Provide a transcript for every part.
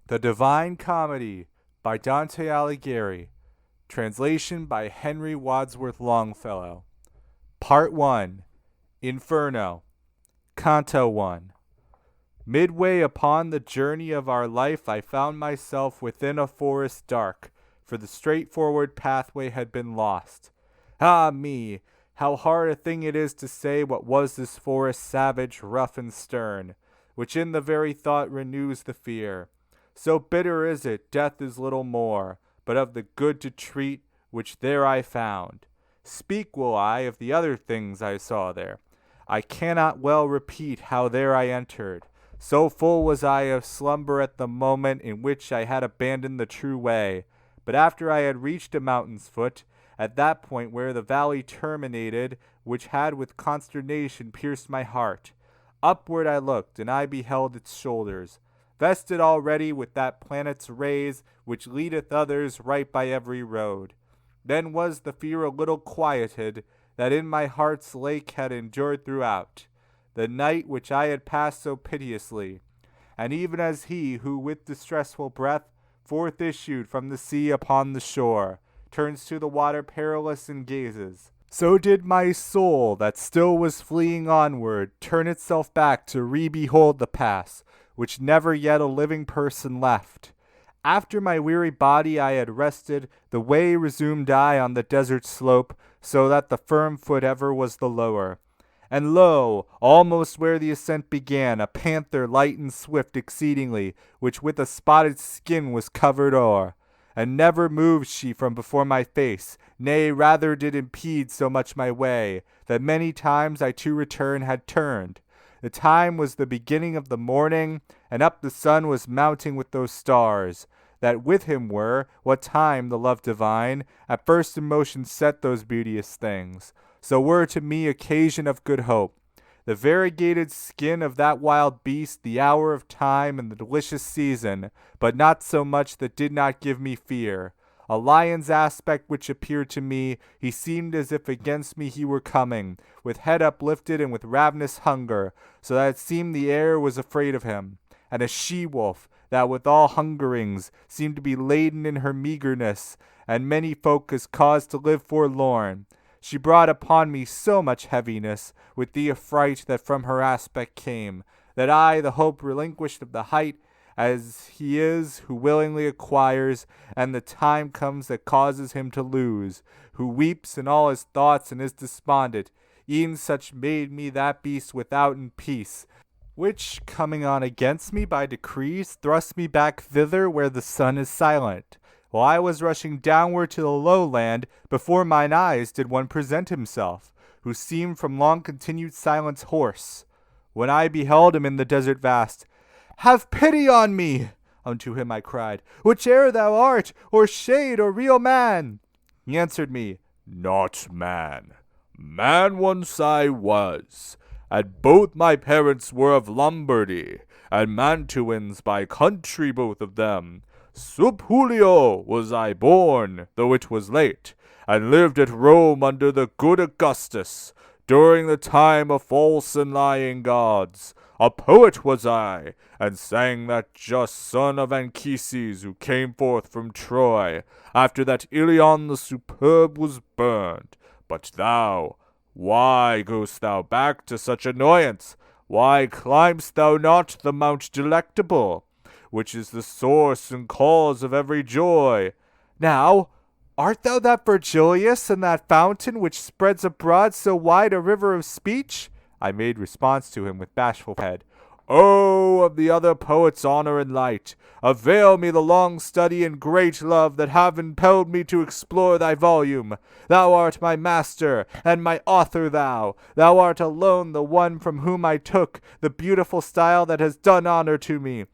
The Divine Comedy by Dante Alighieri. Translation by Henry Wadsworth Longfellow. Part 1. Inferno. Canto I. Midway upon the journey of our life I found myself within a forest dark, for the straightforward pathway had been lost. Ah me! How hard a thing it is to say what was this forest savage, rough, and stern, which in the very thought renews the fear. So bitter is it, death is little more, but of the good to treat, which there I found. Speak will I of the other things I saw there. I cannot well repeat how there I entered. So full was I of slumber at the moment in which I had abandoned the true way. But after I had reached a mountain's foot, at that point where the valley terminated, which had with consternation pierced my heart, upward I looked, and I beheld its shoulders, vested already with that planet's rays which leadeth others right by every road. Then was the fear a little quieted, that in my heart's lake had endured throughout the night which I had passed so piteously. And even as he who with distressful breath forth issued from the sea upon the shore, turns to the water perilous and gazes, so did my soul that still was fleeing onward turn itself back to re-behold the pass, which never yet a living person left. After my weary body I had rested, the way resumed I on the desert slope, so that the firm foot ever was the lower. And lo, almost where the ascent began, a panther light and swift exceedingly, which with a spotted skin was covered o'er. And never moved she from before my face, nay, rather did impede so much my way, that many times I to return had turned. The time was the beginning of the morning, and up the sun was mounting with those stars, that with him were, what time the love divine at first in motion set those beauteous things, so were to me occasion of good hope. The variegated skin of that wild beast, the hour of time, and the delicious season, but not so much that did not give me fear. A lion's aspect which appeared to me, he seemed as if against me he were coming, with head uplifted and with ravenous hunger, so that it seemed the air was afraid of him. And a she-wolf, that with all hungerings seemed to be laden in her meagreness, and many folk is caused to live forlorn. She brought upon me so much heaviness, with the affright that from her aspect came, that I, the hope relinquished of the height, as he is who willingly acquires, and the time comes that causes him to lose, who weeps in all his thoughts and is despondent, e'en such made me that beast without in peace, which, coming on against me by decrees, thrust me back thither where the sun is silent. While I was rushing downward to the lowland, before mine eyes did one present himself, who seemed from long continued silence hoarse. When I beheld him in the desert vast, "Have pity on me!" unto him I cried, "whiche'er thou art, or shade, or real man." He answered me, "Not man. Man once I was, and both my parents were of Lombardy, and Mantuans by country both of them. Sub Julio was I born, though it was late, and lived at Rome under the good Augustus, during the time of false and lying gods. A poet was I, and sang that just son of Anchises who came forth from Troy, after that Ilion the superb was burned. But thou, why goest thou back to such annoyance? Why climb'st thou not the Mount Delectable, which is the source and cause of every joy? Now, art thou that Virgilius in that fountain which spreads abroad so wide a river of speech?" I made response to him with bashful head. "Oh, of the other poets' honor and light, avail me the long study and great love that have impelled me to explore thy volume. Thou art my master, and my author thou. Thou art alone the one from whom I took the beautiful style that has done honor to me.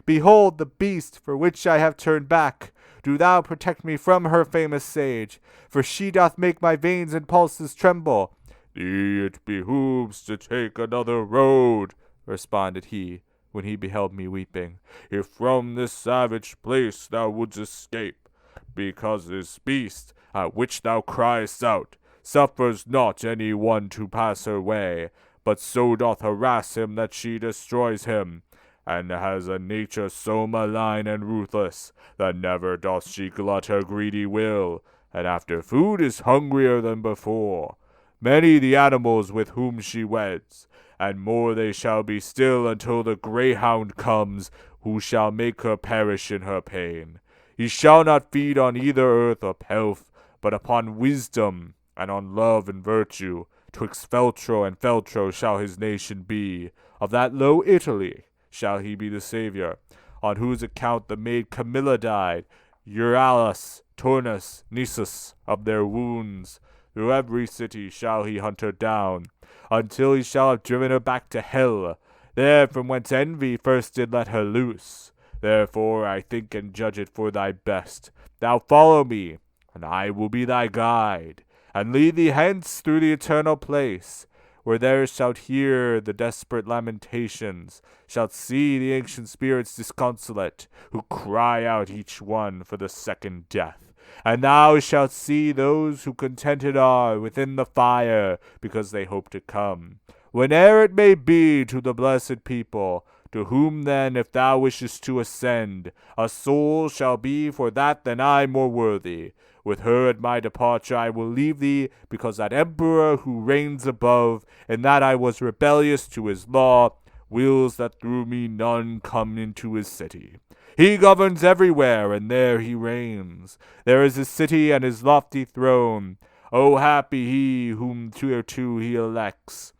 Behold the beast for which I have turned back. Do thou protect me from her famous sage, for she doth make my veins and pulses tremble." "Thee it behooves to take another road," responded he, when he beheld me weeping, "if from this savage place thou wouldst escape, because this beast, at which thou criest out, suffers not any one to pass her way, but so doth harass him that she destroys him. and has a nature so malign and ruthless, that never doth she glut her greedy will, and after food is hungrier than before. Many the animals with whom she weds, and more they shall be still until the greyhound comes, who shall make her perish in her pain. He shall not feed on either earth or pelf, but upon wisdom, and on love and virtue. Twixt Feltro and Feltro shall his nation be. Of that low Italy shall he be the savior, on whose account the maid Camilla died, Euryalus, Turnus, Nisus, of their wounds. Through every city shall he hunt her down, until he shall have driven her back to hell, there from whence envy first did let her loose. Therefore I think and judge it for thy best, thou follow me, and I will be thy guide, and lead thee hence through the eternal place, where there shalt hear the desperate lamentations, shalt see the ancient spirits disconsolate, who cry out each one for the second death. And thou shalt see those who contented are within the fire, because they hope to come, whene'er it may be, to the blessed people. To whom then, if thou wishest to ascend, a soul shall be for that than I more worthy. With her at my departure I will leave thee, because that emperor who reigns above, in that I was rebellious to his law, wills that through me none come into his city. He governs everywhere, and there he reigns. There is his city and his lofty throne. O happy he whom thereto he elects.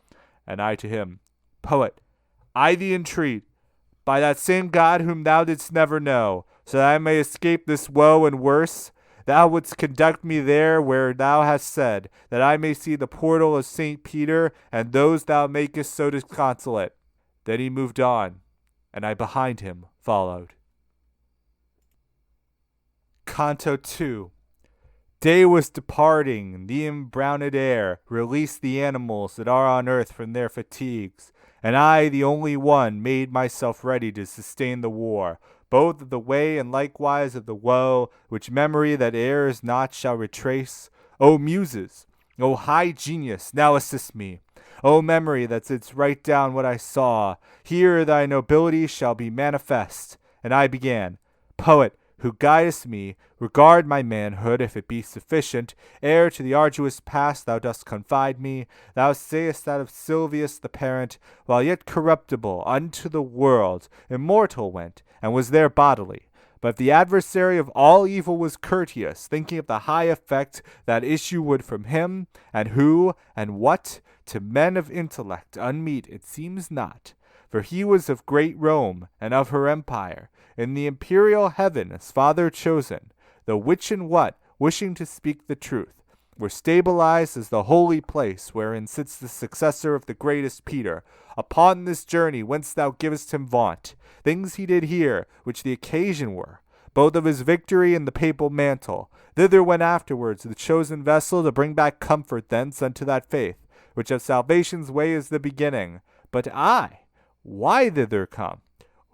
And I to him, Poet, I thee entreat, by that same God whom thou didst never know, so that I may escape this woe and worse, thou wouldst conduct me there where thou hast said, that I may see the portal of St. Peter, and those thou makest so disconsolate. Then he moved on, and I behind him followed. Canto II. Day was departing, the embrowned air released the animals that are on earth from their fatigues, and I, the only one, made myself ready to sustain the war, both of the way and likewise of the woe, which memory that errs not shall retrace. O Muses, O high genius, now assist me. O memory that didst write down what I saw, here thy nobility shall be manifest. And I began, Poet, who guidest me, regard my manhood, if it be sufficient, ere to the arduous past thou dost confide me. Thou sayest that of Silvius the parent, while yet corruptible, unto the world immortal went, and was there bodily. But if the adversary of all evil was courteous, thinking of the high effect that issue would from him, and who, and what, to men of intellect unmeet it seems not. For he was of great Rome, and of her empire, in the imperial heaven as father chosen, the which and what, wishing to speak the truth, were stabilized as the holy place wherein sits the successor of the greatest Peter, upon this journey whence thou givest him vaunt, things he did here, which the occasion were, both of his victory and the papal mantle. Thither went afterwards the chosen vessel to bring back comfort thence unto that faith, which of salvation's way is the beginning. But I, why thither come?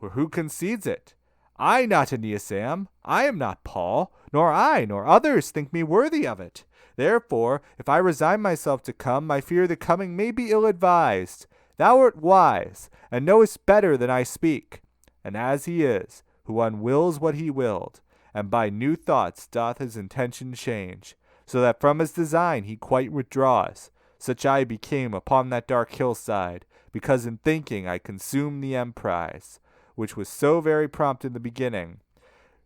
Or who concedes it? I not Aeneas am, I am not Paul, nor I, nor others think me worthy of it. Therefore, if I resign myself to come, I fear the coming may be ill-advised. Thou art wise, and knowest better than I speak. And as he is, who unwills what he willed, and by new thoughts doth his intention change, so that from his design he quite withdraws, such I became upon that dark hillside, because in thinking I consumed the emprise, which was so very prompt in the beginning.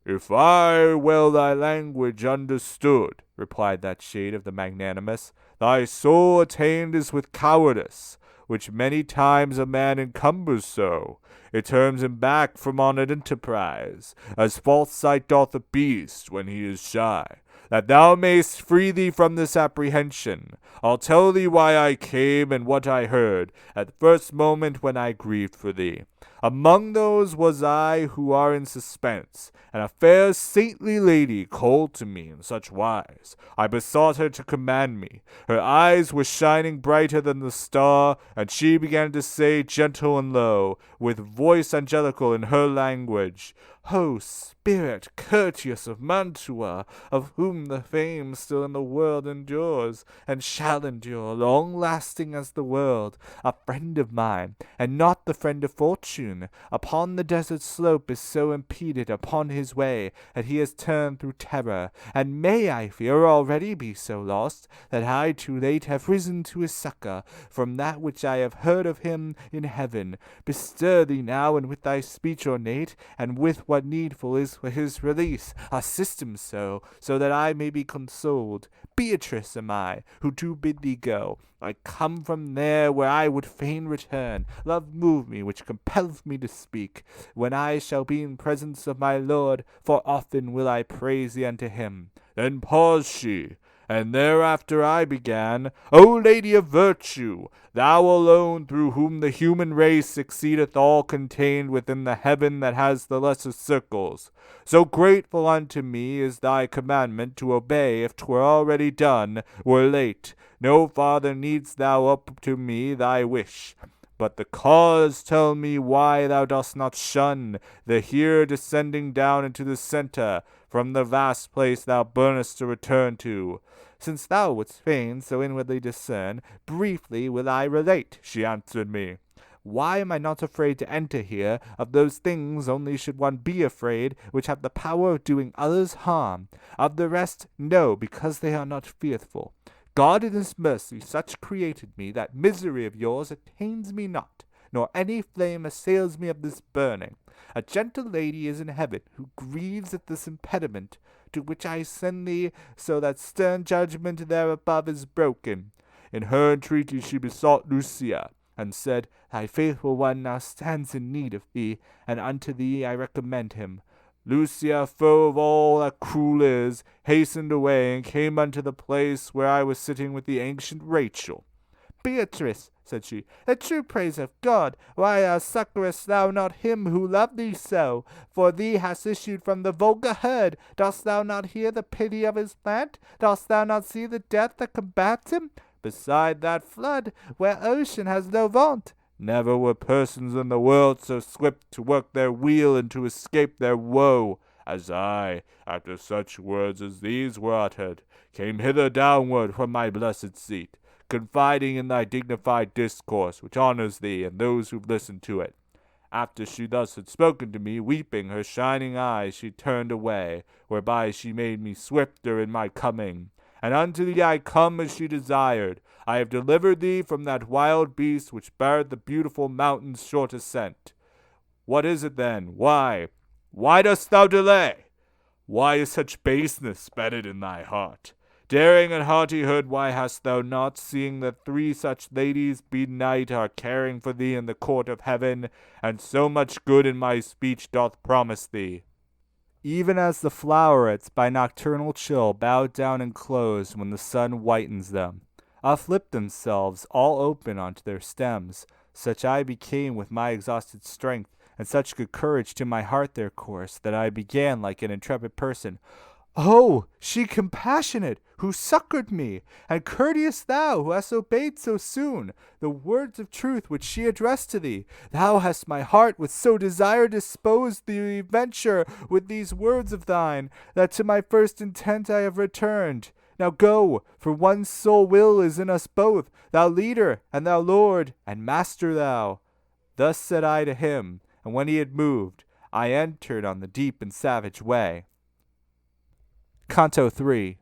If I well thy language understood, replied that shade of the magnanimous, thy soul attained is with cowardice, which many times a man encumbers so. It turns him back from on an enterprise, as false sight doth a beast when he is shy. That thou mayst free thee from this apprehension, I'll tell thee why I came and what I heard at the first moment when I grieved for thee. Among those was I who are in suspense, and a fair saintly lady called to me in such wise. I besought her to command me. Her eyes were shining brighter than the star, and she began to say, gentle and low, with voice angelical in her language, Ho, spirit courteous of Mantua, of whom the fame still in the world endures, and shall endure, long-lasting as the world, a friend of mine, and not the friend of fortune, fortune upon the desert slope is so impeded upon his way that he has turned through terror, and may, I fear, already be so lost that I too late have risen to his succor from that which I have heard of him in heaven. Bestir thee now, and with thy speech ornate, and with what needful is for his release, assist him so that I may be consoled. Beatrice am I, who do bid thee go. I come from there where I would fain return. Love move me, which compelleth me to speak, when I shall be in presence of my Lord, for often will I praise thee unto him. Then paused she, and thereafter I began, O Lady of Virtue, thou alone through whom the human race exceedeth all contained within the heaven that has the lesser circles. So grateful unto me is thy commandment to obey, if 'twere already done, were late. No farther needst thou up to me thy wish. But the cause tell me why thou dost not shun the here descending down into the centre, from the vast place thou burnest to return to. Since thou wouldst fain so inwardly discern, briefly will I relate, she answered me. Why am I not afraid to enter here? Of those things only should one be afraid which have the power of doing others harm. Of the rest, no, because they are not fearful. God in his mercy such created me, that misery of yours attains me not, nor any flame assails me of this burning. A gentle lady is in heaven, who grieves at this impediment, to which I send thee, so that stern judgment there above is broken. In her entreaty she besought Lucia, and said, Thy faithful one now stands in need of thee, and unto thee I recommend him. Lucia, foe of all that cruel is, hastened away, and came unto the place where I was sitting with the ancient Rachel. Beatrice, said she, the true praise of God, why succourest thou not him who loved thee so? For thee hast issued from the vulgar herd. Dost thou not hear the pity of his plant? Dost thou not see the death that combats him? Beside that flood, where ocean has no vaunt, never were persons in the world so swift to work their weal and to escape their woe, as I, after such words as these were uttered, came hither downward from my blessed seat, confiding in thy dignified discourse, which honors thee and those who listen to it. After she thus had spoken to me, weeping her shining eyes, she turned away, whereby she made me swifter in my coming. And unto thee I come as she desired. I have delivered thee from that wild beast which barred the beautiful mountain's short ascent. What is it then? Why dost thou delay? Why is such baseness bedded in thy heart? Daring and hardihood, why hast thou not, seeing that 3 such ladies benight are caring for thee in the court of heaven, and so much good in my speech doth promise thee? Even as the flowerets by nocturnal chill bow down and close when the sun whitens them, uplift themselves all open onto their stems, such I became with my exhausted strength, and such good courage to my heart their course, that I began like an intrepid person, Oh, she compassionate, who succored me, and courteous thou, who hast obeyed so soon the words of truth which she addressed to thee. Thou hast my heart with so desire disposed the venture with these words of thine, that to my first intent I have returned. Now go, for one sole will is in us both, thou leader, and thou lord, and master thou. Thus said I to him, and when he had moved, I entered on the deep and savage way. Canto III.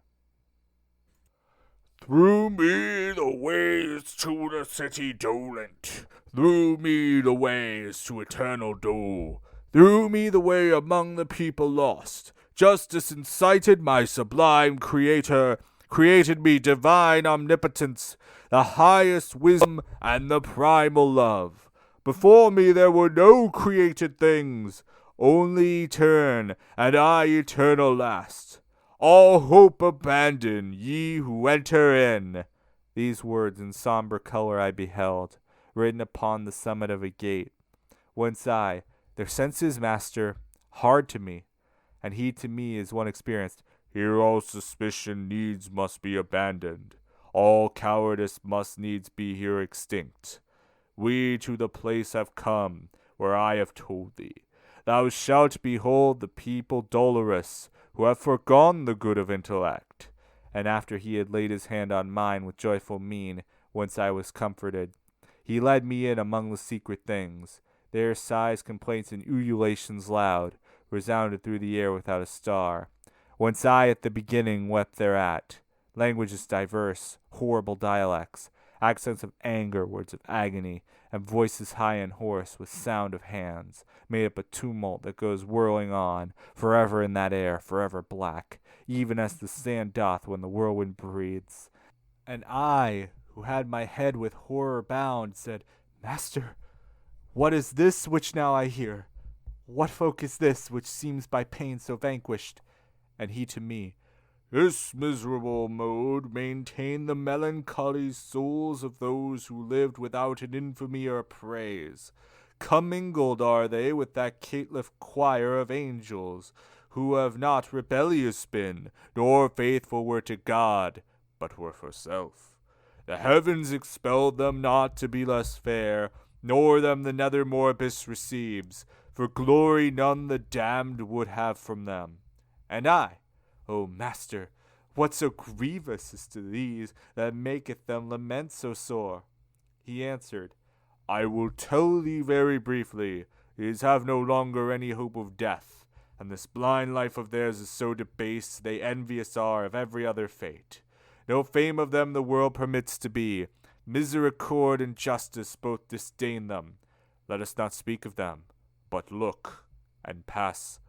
Through me the ways to the city dolent, through me the ways to eternal dole, through me the way among the people lost. Justice incited my sublime Creator, created me divine omnipotence, the highest wisdom and the primal love. Before me there were no created things, only etern, and I eternal last. All hope abandon, ye who enter in. These words in somber color I beheld, written upon the summit of a gate, whence I, their senses master, hard to me, and he to me as one experienced, here all suspicion needs must be abandoned, all cowardice must needs be here extinct. We to the place have come, where I have told thee, thou shalt behold the people dolorous, who have forgone the good of intellect. And after he had laid his hand on mine with joyful mien, whence I was comforted, he led me in among the secret things. Their sighs, complaints, and ululations loud resounded through the air without a star. Whence I at the beginning wept thereat. Languages diverse, horrible dialects, accents of anger, words of agony, and voices high and hoarse with sound of hands, made up a tumult that goes whirling on, forever in that air, forever black, even as the sand doth when the whirlwind breathes. And I, who had my head with horror bound, said, Master, what is this which now I hear? What folk is this which seems by pain so vanquished? And he to me, This miserable mode maintained the melancholy souls of those who lived without an infamy or praise. Commingled are they with that caitiff choir of angels, who have not rebellious been, nor faithful were to God, but were for self. The heavens expelled them not to be less fair, nor them the nether more abyss receives, for glory none the damned would have from them. And I, O Master, what so grievous is to these that maketh them lament so sore? He answered, I will tell thee very briefly, these have no longer any hope of death, and this blind life of theirs is so debased they envious are of every other fate. No fame of them the world permits to be, misericord and justice both disdain them. Let us not speak of them, but look and pass.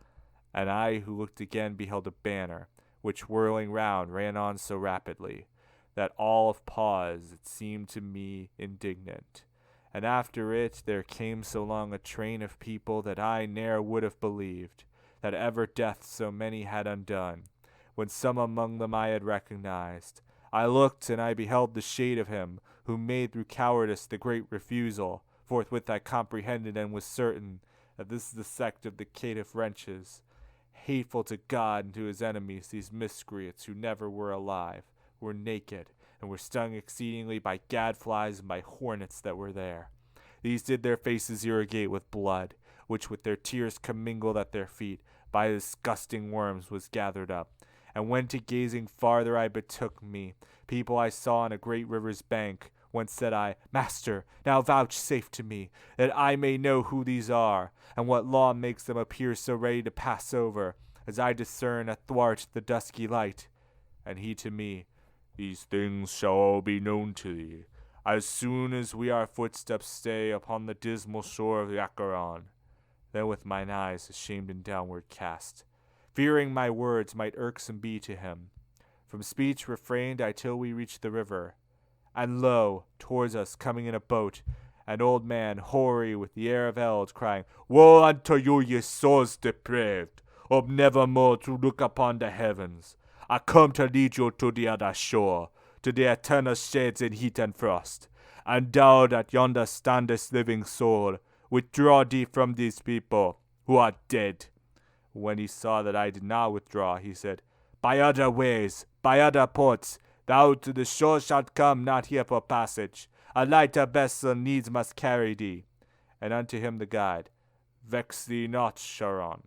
And I who looked again beheld a banner, which whirling round ran on so rapidly, that all of pause it seemed to me indignant. And after it there came so long a train of people that I ne'er would have believed, that ever death so many had undone, when some among them I had recognized. I looked, and I beheld the shade of him, who made through cowardice the great refusal. Forthwith I comprehended and was certain that this is the sect of the caitiff wretches, hateful to God and to his enemies, these miscreants who never were alive, were naked, and were stung exceedingly by gadflies and by hornets that were there. These did their faces irrigate with blood, which with their tears commingled at their feet, by disgusting worms was gathered up. And when to gazing farther I betook me, people I saw on a great river's bank, whence said I, Master, now vouchsafe to me, that I may know who these are, and what law makes them appear so ready to pass over, as I discern athwart the dusky light. And he to me, These things shall all be known to thee, as soon as we our footsteps stay upon the dismal shore of the Acheron. Then with mine eyes ashamed and downward cast, fearing my words might irksome be to him, from speech refrained I till we reached the river. And lo, towards us coming in a boat, an old man, hoary with the air of eld, crying, Woe unto you, ye souls depraved, of never more to look upon the heavens. I come to lead you to the other shore, to the eternal shades in heat and frost. And thou that yonder standest, living soul, withdraw thee from these people, who are dead. When he saw that I did not withdraw, he said, By other ways, by other ports, thou to the shore shalt come, not here for passage. A lighter vessel needs must carry thee. And unto him the guide, Vex thee not, Charon.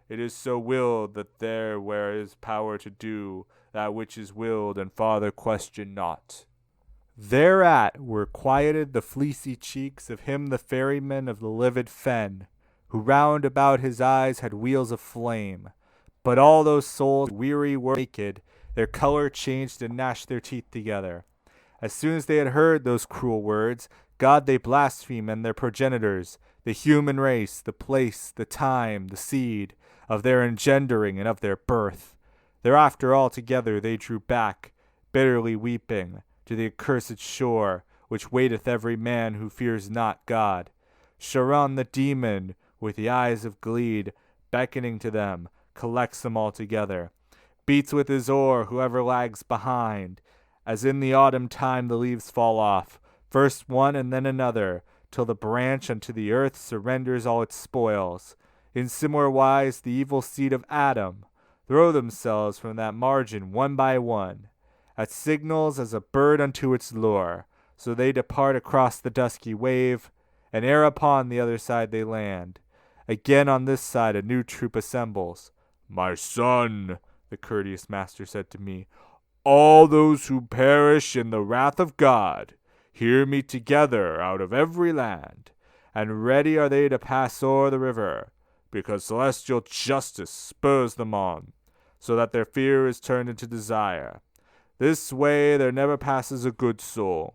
It is so willed that there where is power to do that which is willed, and farther question not. Thereat were quieted the fleecy cheeks of him the ferryman of the livid fen, who round about his eyes had wheels of flame. But all those souls weary were naked, their color changed and gnashed their teeth together. As soon as they had heard those cruel words, God they blaspheme and their progenitors, the human race, the place, the time, the seed, of their engendering and of their birth. Thereafter altogether they drew back, bitterly weeping, to the accursed shore, which waiteth every man who fears not God. Charon the demon, with the eyes of Gleed, beckoning to them, collects them all together, beats with his oar whoever lags behind, as in the autumn time the leaves fall off, first one and then another, till the branch unto the earth surrenders all its spoils. In similar wise the evil seed of Adam throw themselves from that margin one by one, at signals as a bird unto its lure, so they depart across the dusky wave, and ere upon the other side they land. Again on this side a new troop assembles. My son, the courteous master said to me, all those who perish in the wrath of God, hear me together out of every land, and ready are they to pass o'er the river, because celestial justice spurs them on, so that their fear is turned into desire. This way there never passes a good soul.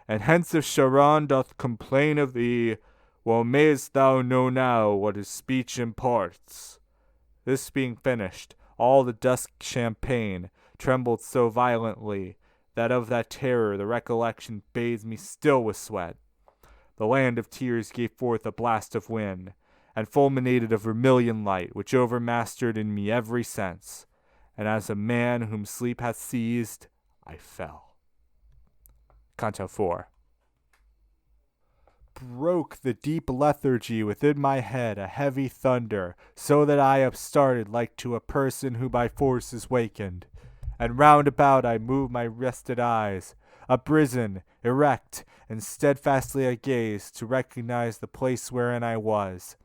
And hence if Charon doth complain of thee, well mayst thou know now what his speech imports. This being finished, all the dusk champagne trembled so violently that of that terror the recollection bathes me still with sweat. The land of tears gave forth a blast of wind, and fulminated a vermilion light, which overmastered in me every sense, and as a man whom sleep hath seized, I fell. Canto IV. Broke the deep lethargy within my head a heavy thunder, so that I upstarted like to a person who by force is wakened. And round about I moved my rested eyes, uprisen, erect, and steadfastly I gazed to recognize the place wherein I was.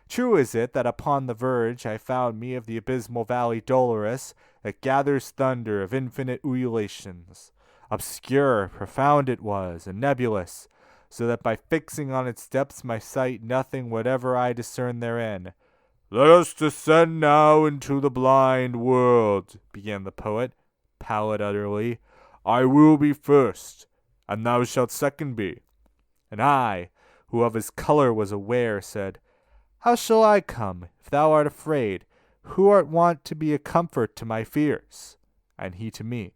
True is it that upon the verge I found me of the abysmal valley dolorous, that gathers thunder of infinite ululations. Obscure, profound it was, and nebulous, so that by fixing on its depths my sight nothing whatever I discerned therein. Let us descend now into the blind world, began the poet, pallid utterly. I will be first, and thou shalt second be. And I, who of his color was aware, said, How shall I come, if thou art afraid, who art wont to be a comfort to my fears? And he to me,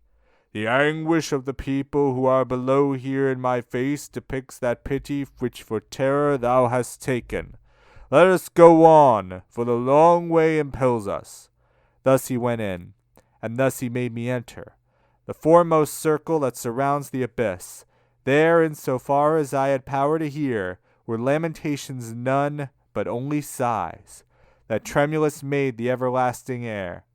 The anguish of the people who are below here in my face depicts that pity which for terror thou hast taken. Let us go on, for the long way impels us. Thus he went in, and thus he made me enter. The foremost circle that surrounds the abyss. There, in so far as I had power to hear, were lamentations none, but only sighs, that tremulous made the everlasting air.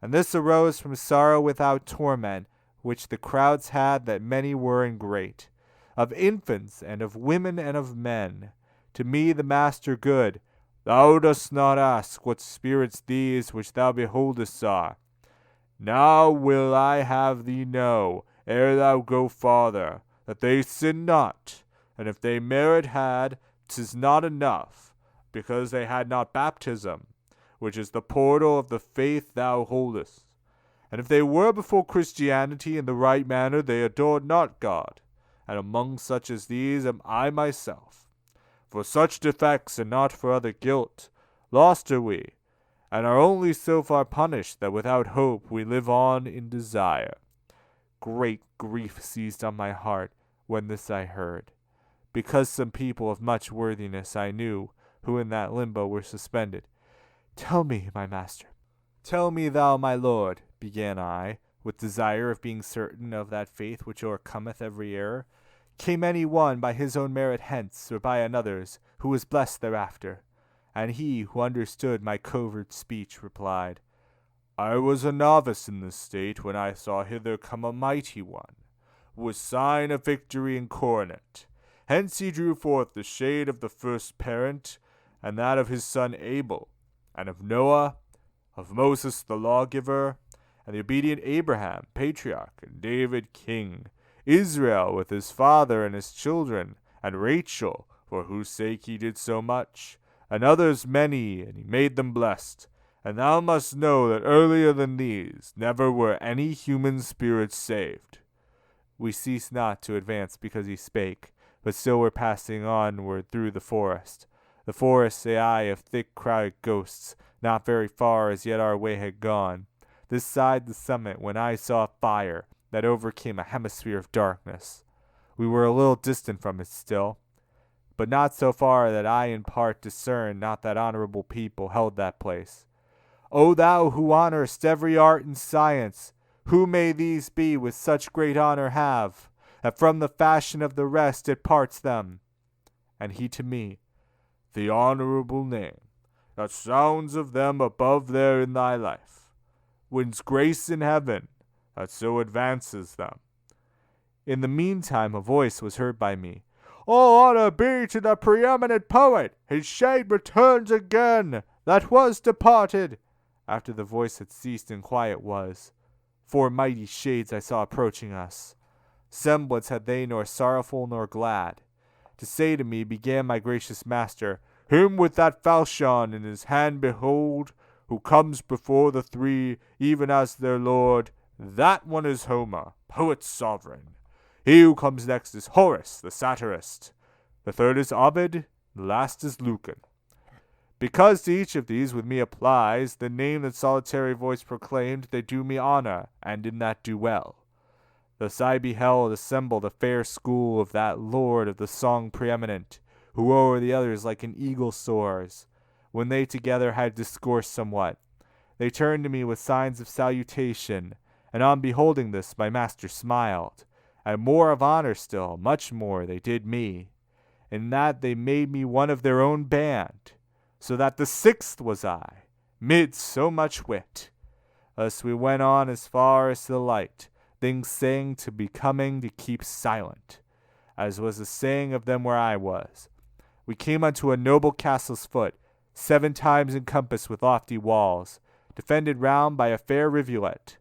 And this arose from sorrow without torment, which the crowds had that many were and great, of infants and of women and of men. To me the master good, thou dost not ask what spirits these which thou beholdest are. Now will I have thee know, ere thou go farther, that they sin not, and if they merit had, 'tis not enough, because they had not baptism, which is the portal of the faith thou holdest. And if they were before Christianity in the right manner, they adored not God, and among such as these am I myself. For such defects, and not for other guilt, lost are we, and are only so far punished that without hope we live on in desire. Great grief seized on my heart when this I heard, because some people of much worthiness I knew, who in that limbo were suspended. Tell me, my master, tell me thou, my lord, began I, with desire of being certain of that faith which o'ercometh every error. Came any one by his own merit hence, or by another's, who was blessed thereafter? And he, who understood my covert speech, replied, I was a novice in this state when I saw hither come a mighty one, who was sign of victory and coronet. Hence he drew forth the shade of the first parent, and that of his son Abel, and of Noah, of Moses the lawgiver, and the obedient Abraham, patriarch, and David king, Israel with his father and his children, and Rachel, for whose sake he did so much, and others many, and he made them blessed. And thou must know that earlier than these never were any human spirits saved. We ceased not to advance because he spake, but still were passing onward through the forest, say I, of thick crowded ghosts, not very far as yet our way had gone. This side the summit, when I saw fire that overcame a hemisphere of darkness. We were a little distant from it still, but not so far that I in part discerned not that honorable people held that place. O thou who honorest every art and science, who may these be with such great honor have, that from the fashion of the rest it parts them? And he to me, the honorable name, that sounds of them above there in thy life, wins grace in heaven, that so advances them. In the meantime a voice was heard by me. All honor be to the preeminent poet! His shade returns again, that was departed. After the voice had ceased and quiet was, 4 mighty shades I saw approaching us. Semblance had they nor sorrowful nor glad. To say to me began my gracious master, "Him with that falchion in his hand behold, who comes before the three, even as their lord. That one is Homer, poet sovereign. He who comes next is Horace, the satirist. The third is Ovid, the last is Lucan. Because to each of these with me applies the name that solitary voice proclaimed, they do me honor, and in that do well. Thus I beheld assemble the fair school of that lord of the song preeminent, who o'er the others like an eagle soars. When they together had discoursed somewhat, they turned to me with signs of salutation, and on beholding this my master smiled, and more of honor still, much more they did me, in that they made me one of their own band, so that the sixth was I, mid so much wit. Thus we went on as far as to the light, things saying to be coming to keep silent, as was the saying of them where I was. We came unto a noble castle's foot, 7 times encompassed with lofty walls, defended round by a fair rivulet.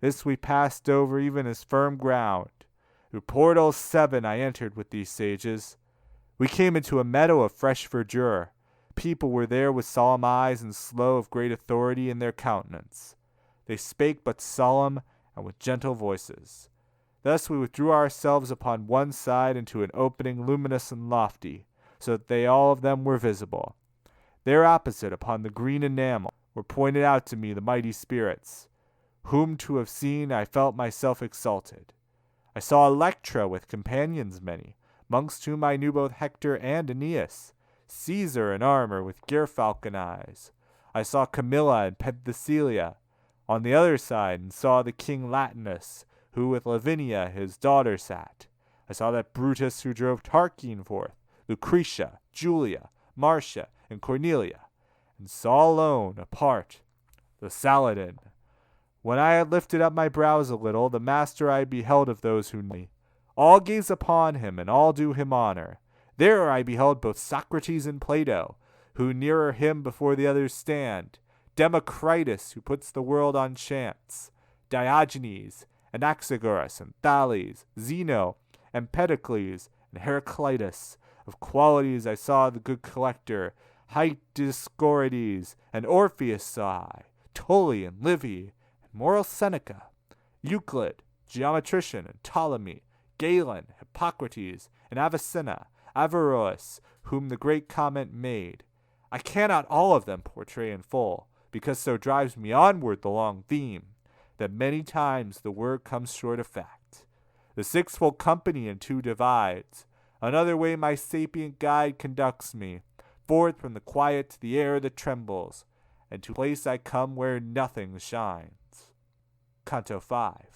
This we passed over even as firm ground. Through portals 7 I entered with these sages. We came into a meadow of fresh verdure. People were there with solemn eyes and slow of great authority in their countenance. They spake but solemn and with gentle voices. Thus we withdrew ourselves upon one side into an opening luminous and lofty, so that they all of them were visible. There opposite, upon the green enamel, were pointed out to me the mighty spirits, whom to have seen I felt myself exalted. I saw Electra with companions many, mongst whom I knew both Hector and Aeneas, Caesar in armor with gerfalcon eyes. I saw Camilla and Penthesilea on the other side, and saw the king Latinus, who with Lavinia his daughter sat. I saw that Brutus who drove Tarquine forth, Lucretia, Julia, Marcia, and Cornelia, and saw alone, apart, the Saladin. When I had lifted up my brows a little, the master I beheld of those who knew me. All gaze upon him, and all do him honor. There I beheld both Socrates and Plato, who nearer him before the others stand, Democritus, who puts the world on chance, Diogenes, Anaxagoras, and Thales, Zeno, Empedocles, and Heraclitus. Of qualities I saw the good collector, hight Dioscorides, and Orpheus saw I, Tully and Livy, and moral Seneca, Euclid, geometrician, and Ptolemy, Galen, Hippocrates, and Avicenna, Averroes, whom the great comment made. I cannot all of them portray in full, because so drives me onward the long theme, that many times the word comes short of fact. The sixfold company in 2 divides. Another way my sapient guide conducts me, forth from the quiet to the air that trembles, and to a place I come where nothing shines. Canto V.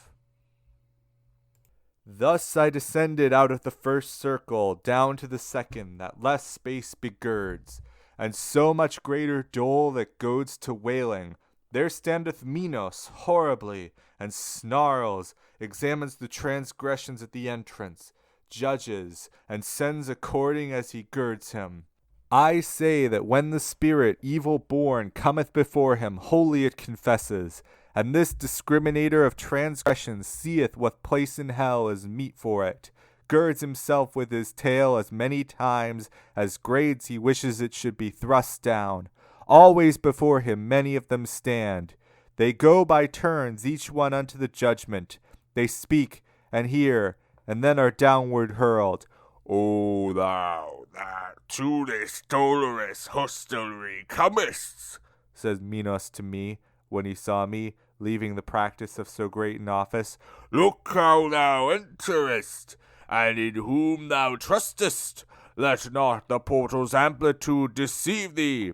Thus I descended out of the first circle, down to the second, that less space begirds, and so much greater dole that goads to wailing. There standeth Minos horribly, and snarls, examines the transgressions at the entrance, judges, and sends according as he girds him. I say that when the spirit evil-born cometh before him, wholly it confesses, and this discriminator of transgressions seeth what place in hell is meet for it, girds himself with his tail as many times as grades he wishes it should be thrust down. Always before him many of them stand. They go by turns, each one unto the judgment. They speak, and hear, and then are downward hurled. O thou that to this dolorous hostelry comest, says Minos to me, when he saw me, leaving the practice of so great an office, look how thou enterest, and in whom thou trustest. Let not the portal's amplitude deceive thee.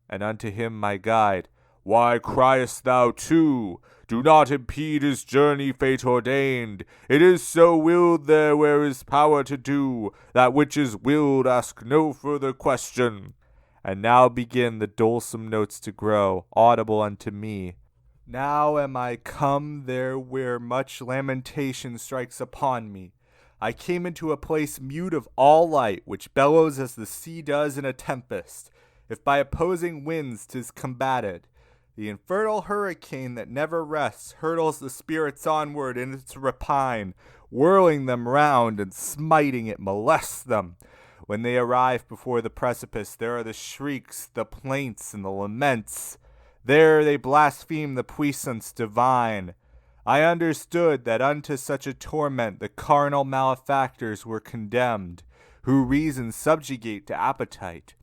And unto him my guide, why criest thou too? Do not impede his journey fate ordained. It is so willed there where is power to do. That which is willed ask no further question. And now begin the dolesome notes to grow, audible unto me. Now am I come there where much lamentation strikes upon me. I came into a place mute of all light, which bellows as the sea does in a tempest, if by opposing winds 'tis combated. The infernal hurricane that never rests hurtles the spirits onward in its rapine, whirling them round and smiting it molests them. When they arrive before the precipice, there are the shrieks, the plaints, and the laments. There they blaspheme the puissance divine. I understood that unto such a torment the carnal malefactors were condemned, who reason subjugate to appetite.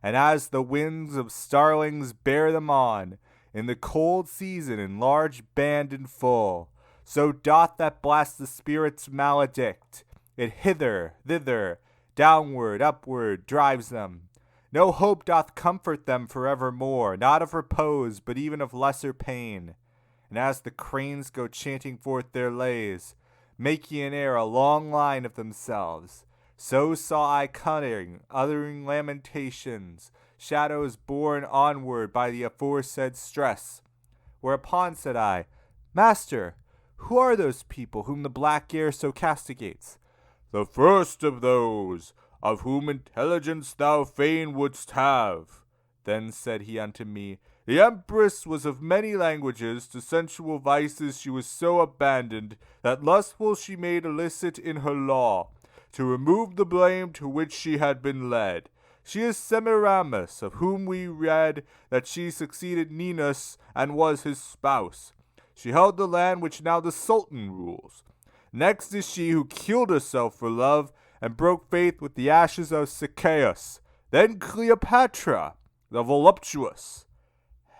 And as the winds of starlings bear them on, in the cold season in large band and full, so doth that blast the spirits maledict. It hither, thither, downward, upward drives them. No hope doth comfort them forevermore, not of repose, but even of lesser pain. And as the cranes go chanting forth their lays, making in air a long line of themselves, so saw I cunning, uttering lamentations, shadows borne onward by the aforesaid stress. Whereupon said I, Master, who are those people whom the black air so castigates? The first of those, of whom intelligence thou fain wouldst have. Then said he unto me, The empress was of many languages, to sensual vices she was so abandoned, that lustful she made illicit in her law, to remove the blame to which she had been led. She is Semiramis, of whom we read that she succeeded Ninus and was his spouse. She held the land which now the Sultan rules. Next is she who killed herself for love and broke faith with the ashes of Sichaeus. Then Cleopatra, the voluptuous.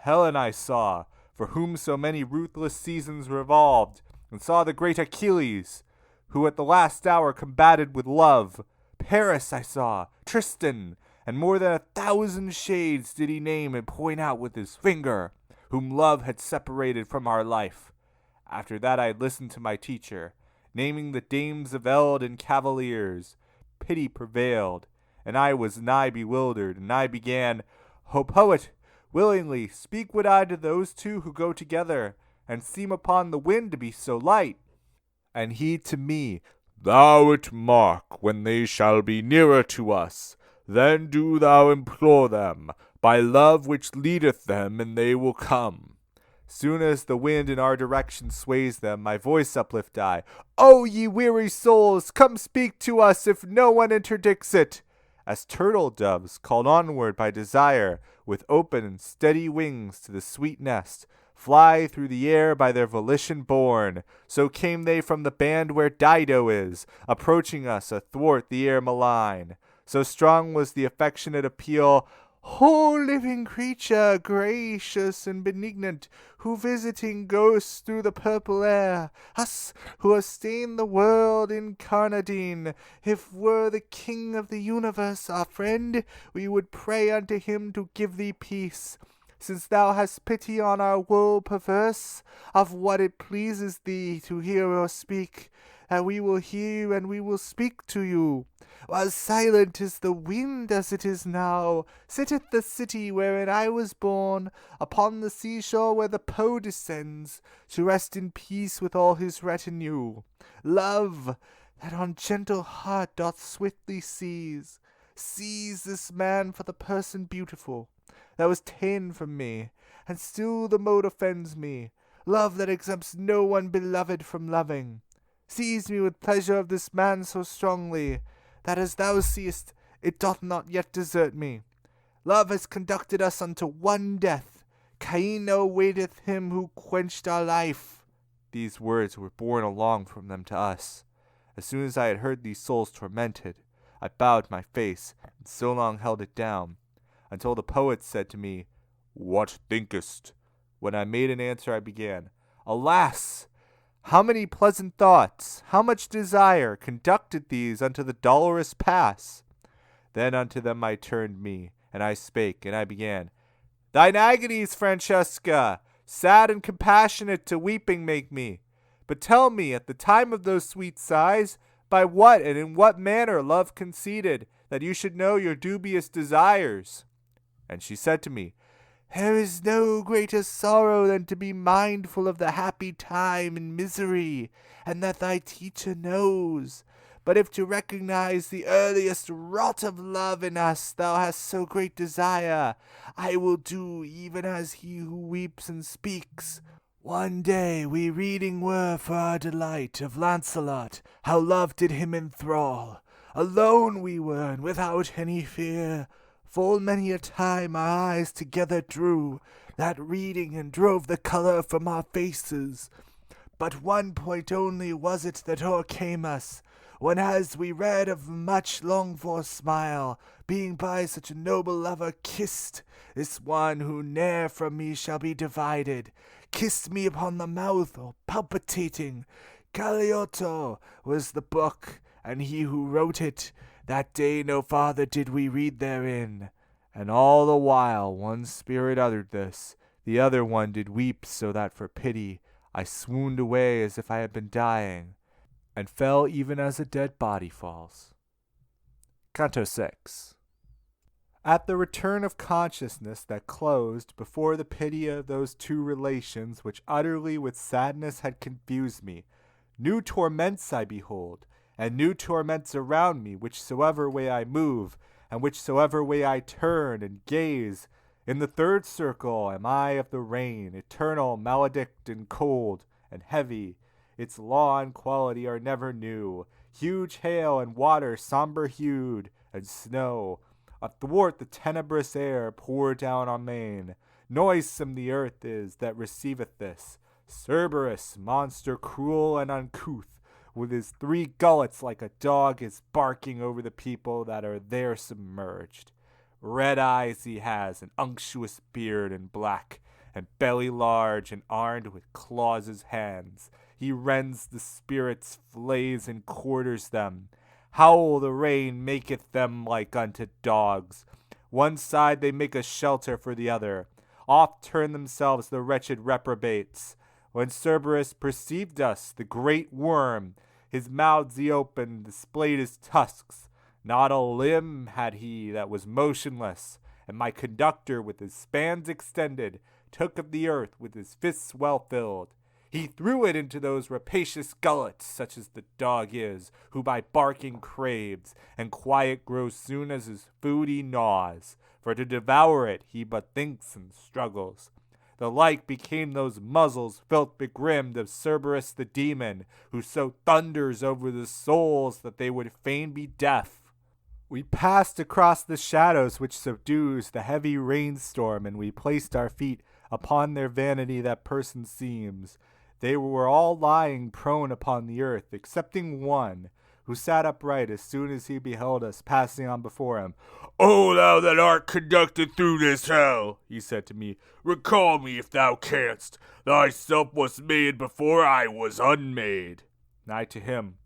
Helen I saw, for whom so many ruthless seasons revolved, and saw the great Achilles, who at the last hour combated with love. Paris I saw, Tristan, and more than 1,000 shades did he name and point out with his finger, whom love had separated from our life. After that I listened to my teacher, naming the dames of eld and cavaliers. Pity prevailed, and I was nigh bewildered, and I began, O poet, willingly speak would I to those two who go together, and seem upon the wind to be so light. And he to me, Thou it mark when they shall be nearer to us, then do thou implore them, by love which leadeth them, and they will come. Soon as the wind in our direction sways them, my voice uplift I, O ye weary souls, come speak to us, if no one interdicts it. As turtle doves, called onward by desire, with open and steady wings to the sweet nest, fly through the air by their volition borne, so came they from the band where Dido is, approaching us athwart the air malign. So strong was the affectionate appeal, O living creature, gracious and benignant, who visiting ghosts through the purple air, us who have stained the world incarnadine, if were the King of the universe our friend, we would pray unto him to give thee peace. Since thou hast pity on our woe perverse, of what it pleases thee to hear or speak, that we will hear and we will speak to you. While silent is the wind as it is now, sitteth the city wherein I was born, upon the seashore where the Po descends, to rest in peace with all his retinue. Love, that on gentle heart doth swiftly seize this man for the person beautiful, that was ta'en from me, and still the mode offends me. Love that exempts no one beloved from loving. Seize me with pleasure of this man so strongly, that as thou seest, it doth not yet desert me. Love has conducted us unto one death. Cain awaiteth him who quenched our life. These words were borne along from them to us. As soon as I had heard these souls tormented, I bowed my face, and so long held it down, until the poet said to me, What thinkest? When I made an answer, I began, Alas! How many pleasant thoughts, how much desire, conducted these unto the dolorous pass? Then unto them I turned me, and I spake, and I began, Thine agonies, Francesca, sad and compassionate to weeping make me. But tell me, at the time of those sweet sighs, by what and in what manner love conceded, that you should know your dubious desires? And she said to me, There is no greater sorrow than to be mindful of the happy time and misery, and that thy teacher knows. But if to recognize the earliest wrought of love in us thou hast so great desire, I will do even as he who weeps and speaks. One day we reading were for our delight of Lancelot, how love did him enthrall. Alone we were, and without any fear. Full many a time our eyes together drew, that reading and drove the colour from our faces. But one point only was it that o'ercame us, when as we read of much longed-for smile, being by such a noble lover kissed, this one who ne'er from me shall be divided, kissed me upon the mouth, all palpitating. Galeotto was the book, and he who wrote it. That day no farther did we read therein. And all the while one spirit uttered this, the other one did weep, so that for pity I swooned away as if I had been dying, and fell even as a dead body falls. Canto VI. At the return of consciousness that closed before the pity of those two relations which utterly with sadness had confused me, new torments I behold, and new torments around me, whichsoever way I move, and whichsoever way I turn and gaze. In the third circle am I of the rain, eternal, maledict, and cold, and heavy. Its law and quality are never new. Huge hail and water sombre-hued, and snow, athwart the tenebrous air, pour down on main. Noisome the earth is that receiveth this. Cerberus, monster cruel and uncouth, with his 3 gullets like a dog is barking over the people that are there submerged. Red eyes he has, an unctuous beard and black, and belly large, and armed with claws his hands. He rends the spirits, flays and quarters them. Howl the rain maketh them like unto dogs. One side they make a shelter for the other. Oft turn themselves the wretched reprobates. When Cerberus perceived us, the great worm, his mouths he opened, displayed his tusks. Not a limb had he that was motionless, and my conductor with his spans extended took of the earth with his fists well filled. He threw it into those rapacious gullets, such as the dog is, who by barking craves, and quiet grows soon as his food he gnaws, for to devour it he but thinks and struggles. The like became those muzzles felt begrimed of Cerberus the demon, who so thunders over the souls that they would fain be deaf. We passed across the shadows which subdues the heavy rainstorm, and we placed our feet upon their vanity that person seems. They were all lying prone upon the earth, excepting one, who sat upright as soon as he beheld us passing on before him. "O thou that art conducted through this hell," he said to me, "recall me if thou canst. Thyself wast made before I was unmade." And I to him,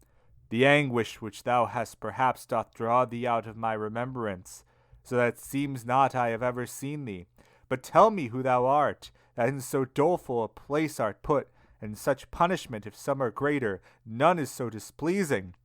"The anguish which thou hast perhaps doth draw thee out of my remembrance, so that it seems not I have ever seen thee. But tell me who thou art, that in so doleful a place art put, and such punishment, if some are greater, none is so displeasing."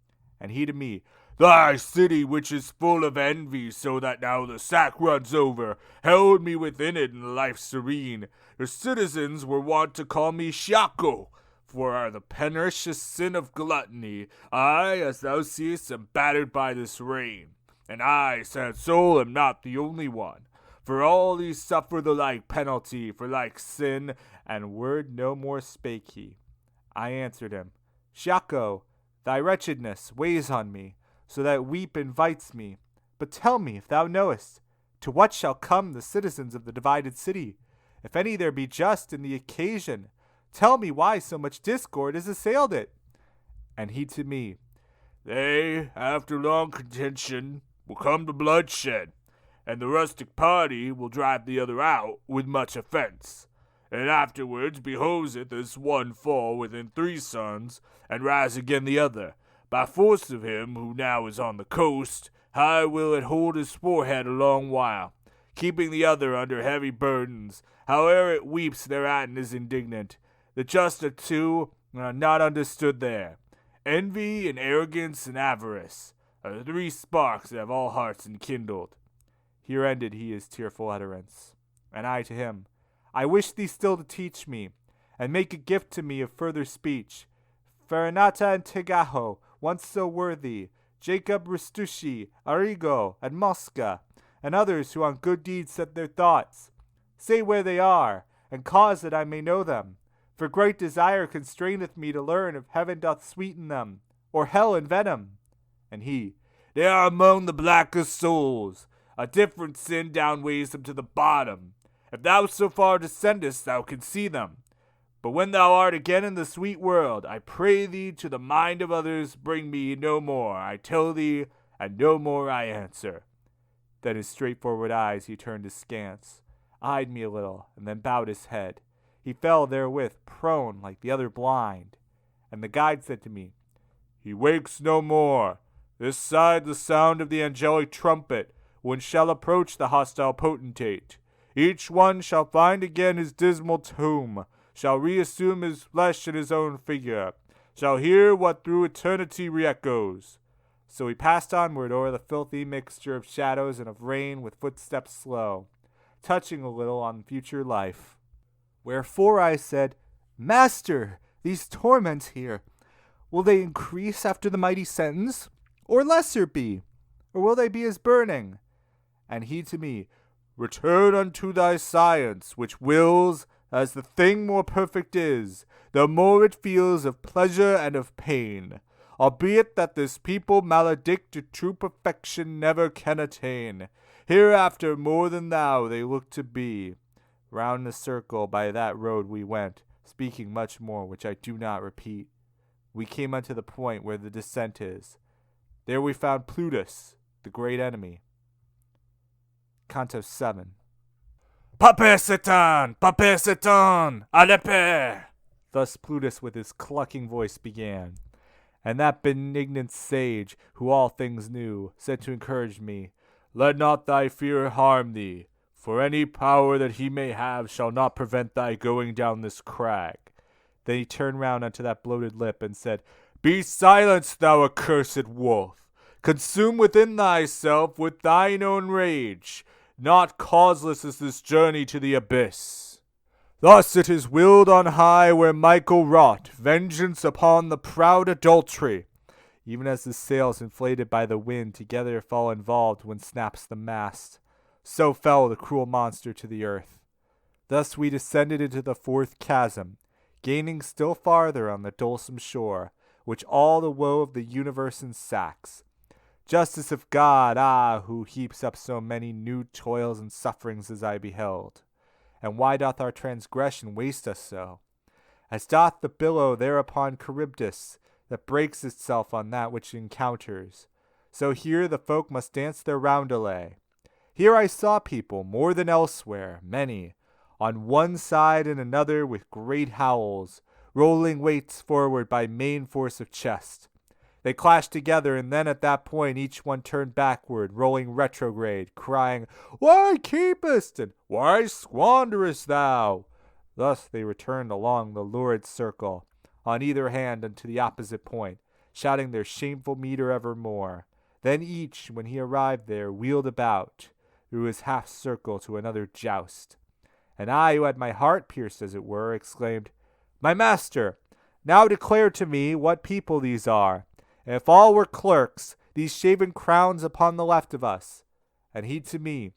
And he to me, "Thy city, which is full of envy, so that now the sack runs over, held me within it in life serene. The citizens were wont to call me Shako, for the pernicious sin of gluttony. I, as thou seest, am battered by this rain. And I, sad soul, am not the only one. For all these suffer the like penalty for like sin, and word no more spake he. I answered him, "Shako, thy wretchedness weighs on me, so that weep invites me. But tell me, if thou knowest, to what shall come the citizens of the divided city? If any there be just in the occasion, tell me why so much discord has assailed it." And he to me, "They, after long contention, will come to bloodshed, and the rustic party will drive the other out with much offence. And afterwards behoveth this one fall within 3 sons, and rise again the other. By force of him who now is on the coast, high will it hold his forehead a long while, keeping the other under heavy burdens. Howe'er it weeps thereat and is indignant. The just are 2, and are not understood there. Envy and arrogance and avarice are the 3 sparks that have all hearts enkindled." Here ended he his tearful utterance. And I to him, "I wish thee still to teach me, and make a gift to me of further speech. Farinata and Tegaho, once so worthy, Jacob Ristucci, Arrigo, and Mosca, and others who on good deeds set their thoughts. Say where they are, and cause that I may know them. For great desire constraineth me to learn if heaven doth sweeten them, or hell envenom." And he, They are among the blackest souls. A different sin downweighs them to the bottom. If thou so far descendest, thou canst see them. But when thou art again in the sweet world, I pray thee to the mind of others bring me no more. I tell thee, and no more I answer. Then his straightforward eyes he turned askance, eyed me a little, and then bowed his head. He fell therewith prone like the other blind. And the guide said to me, He wakes no more. This side the sound of the angelic trumpet, when shall approach the hostile potentate. Each one shall find again his dismal tomb, shall reassume his flesh and his own figure, shall hear what through eternity re-echoes. So he passed onward o'er the filthy mixture of shadows and of rain with footsteps slow, touching a little on future life. Wherefore I said, Master, these torments here, will they increase after the mighty sentence, or lesser be? Or will they be as burning? And he to me, Return unto thy science, which wills, as the thing more perfect is, the more it feels of pleasure and of pain. Albeit that this people maledict to true perfection never can attain. Hereafter more than thou they look to be. Round the circle by that road we went, speaking much more, which I do not repeat. We came unto the point where the descent is. There we found Plutus, the great enemy. Canto VII. Papesetan! Papesetan! Alepe! Thus Plutus with his clucking voice began. And that benignant sage, who all things knew, said to encourage me, Let not thy fear harm thee, for any power that he may have shall not prevent thy going down this crag. Then he turned round unto that bloated lip and said, Be silenced, thou accursed wolf! Consume within thyself with thine own rage. Not causeless is this journey to the abyss. Thus it is willed on high where Michael wrought vengeance upon the proud adultery. Even as the sails inflated by the wind together fall involved when snaps the mast, so fell the cruel monster to the earth. Thus we descended into the fourth chasm, gaining still farther on the dulsome shore, which all the woe of the universe ensacks. Justice of God, who heaps up so many new toils and sufferings as I beheld. And why doth our transgression waste us so? As doth the billow thereupon Charybdis, that breaks itself on that which encounters, so here the folk must dance their roundelay. Here I saw people, more than elsewhere, many, on one side and another with great howls, rolling weights forward by main force of chest. They clashed together, and then at that point each one turned backward, rolling retrograde, crying, Why keepest, and why squanderest thou? Thus they returned along the lurid circle, on either hand unto the opposite point, shouting their shameful metre evermore. Then each, when he arrived there, wheeled about, through his half-circle to another joust. And I, who had my heart pierced, as it were, exclaimed, My master, now declare to me what people these are. If all were clerks, these shaven crowns upon the left of us. And he to me,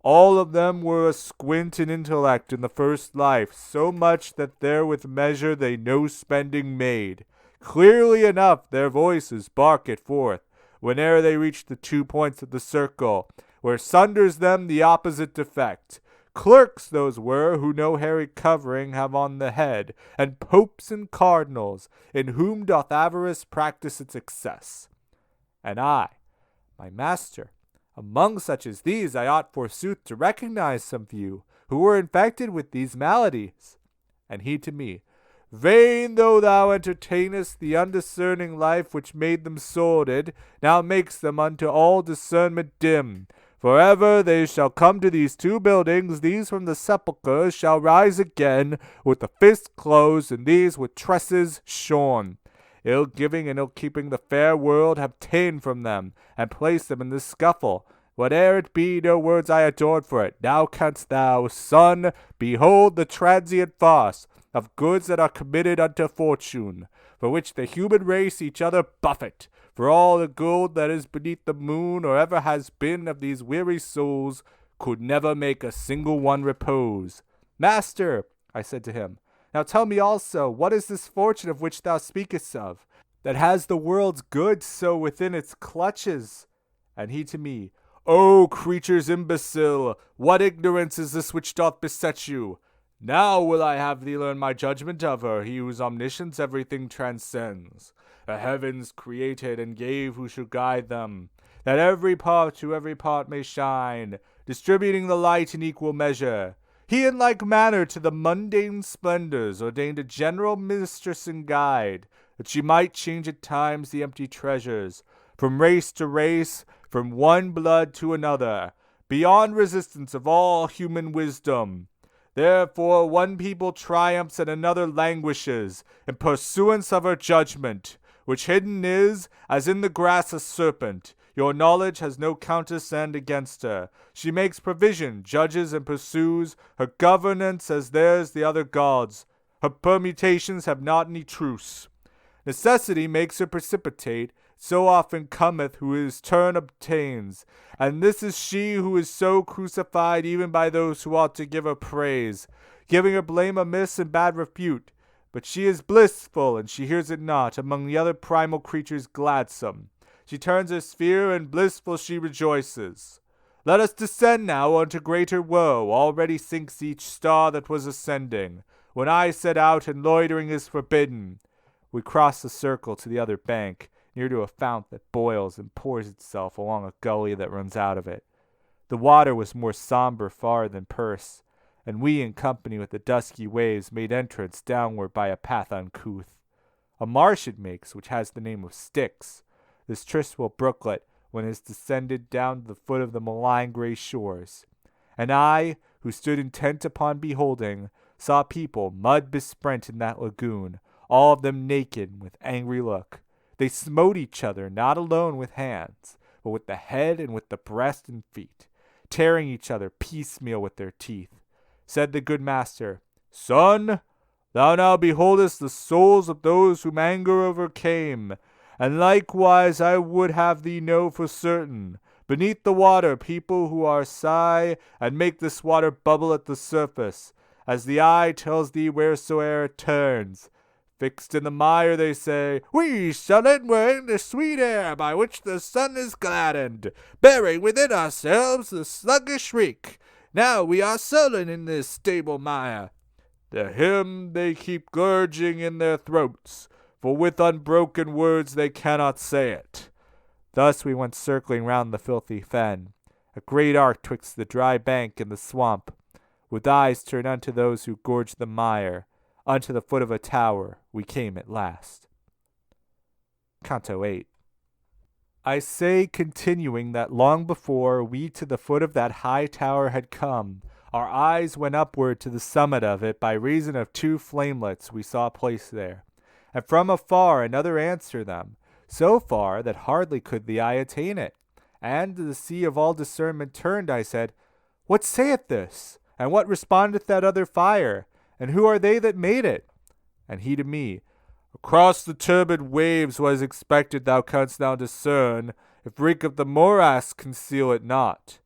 All of them were a squint in intellect in the first life, so much that there with measure they no spending made. Clearly enough their voices bark it forth, whene'er they reach the 2 points of the circle, where sunders them the opposite defect. Clerks those were who no hairy covering have on the head, and popes and cardinals, in whom doth avarice practice its excess. And I, my master, among such as these I ought forsooth to recognize some few, who were infected with these maladies. And he to me, Vain though thou entertainest the undiscerning life which made them sordid, now makes them unto all discernment dim. For ever they shall come to these 2 buildings, these from the sepulchres shall rise again, with the fists closed, and these with tresses shorn. Ill-giving and ill-keeping the fair world have ta'en from them, and placed them in this scuffle. Whate'er it be, no words I adored for it. Now canst thou, son, behold the transient farce of goods that are committed unto fortune, for which the human race each other buffet. For all the gold that is beneath the moon, or ever has been of these weary souls, could never make a single one repose. Master, I said to him, now tell me also, what is this fortune of which thou speakest of, that has the world's goods so within its clutches? And he to me, O creatures imbecile, what ignorance is this which doth beset you? Now will I have thee learn my judgment of her, he whose omniscience everything transcends. The heavens created and gave who should guide them, that every part to every part may shine, distributing the light in equal measure. He in like manner to the mundane splendors ordained a general mistress and guide, that she might change at times the empty treasures, from race to race, from one blood to another, beyond resistance of all human wisdom. Therefore one people triumphs and another languishes, in pursuance of her judgment, which hidden is, as in the grass a serpent. Your knowledge has no counterstand against her. She makes provision, judges and pursues, her governance as theirs the other gods. Her permutations have not any truce. Necessity makes her precipitate, so often cometh who his turn obtains. And this is she who is so crucified even by those who ought to give her praise, giving her blame amiss and bad repute. But she is blissful, and she hears it not, among the other primal creatures gladsome. She turns her sphere, and blissful she rejoices. Let us descend now unto greater woe. Already sinks each star that was ascending, when I set out, and loitering is forbidden. We cross the circle to the other bank, near to a fount that boils and pours itself along a gully that runs out of it. The water was more somber far than purse, and we, in company with the dusky waves, made entrance downward by a path uncouth. A marsh it makes, which has the name of Styx, this tristful brooklet, when it has descended down to the foot of the malign grey shores. And I, who stood intent upon beholding, saw people mud besprent in that lagoon, all of them naked, with angry look. They smote each other, not alone with hands, but with the head and with the breast and feet, tearing each other piecemeal with their teeth. Said the good master, Son, thou now beholdest the souls of those whom anger overcame, and likewise I would have thee know for certain, beneath the water people who are sigh, and make this water bubble at the surface, as the eye tells thee wheresoe'er it turns. Fixed in the mire, they say, We sullen were in the sweet air by which the sun is gladdened, bearing within ourselves the sluggish reek. Now we are sullen in this stable mire. The hymn they keep gurging in their throats, for with unbroken words they cannot say it. Thus we went circling round the filthy fen, a great arc twixt the dry bank and the swamp, with eyes turned unto those who gorged the mire. Unto the foot of a tower we came at last. Canto VIII. I say, continuing, that long before we to the foot of that high tower had come, our eyes went upward to the summit of it by reason of two flamelets we saw placed there, and from afar another answer them, so far that hardly could the eye attain it. And the sea of all discernment turned, I said, What saith this? And what respondeth that other fire? And who are they that made it? And he to me, Across the turbid waves was expected thou canst now discern, if reek of the morass conceal it not.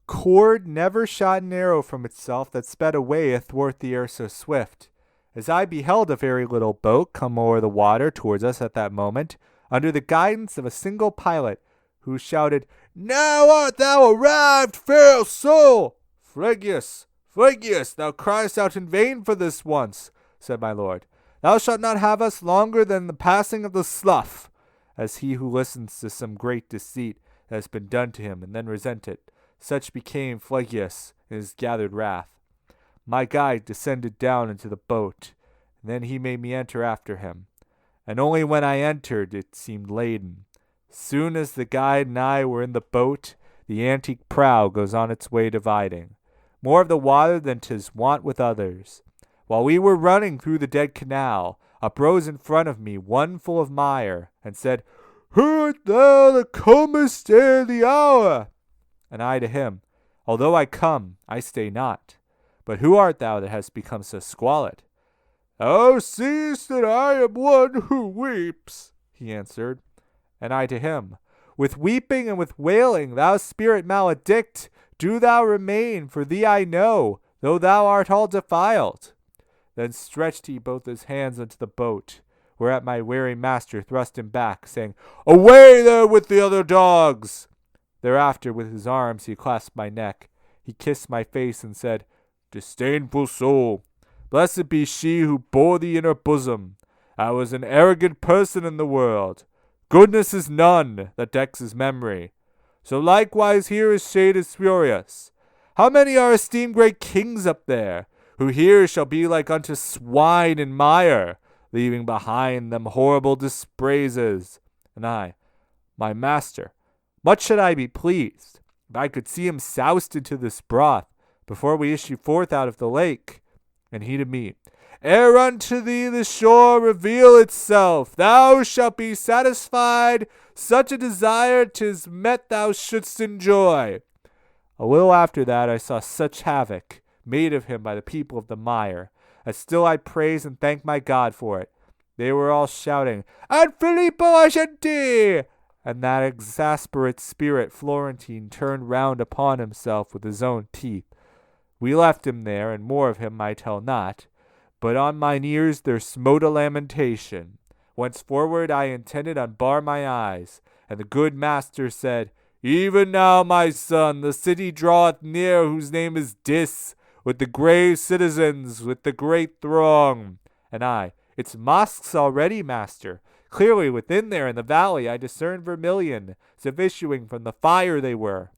Cord never shot an arrow from itself that sped away athwart the air so swift. As I beheld a very little boat come o'er the water towards us at that moment, under the guidance of a single pilot, who shouted, Now art thou arrived, fair soul! Phrygius, Phrygius, thou criest out in vain for this once, said my lord. Thou shalt not have us longer than the passing of the slough, as he who listens to some great deceit that has been done to him, and then resent it. Such became Phrygius in his gathered wrath. My guide descended down into the boat, and then he made me enter after him. And only when I entered it seemed laden. Soon as the guide and I were in the boat, the antique prow goes on its way dividing, more of the water than 'tis wont with others. While we were running through the dead canal, uprose in front of me one full of mire, and said, Who art thou that comest ere the hour? And I to him, Although I come, I stay not. But who art thou that hast become so squalid? Thou seest that I am one who weeps, he answered. And I to him, With weeping and with wailing, thou spirit maledict, do thou remain, for thee I know, though thou art all defiled. Then stretched he both his hands unto the boat, whereat my wary master thrust him back, saying, Away there with the other dogs! Thereafter, with his arms, he clasped my neck. He kissed my face and said, "Disdainful soul, blessed be she who bore thee in her bosom. I was an arrogant person in the world. Goodness is none that decks his memory. So likewise here his shade is furious. How many are esteemed great kings up there, who here shall be like unto swine in mire, leaving behind them horrible dispraises. And I, my master, much should I be pleased if I could see him soused into this broth before we issue forth out of the lake." And he to me, "Ere unto thee the shore reveal itself, thou shalt be satisfied. Such a desire 'tis met thou shouldst enjoy." A little after that I saw such havoc made of him by the people of the mire, as still I praise and thank my God for it. They were all shouting, "Ad Filippo Argenti!" And that exasperate spirit Florentine turned round upon himself with his own teeth. We left him there, and more of him I tell not. But on mine ears there smote a lamentation. Whenceforward I intended unbar my eyes, and the good master said, "Even now, my son, the city draweth near, whose name is Dis, with the grave citizens, with the great throng." And I, "Its mosques already, master. Clearly within there in the valley I discern vermilion, as if issuing from the fire they were."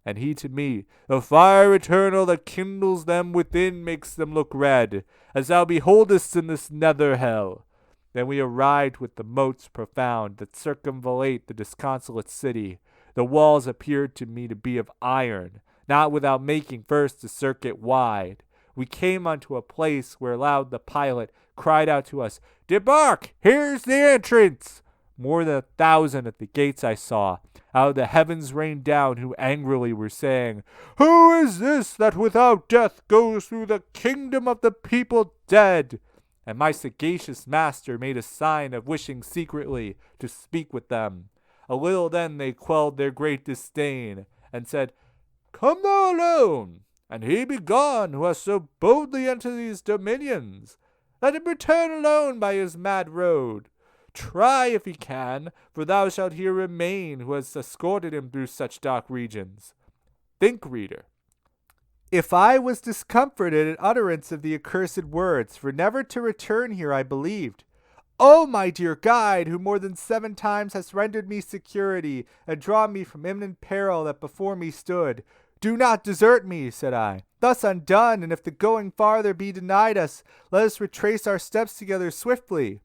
And he to me, "The fire eternal that kindles them within makes them look red, as thou beholdest in this nether hell." Then we arrived with the moats profound that circumvallate the disconsolate city. The walls appeared to me to be of iron, not without making first a circuit wide. We came unto a place where loud the pilot cried out to us, "Debark! Here's the entrance!" More than 1,000 at the gates I saw, out of the heavens rained down, who angrily were saying, "Who is this that without death goes through the kingdom of the people dead?" And my sagacious master made a sign of wishing secretly to speak with them. A little then they quelled their great disdain, and said, "Come thou alone, and he be gone who has so boldly entered these dominions. Let him return alone by his mad road. Try if he can, for thou shalt here remain who has escorted him through such dark regions." Think, reader, if I was discomforted at utterance of the accursed words, for never to return here I believed. "O my dear guide, who more than 7 times hast rendered me security, and drawn me from imminent peril that before me stood, do not desert me," said I, "thus undone, and if the going farther be denied us, let us retrace our steps together swiftly."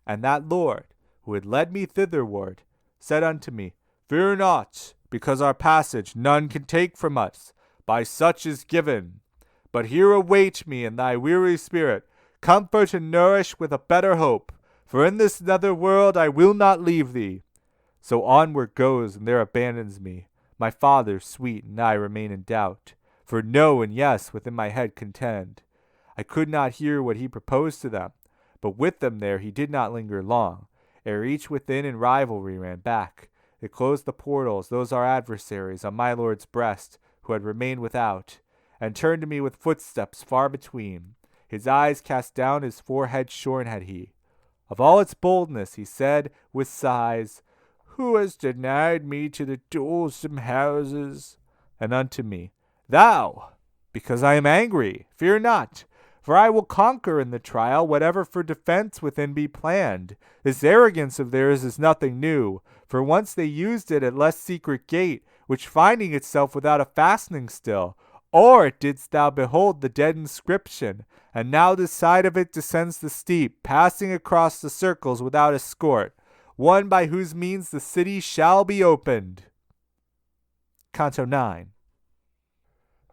And that Lord, who had led me thitherward, said unto me, "Fear not, because our passage none can take from us, by such is given. But here await me in thy weary spirit, comfort and nourish with a better hope, for in this nether world I will not leave thee." So onward goes, and there abandons me. My father sweet, and I remain in doubt, for no and yes within my head contend. I could not hear what he proposed to them, but with them there he did not linger long, ere each within in rivalry ran back. They closed the portals, those our adversaries, on my lord's breast, who had remained without, and turned to me with footsteps far between. His eyes cast down, his forehead shorn had he. Of all its boldness, he said, with sighs, "Who has denied me to the dullsome houses?" And unto me, "Thou, because I am angry. Fear not, for I will conquer in the trial whatever for defense within be planned. This arrogance of theirs is nothing new, for once they used it at less secret gate, which finding itself without a fastening still, or didst thou behold the dead inscription, and now this side of it descends the steep, passing across the circles without escort, one by whose means the city shall be opened." Canto IX.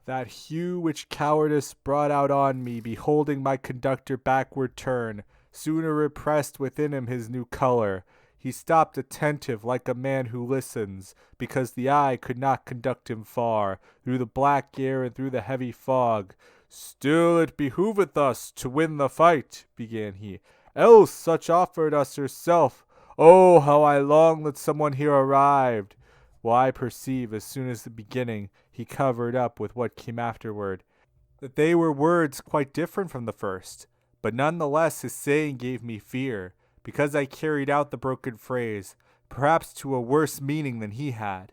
That hue which cowardice brought out on me, beholding my conductor backward turn, sooner repressed within him his new color. He stopped attentive like a man who listens, because the eye could not conduct him far, through the black air and through the heavy fog. "Still it behoveth us to win the fight," began he, "else such offered us herself. Oh, how I long that someone here arrived." Well, I perceive, as soon as the beginning, he covered up with what came afterward, that they were words quite different from the first, but none the less his saying gave me fear, because I carried out the broken phrase, perhaps to a worse meaning than he had.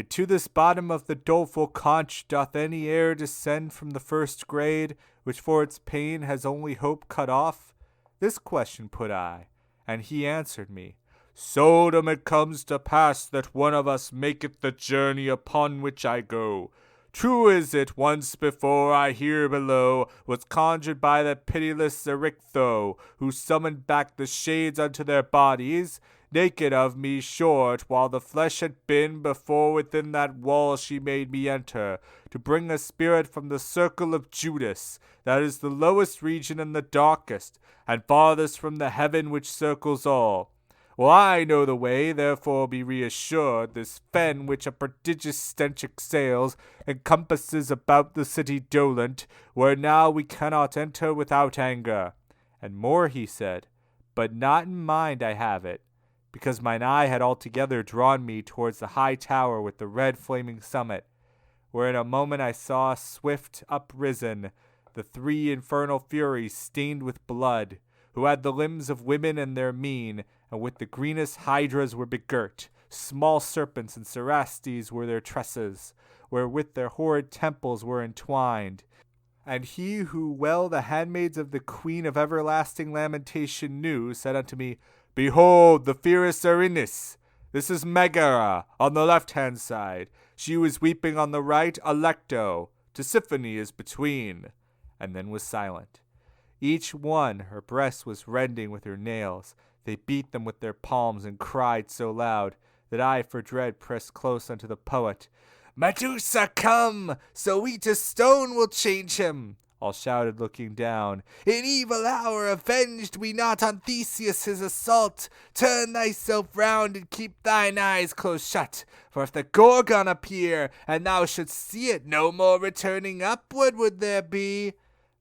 Into this bottom of the doleful conch doth any e'er descend from the first grade, which for its pain has only hope cut off? This question put I, and he answered me, Seldom it comes to pass that one of us maketh the journey upon which I go. True is it, once before I here below was conjured by the pitiless Erichtho, who summoned back the shades unto their bodies, naked of me short, while the flesh had been before within that wall she made me enter, to bring a spirit from the circle of Judas, that is the lowest region and the darkest, and farthest from the heaven which circles all. Well, I know the way, therefore be reassured. This fen which a prodigious stench exhales encompasses about the city dolent, where now we cannot enter without anger. And more he said, but not in mind I have it, because mine eye had altogether drawn me towards the high tower with the red flaming summit, where in a moment I saw swift uprisen the three infernal furies stained with blood, who had the limbs of women and their mien, and with the greenest hydras were begirt. Small serpents and cerastes were their tresses, wherewith their horrid temples were entwined. And he who well the handmaids of the queen of everlasting lamentation knew, said unto me, Behold, the fierce Erinis! This is Megara, on the left-hand side. She was weeping on the right, Alecto. Tisiphone is between. And then was silent. Each one her breast was rending with her nails. They beat them with their palms and cried so loud that I for dread pressed close unto the poet. Medusa, come, so we to stone will change him. All shouted, looking down. In evil hour avenged we not on Theseus his assault. Turn thyself round and keep thine eyes close shut. For if the Gorgon appear, and thou shouldst see it, no more returning upward would there be.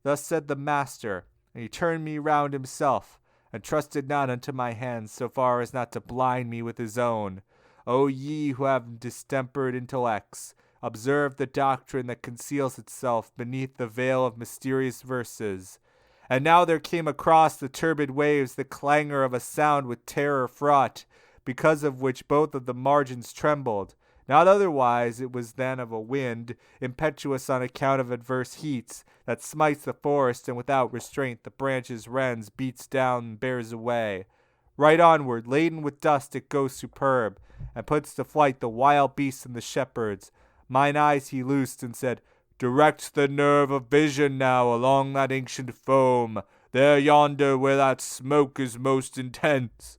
Thus said the master, and he turned me round himself, and trusted not unto my hands so far as not to blind me with his own. O ye who have distempered intellects, observe the doctrine that conceals itself beneath the veil of mysterious verses. And now there came across the turbid waves the clangor of a sound with terror fraught, because of which both of the margins trembled. Not otherwise it was than of a wind, impetuous on account of adverse heats, that smites the forest, and without restraint the branches rends, beats down, and bears away. Right onward, laden with dust, it goes superb, and puts to flight the wild beasts and the shepherds. Mine eyes he loosed, and said, Direct the nerve of vision now along that ancient foam, there yonder where that smoke is most intense.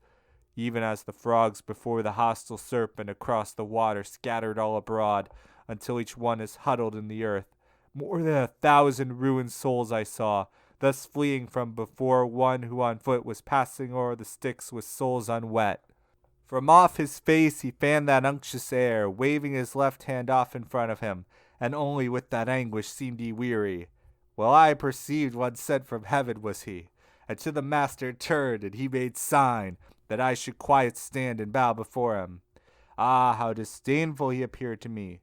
Even as the frogs before the hostile serpent across the water scattered all abroad, until each one is huddled in the earth. More than 1,000 ruined souls I saw, thus fleeing from before one who on foot was passing o'er the Styx with souls unwet. From off his face he fanned that unctuous air, waving his left hand off in front of him, and only with that anguish seemed he weary. Well, I perceived one sent from heaven was he, and to the master turned, and he made sign that I should quiet stand and bow before him. Ah, how disdainful he appeared to me!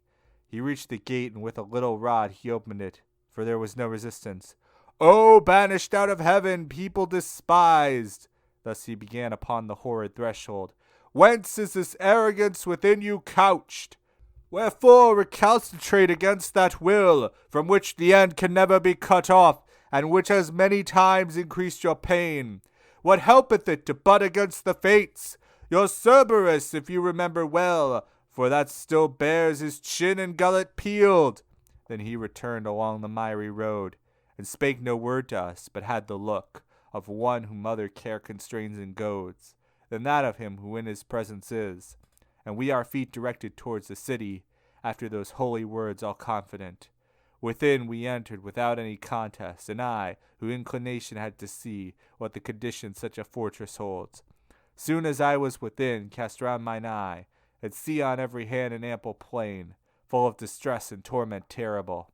He reached the gate, and with a little rod he opened it, for there was no resistance. O banished out of heaven, people despised! Thus he began upon the horrid threshold. Whence is this arrogance within you couched? Wherefore recalcitrate against that will, from which the end can never be cut off, and which has many times increased your pain? What helpeth it to butt against the fates? Your Cerberus, if you remember well, for that still bears his chin and gullet peeled. Then he returned along the miry road, and spake no word to us, but had the look of one whom other care constrains and goads, than that of him who in his presence is. And we our feet directed towards the city, after those holy words all confident. Within we entered without any contest, and I, who inclination had to see what the condition such a fortress holds. Soon as I was within, cast round mine eye, and see on every hand an ample plain, full of distress and torment terrible.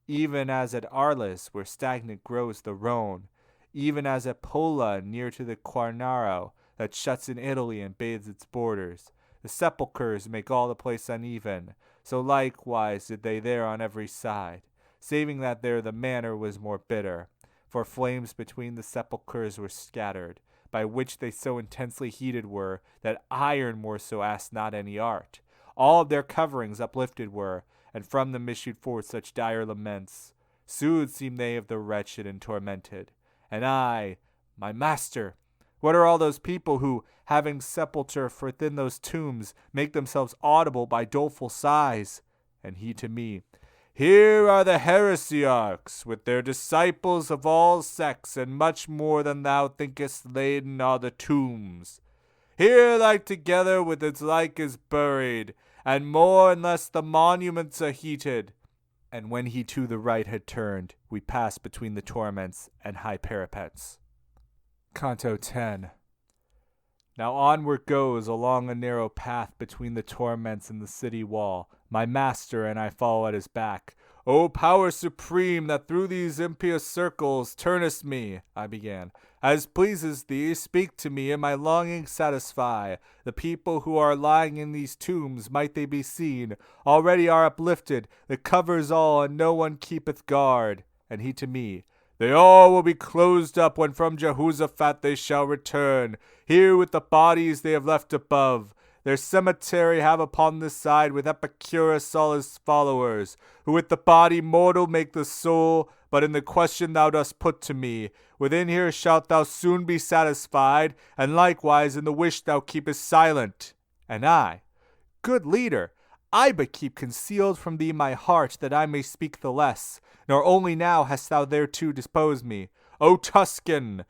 Even as at Arles, where stagnant grows the Rhone, even as at Pola, near to the Quarnaro, that shuts in Italy and bathes its borders. The sepulchres make all the place uneven, so likewise did they there on every side, saving that there the manner was more bitter, for flames between the sepulchres were scattered, by which they so intensely heated were, that iron more so asked not any art. all of their coverings uplifted were, and from them issued forth such dire laments. Soothed seemed they of the wretched and tormented. And I, my master, what are all those people who, having sepulture within those tombs, make themselves audible by doleful sighs? And he to me, here are the heresiarchs, with their disciples of all sects, and much more than thou thinkest laden are the tombs. Here like together with its like is buried, and more and less the monuments are heated. And when he to the right had turned, we passed between the torments and high parapets. Canto X. Now onward goes along a narrow path between the torments and the city wall. My master and I follow at his back. O power supreme, that through these impious circles turnest me, I began. As pleases thee, speak to me, and my longing satisfy. The people who are lying in these tombs, might they be seen, already are uplifted, the covers all, and no one keepeth guard. And he to me, they all will be closed up when from Jehoshaphat they shall return, here with the bodies they have left above. Their cemetery have upon this side with Epicurus all his followers, who with the body mortal make the soul. But in the question thou dost put to me, within here shalt thou soon be satisfied, and likewise in the wish thou keepest silent. And I, good leader, I but keep concealed from thee my heart, that I may speak the less. Nor only now hast thou thereto disposed me. O Tuscan,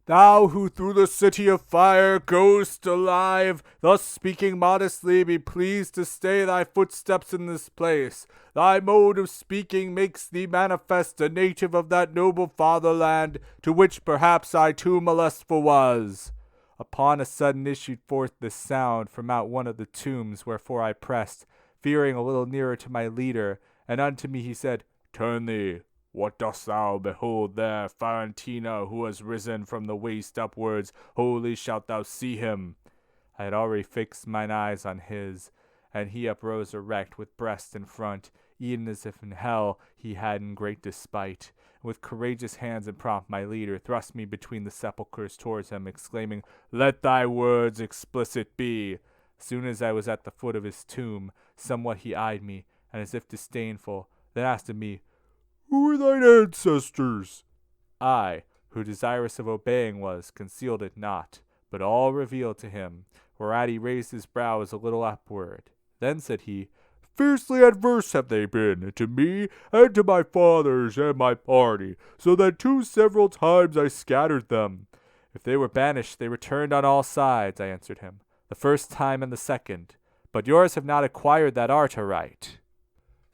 thou who through the city of fire goest alive, thus speaking modestly, be pleased to stay thy footsteps in this place. Thy mode of speaking makes thee manifest a native of that noble fatherland, to which perhaps I too molestful was. Upon a sudden issued forth this sound from out one of the tombs, wherefore I pressed, fearing a little nearer to my leader, and unto me he said, Turn thee. What dost thou behold there? Farentina, who has risen from the waist upwards, wholly shalt thou see him. I had already fixed mine eyes on his, and he uprose erect, with breast in front, e'en as if in hell he had in great despite. And with courageous hands and prompt my leader thrust me between the sepulchres towards him, exclaiming, Let thy words explicit be. Soon as I was at the foot of his tomb, somewhat he eyed me, and as if disdainful, then asked of me, Who are thine ancestors? I, who desirous of obeying was, concealed it not, but all revealed to him, whereat he raised his brows a little upward. Then said he, Fiercely adverse have they been to me, and to my fathers and my party, so that 2 several times I scattered them. If they were banished, they returned on all sides, I answered him, the first time and the second, but yours have not acquired that art aright.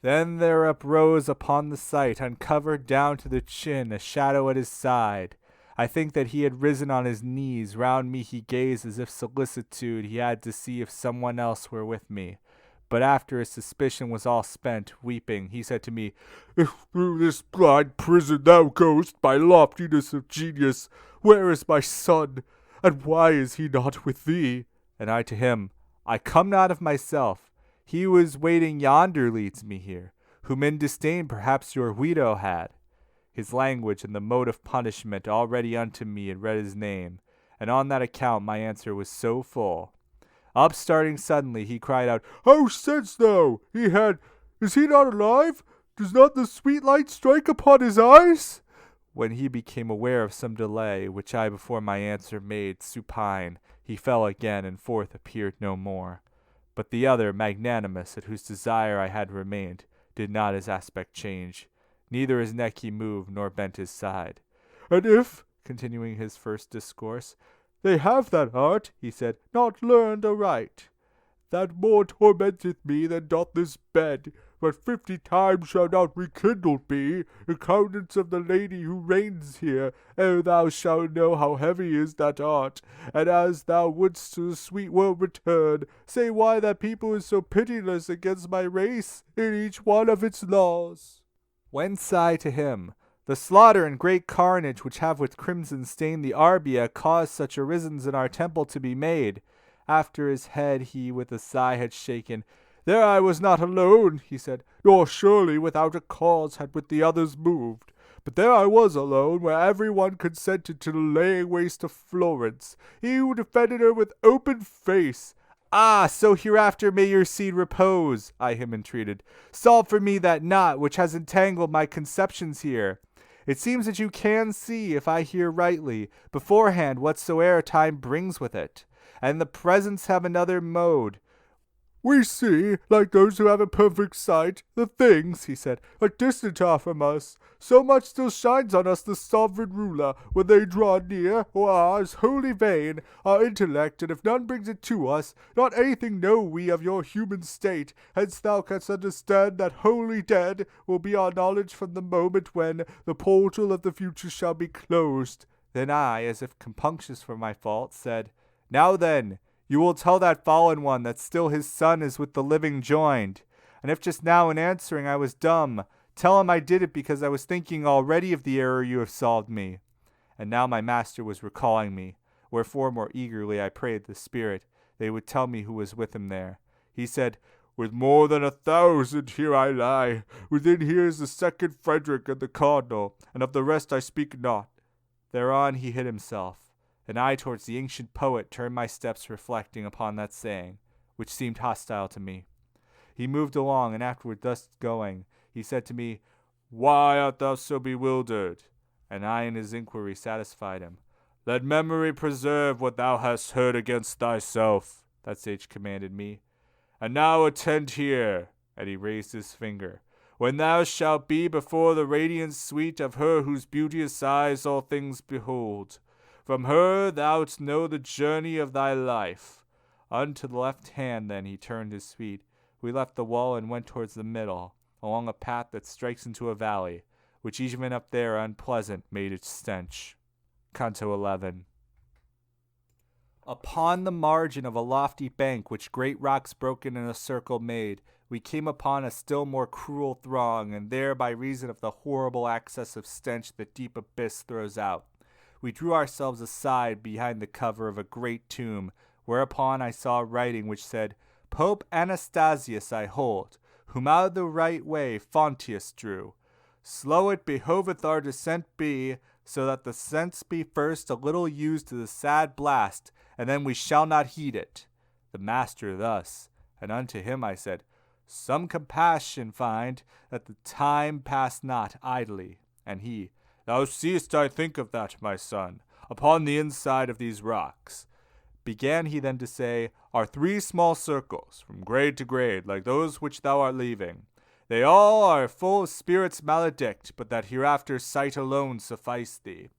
Then there uprose upon the sight, uncovered down to the chin, a shadow at his side. I think that he had risen on his knees. Round me he gazed as if solicitude he had to see if someone else were with me. But after his suspicion was all spent, weeping, he said to me, If through this blind prison thou goest by loftiness of genius, where is my son, and why is he not with thee? And I to him, I come not of myself. He who is waiting yonder leads me here, whom in disdain perhaps your widow had. His language and the mode of punishment already unto me had read his name, and on that account my answer was so full. Upstarting suddenly, he cried out, How saidst thou? Is he not alive? Does not the sweet light strike upon his eyes? When he became aware of some delay, which I before my answer made supine, he fell again, and forth appeared no more. But the other, magnanimous, at whose desire I had remained, did not his aspect change. Neither his neck he moved, nor bent his side. And if, continuing his first discourse, they have that art, he said, not learned aright, that more tormenteth me than doth this bed, but 50 times shall not rekindled be the countenance of the lady who reigns here, ere thou shalt know how heavy is that art. And as thou wouldst to the sweet world return, say why that people is so pitiless against my race in each one of its laws. Whence I to him, The slaughter and great carnage which have with crimson stained the Arbia caused such orisons in our temple to be made. After his head he with a sigh had shaken. There I was not alone, he said, nor surely without a cause had with the others moved. But there I was alone, where every one consented to the laying waste of Florence, he who defended her with open face. Ah, so hereafter may your seed repose, I him entreated. Solve for me that knot which has entangled my conceptions here. It seems that you can see, if I hear rightly, beforehand whatsoe'er time brings with it, and the presents have another mode. We see, like those who have a perfect sight, the things, he said, are distant off from us. So much still shines on us the sovereign ruler, when they draw near, or ours, wholly vain, our intellect, and if none brings it to us, not anything know we of your human state. Hence thou canst understand that wholly dead will be our knowledge from the moment when the portal of the future shall be closed. Then I, as if compunctious for my fault, said, Now then, you will tell that fallen one that still his son is with the living joined. And if just now in answering I was dumb, tell him I did it because I was thinking already of the error you have solved me. And now my master was recalling me, wherefore more eagerly I prayed the spirit they would tell me who was with him there. He said, With more than 1,000 here I lie. Within here is the second Frederick and the Cardinal, and of the rest I speak not. Thereon he hid himself. And I towards the ancient poet turned my steps reflecting upon that saying, which seemed hostile to me. He moved along, and afterward thus going, he said to me, Why art thou so bewildered? And I in his inquiry satisfied him. Let memory preserve what thou hast heard against thyself, that sage commanded me. And now attend here, and he raised his finger, when thou shalt be before the radiant sweet of her whose beauteous eyes all things behold. From her thou'lt know the journey of thy life. Unto the left hand then he turned his feet. We left the wall and went towards the middle, along a path that strikes into a valley, which even up there unpleasant made its stench. Canto XI. Upon the margin of a lofty bank which great rocks broken in a circle made, we came upon a still more cruel throng, and there by reason of the horrible access of stench the deep abyss throws out, we drew ourselves aside behind the cover of a great tomb, whereupon I saw writing which said, Pope Anastasius I hold, whom out of the right way Fontius drew. Slow it behoveth our descent be, so that the sense be first a little used to the sad blast, and then we shall not heed it. The master thus, and unto him I said, Some compassion find, that the time pass not idly. And he, Thou seest I think of that, my son, upon the inside of these rocks. Began he then to say, are 3 small circles, from grade to grade, like those which thou art leaving. They all are full of spirits maledict, but that hereafter sight alone suffice thee.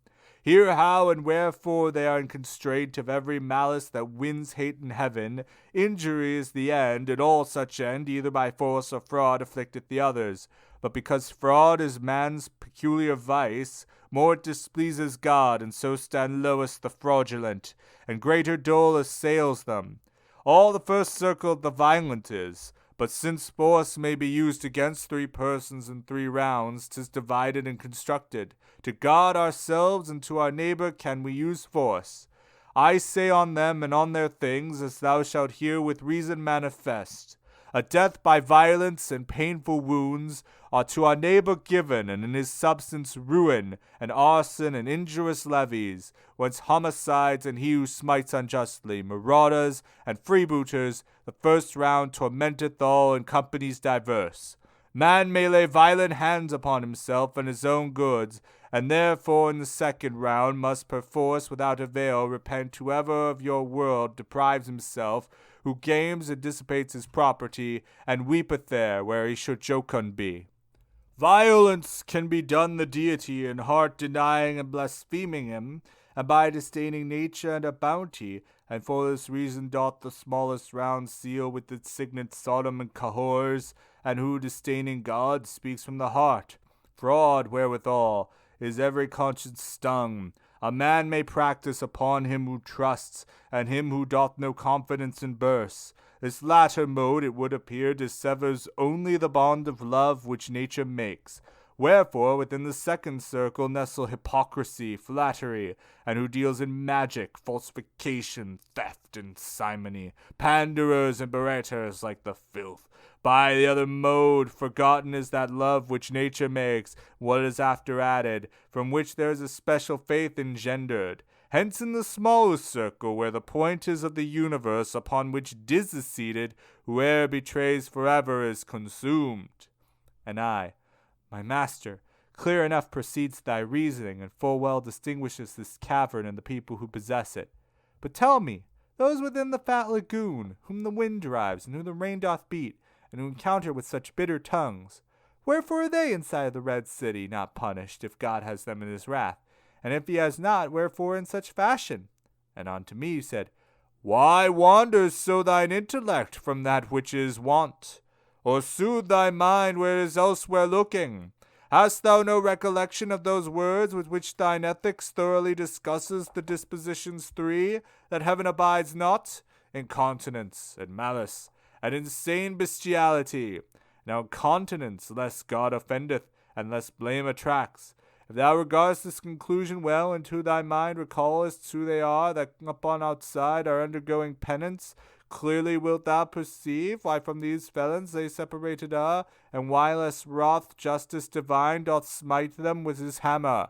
Hear how and wherefore they are in constraint of every malice that wins hate in heaven. Injury is the end, and all such end, either by force or fraud, afflicteth the others. But because fraud is man's peculiar vice, more it displeases God, and so stand lowest the fraudulent, and greater dole assails them. All the first circle of the violent is, but since force may be used against 3 persons in 3 rounds, 'tis divided and constructed. To God ourselves and to our neighbor can we use force. I say on them and on their things, as thou shalt hear with reason manifest. A death by violence and painful wounds are to our neighbor given, and in his substance ruin, and arson, and injurious levies, whence homicides and he who smites unjustly, marauders and freebooters, the first round tormenteth all in companies diverse. Man may lay violent hands upon himself and his own goods, and therefore in the second round must perforce without avail repent whoever of your world deprives himself, who games and dissipates his property, and weepeth there where he should jocund be. Violence can be done the deity in heart denying and blaspheming him, and by disdaining nature and her bounty, and for this reason doth the smallest round seal with its signet Sodom and Cahors, and who disdaining God speaks from the heart. Fraud wherewithal is every conscience stung. A man may practice upon him who trusts, and him who doth no confidence in bursts. This latter mode, it would appear, dissevers only the bond of love which nature makes. Wherefore within the second circle nestle hypocrisy, flattery, and who deals in magic, falsification, theft, and simony, panderers and berators like the filth. By the other mode, forgotten is that love which nature makes, what is after added, from which there is a special faith engendered. Hence in the smaller circle, where the point is of the universe upon which Dis is seated, whoe'er betrays forever is consumed. And I, my master, clear enough proceeds thy reasoning, and full well distinguishes this cavern and the people who possess it. But tell me, those within the fat lagoon, whom the wind drives, and whom the rain doth beat, and who encounter with such bitter tongues, wherefore are they inside of the red city, not punished, if God has them in his wrath? And if he has not, wherefore in such fashion? And unto me said, Why wanders so thine intellect from that which is wont? Or soothe thy mind where it is elsewhere looking? Hast thou no recollection of those words with which thine ethics thoroughly discusses the dispositions three, that heaven abides not? Incontinence, and malice, and insane bestiality. Now incontinence, lest God offendeth, and lest blame attracts. If thou regardest this conclusion well, and to thy mind recallest who they are that upon outside are undergoing penance, clearly wilt thou perceive why from these felons they separated are, and why less wroth justice divine doth smite them with his hammer.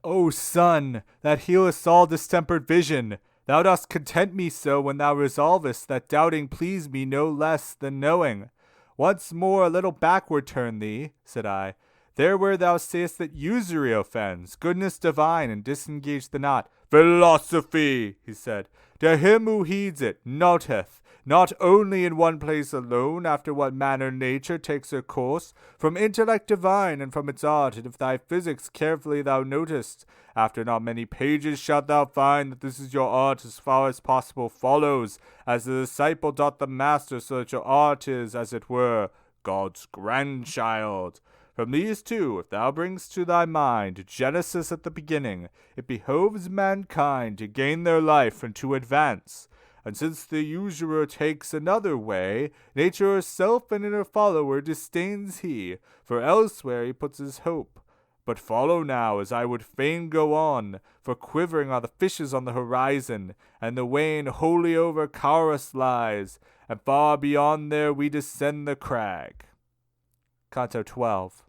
O sun, that healest all distempered vision, thou dost content me so when thou resolvest that doubting please me no less than knowing. Once more a little backward turn thee, said I, there where thou sayest that usury offends, goodness divine, and disengage the knot. Philosophy, he said, to him who heeds it, noteth, not only in one place alone, after what manner nature takes her course, from intellect divine, and from its art, and if thy physics carefully thou notest, after not many pages shalt thou find that this is your art as far as possible follows, as the disciple doth the master, so that your art is, as it were, God's grandchild. From these two, if thou bringest to thy mind Genesis at the beginning, it behoves mankind to gain their life and to advance. And since the usurer takes another way, nature herself and in her follower disdains he, for elsewhere he puts his hope. But follow now, as I would fain go on, for quivering are the fishes on the horizon, and the wane wholly over Carus lies, and far beyond there we descend the crag. Canto XII.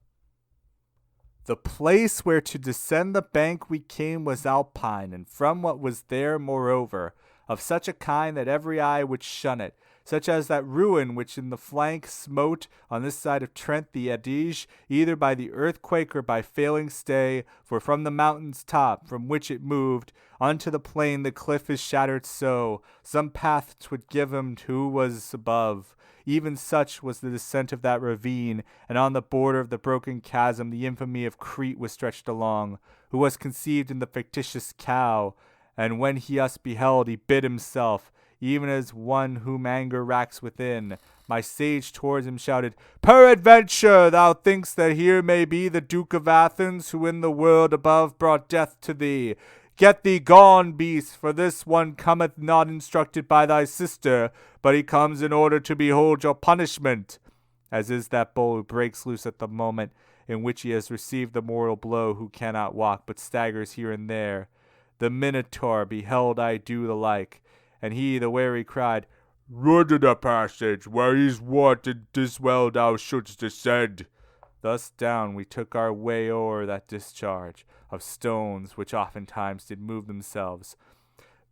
The place where to descend the bank we came was alpine, and from what was there, moreover, of such a kind that every eye would shun it, such as that ruin which in the flank smote on this side of Trent the Adige, either by the earthquake or by failing stay, for from the mountain's top, from which it moved, unto the plain the cliff is shattered so, some path 'twould give him to who was above. Even such was the descent of that ravine, and on the border of the broken chasm the infamy of Crete was stretched along, who was conceived in the fictitious cow, and when he us beheld he bid himself, even as one whom anger racks within. My sage towards him shouted, Peradventure thou think'st that here may be the Duke of Athens, who in the world above brought death to thee. Get thee gone, beast, for this one cometh not instructed by thy sister, but he comes in order to behold your punishment. As is that bull who breaks loose at the moment in which he has received the mortal blow, who cannot walk, but staggers here and there. The Minotaur beheld I do the like, and he, the wary, cried, Run to the passage, where he's wanted this well thou shouldst descend. Thus down we took our way o'er that discharge of stones which oftentimes did move themselves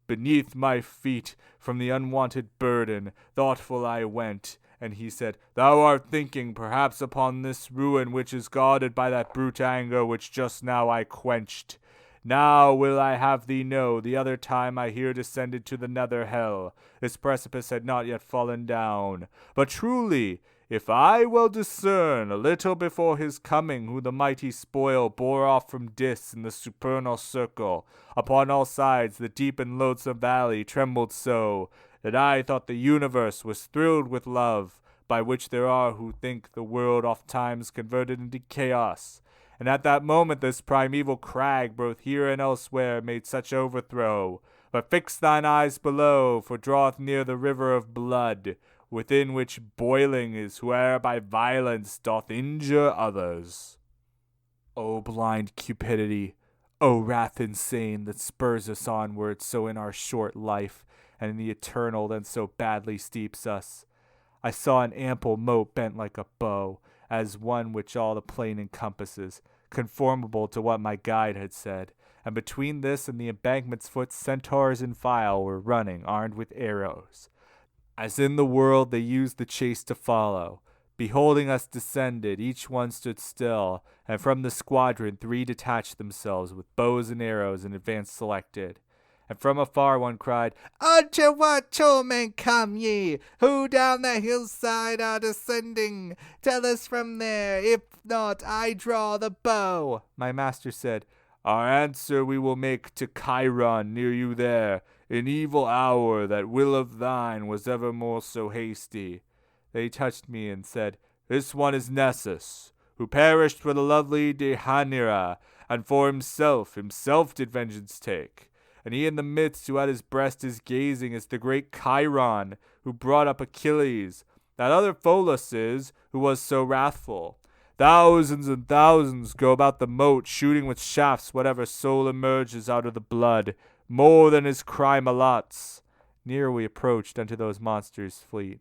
beneath my feet from the unwonted burden. Thoughtful I went, and he said, Thou art thinking perhaps upon this ruin which is guarded by that brute anger which just now I quenched. Now will I have thee know, the other time I here descended to the nether hell, this precipice had not yet fallen down. But truly, if I well discern, a little before his coming, who the mighty spoil bore off from Dis in the supernal circle, upon all sides the deep and loathsome valley trembled so, that I thought the universe was thrilled with love, by which there are who think the world oft times converted into chaos. And at that moment this primeval crag, both here and elsewhere, made such overthrow. But fix thine eyes below, for draweth near the river of blood, within which boiling is whoe'er by violence doth injure others. O blind cupidity, O wrath insane, that spurs us onward so in our short life, and in the eternal then so badly steeps us. I saw an ample moat bent like a bow, as one which all the plain encompasses, conformable to what my guide had said, and between this and the embankment's foot centaurs in file were running, armed with arrows. As in the world they used the chase to follow. Beholding us descended, each one stood still, and from the squadron 3 detached themselves with bows and arrows in advance selected. And from afar one cried, "Unto what torment come ye, who down the hillside are descending? Tell us from there, if not, I draw the bow." My master said, "Our answer we will make to Chiron near you there, in evil hour that will of thine was evermore so hasty." They touched me and said, "This one is Nessus, who perished for the lovely Deianira, and for himself did vengeance take. And he in the midst who at his breast is gazing is the great Chiron, who brought up Achilles. That other Pholus is, who was so wrathful. Thousands and thousands go about the moat, shooting with shafts whatever soul emerges out of the blood, more than his crime allots." Near we approached unto those monsters' fleet.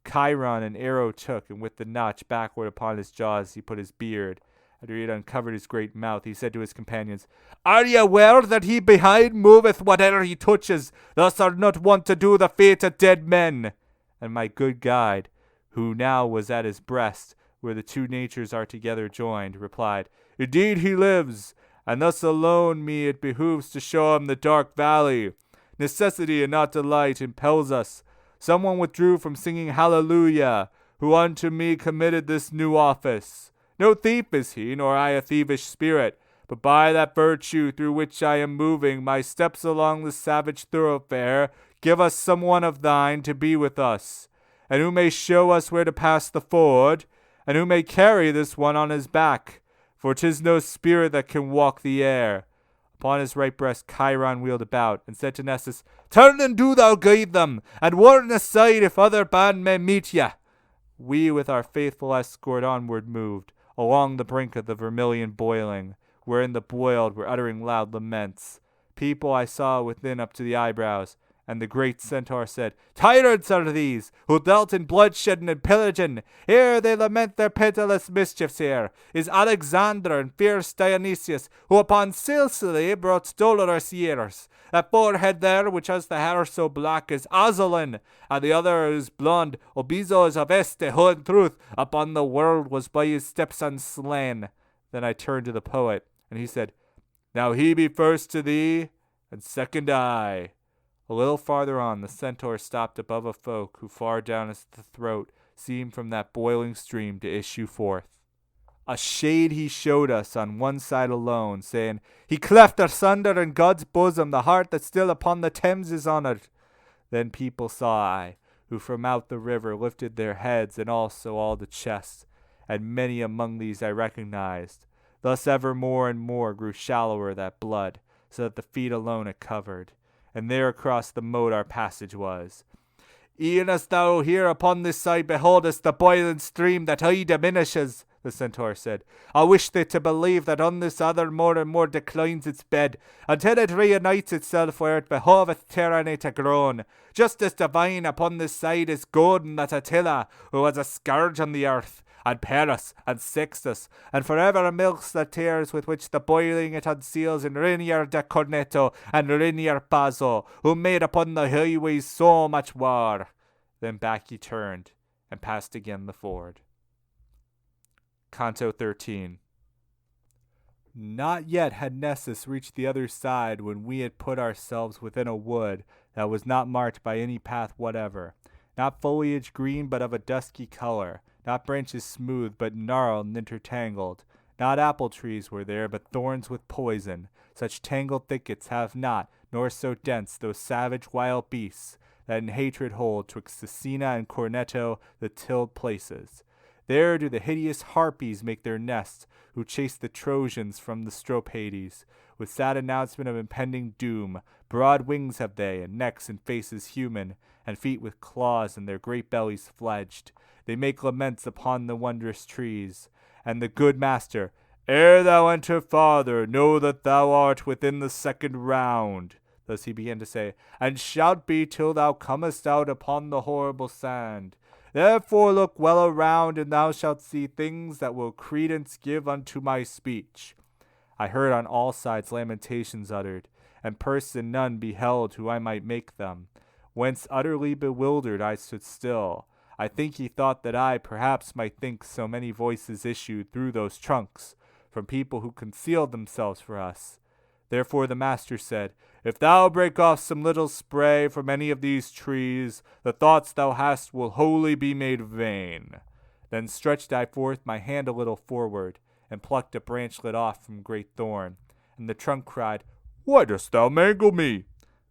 Chiron an arrow took, and with the notch backward upon his jaws he put his beard. After he had uncovered his great mouth, he said to his companions, "Are ye aware that he behind moveth whatever he touches? Thus are not wont to do the fate of dead men." And my good guide, who now was at his breast, where the 2 natures are together joined, replied, "Indeed he lives, and thus alone me it behooves to show him the dark valley. Necessity and not delight impels us. Someone withdrew from singing Hallelujah, who unto me committed this new office. No thief is he, nor I a thievish spirit, but by that virtue through which I am moving my steps along the savage thoroughfare, give us some one of thine to be with us, and who may show us where to pass the ford, and who may carry this one on his back, for 'tis no spirit that can walk the air." Upon his right breast Chiron wheeled about, and said to Nessus, "Turn and do thou guide them, and warn aside if other band may meet ye." We with our faithful escort onward moved, along the brink of the vermilion boiling, wherein the boiled were uttering loud laments. People I saw within up to the eyebrows, and the great centaur said, "Tyrants are these, who dealt in bloodshed and pillaging. Here they lament their pitiless mischiefs. Here is Alexander and fierce Dionysius, who upon Sicily brought dolorous years. That forehead there, which has the hair so black, is Azulin, and the other is blonde, Obizos of Este, who in truth upon the world was by his stepson slain." Then I turned to the poet, and he said, "Now he be first to thee, and second I." A little farther on, the centaur stopped above a folk who far down at the throat seemed from that boiling stream to issue forth. A shade he showed us on one side alone, saying, "He cleft asunder in God's bosom the heart that still upon the Thames is honoured." Then people saw I, who from out the river lifted their heads, and also all the chests, and many among these I recognized. Thus ever more and more grew shallower that blood, so that the feet alone it covered. And there across the moat our passage was. "E'en as thou here upon this side beholdest the boiling stream that aye diminishes," the centaur said, "I wish thee to believe that on this other more and more declines its bed, until it reunites itself where it behoveth tyranny to groan. Just as divine upon this side is Godin that Attila, who was a scourge on the earth, and Paris, and Sextus, and forever milks the tears with which the boiling it unseals in Rainier de Corneto and Rainier Pazzo, who made upon the highways so much war." Then back he turned, and passed again the ford. Canto XIII. Not yet had Nessus reached the other side when we had put ourselves within a wood that was not marked by any path whatever, not foliage green but of a dusky color, not branches smooth but gnarled and intertangled. Not apple trees were there, but thorns with poison. Such tangled thickets have not, nor so dense, those savage wild beasts that in hatred hold twixt Cecina and Corneto the tilled places. There do the hideous harpies make their nests, who chase the Trojans from the Stropades, with sad announcement of impending doom. Broad wings have they, and necks and faces human, and feet with claws, and their great bellies fledged. They make laments upon the wondrous trees. And the good master, "Ere thou enter farther, know that thou art within the second round." Thus he began to say, "And shalt be till thou comest out upon the horrible sand. Therefore look well around, and thou shalt see things that will credence give unto my speech. I heard on all sides lamentations uttered, and person none beheld who I might make them. Whence utterly bewildered I stood still. I think he thought that I perhaps might think so many voices issued through those trunks, from people who concealed themselves for us. Therefore the master said, If thou break off some little spray from any of these trees, the thoughts thou hast will wholly be made vain. Then stretched I forth my hand a little forward, and plucked a branchlet off from great thorn. And the trunk cried, Why dost thou mangle me?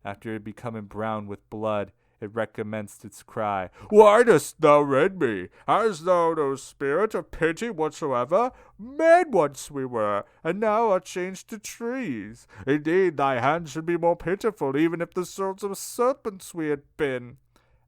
After it had become brown with blood, it recommenced its cry, Why dost thou rend me? Hast thou no spirit of pity whatsoever? Men once we were, and now are changed to trees. Indeed, thy hand should be more pitiful, even if the souls of serpents we had been.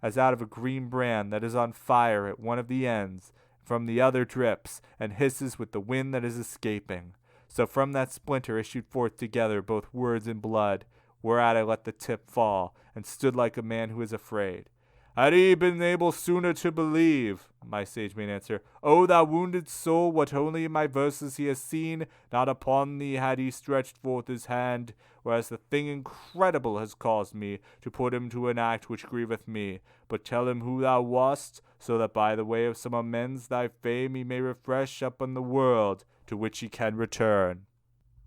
As out of a green brand that is on fire at one of the ends, from the other drips, and hisses with the wind that is escaping. So from that splinter issued forth together both words and blood, whereat I let the tip fall, and stood like a man who is afraid. Had he been able sooner to believe, my sage made answer, O thou wounded soul, what only in my verses he has seen, not upon thee had he stretched forth his hand, whereas the thing incredible has caused me to put him to an act which grieveth me. But tell him who thou wast, so that by the way of some amends thy fame he may refresh up on the world, to which he can return.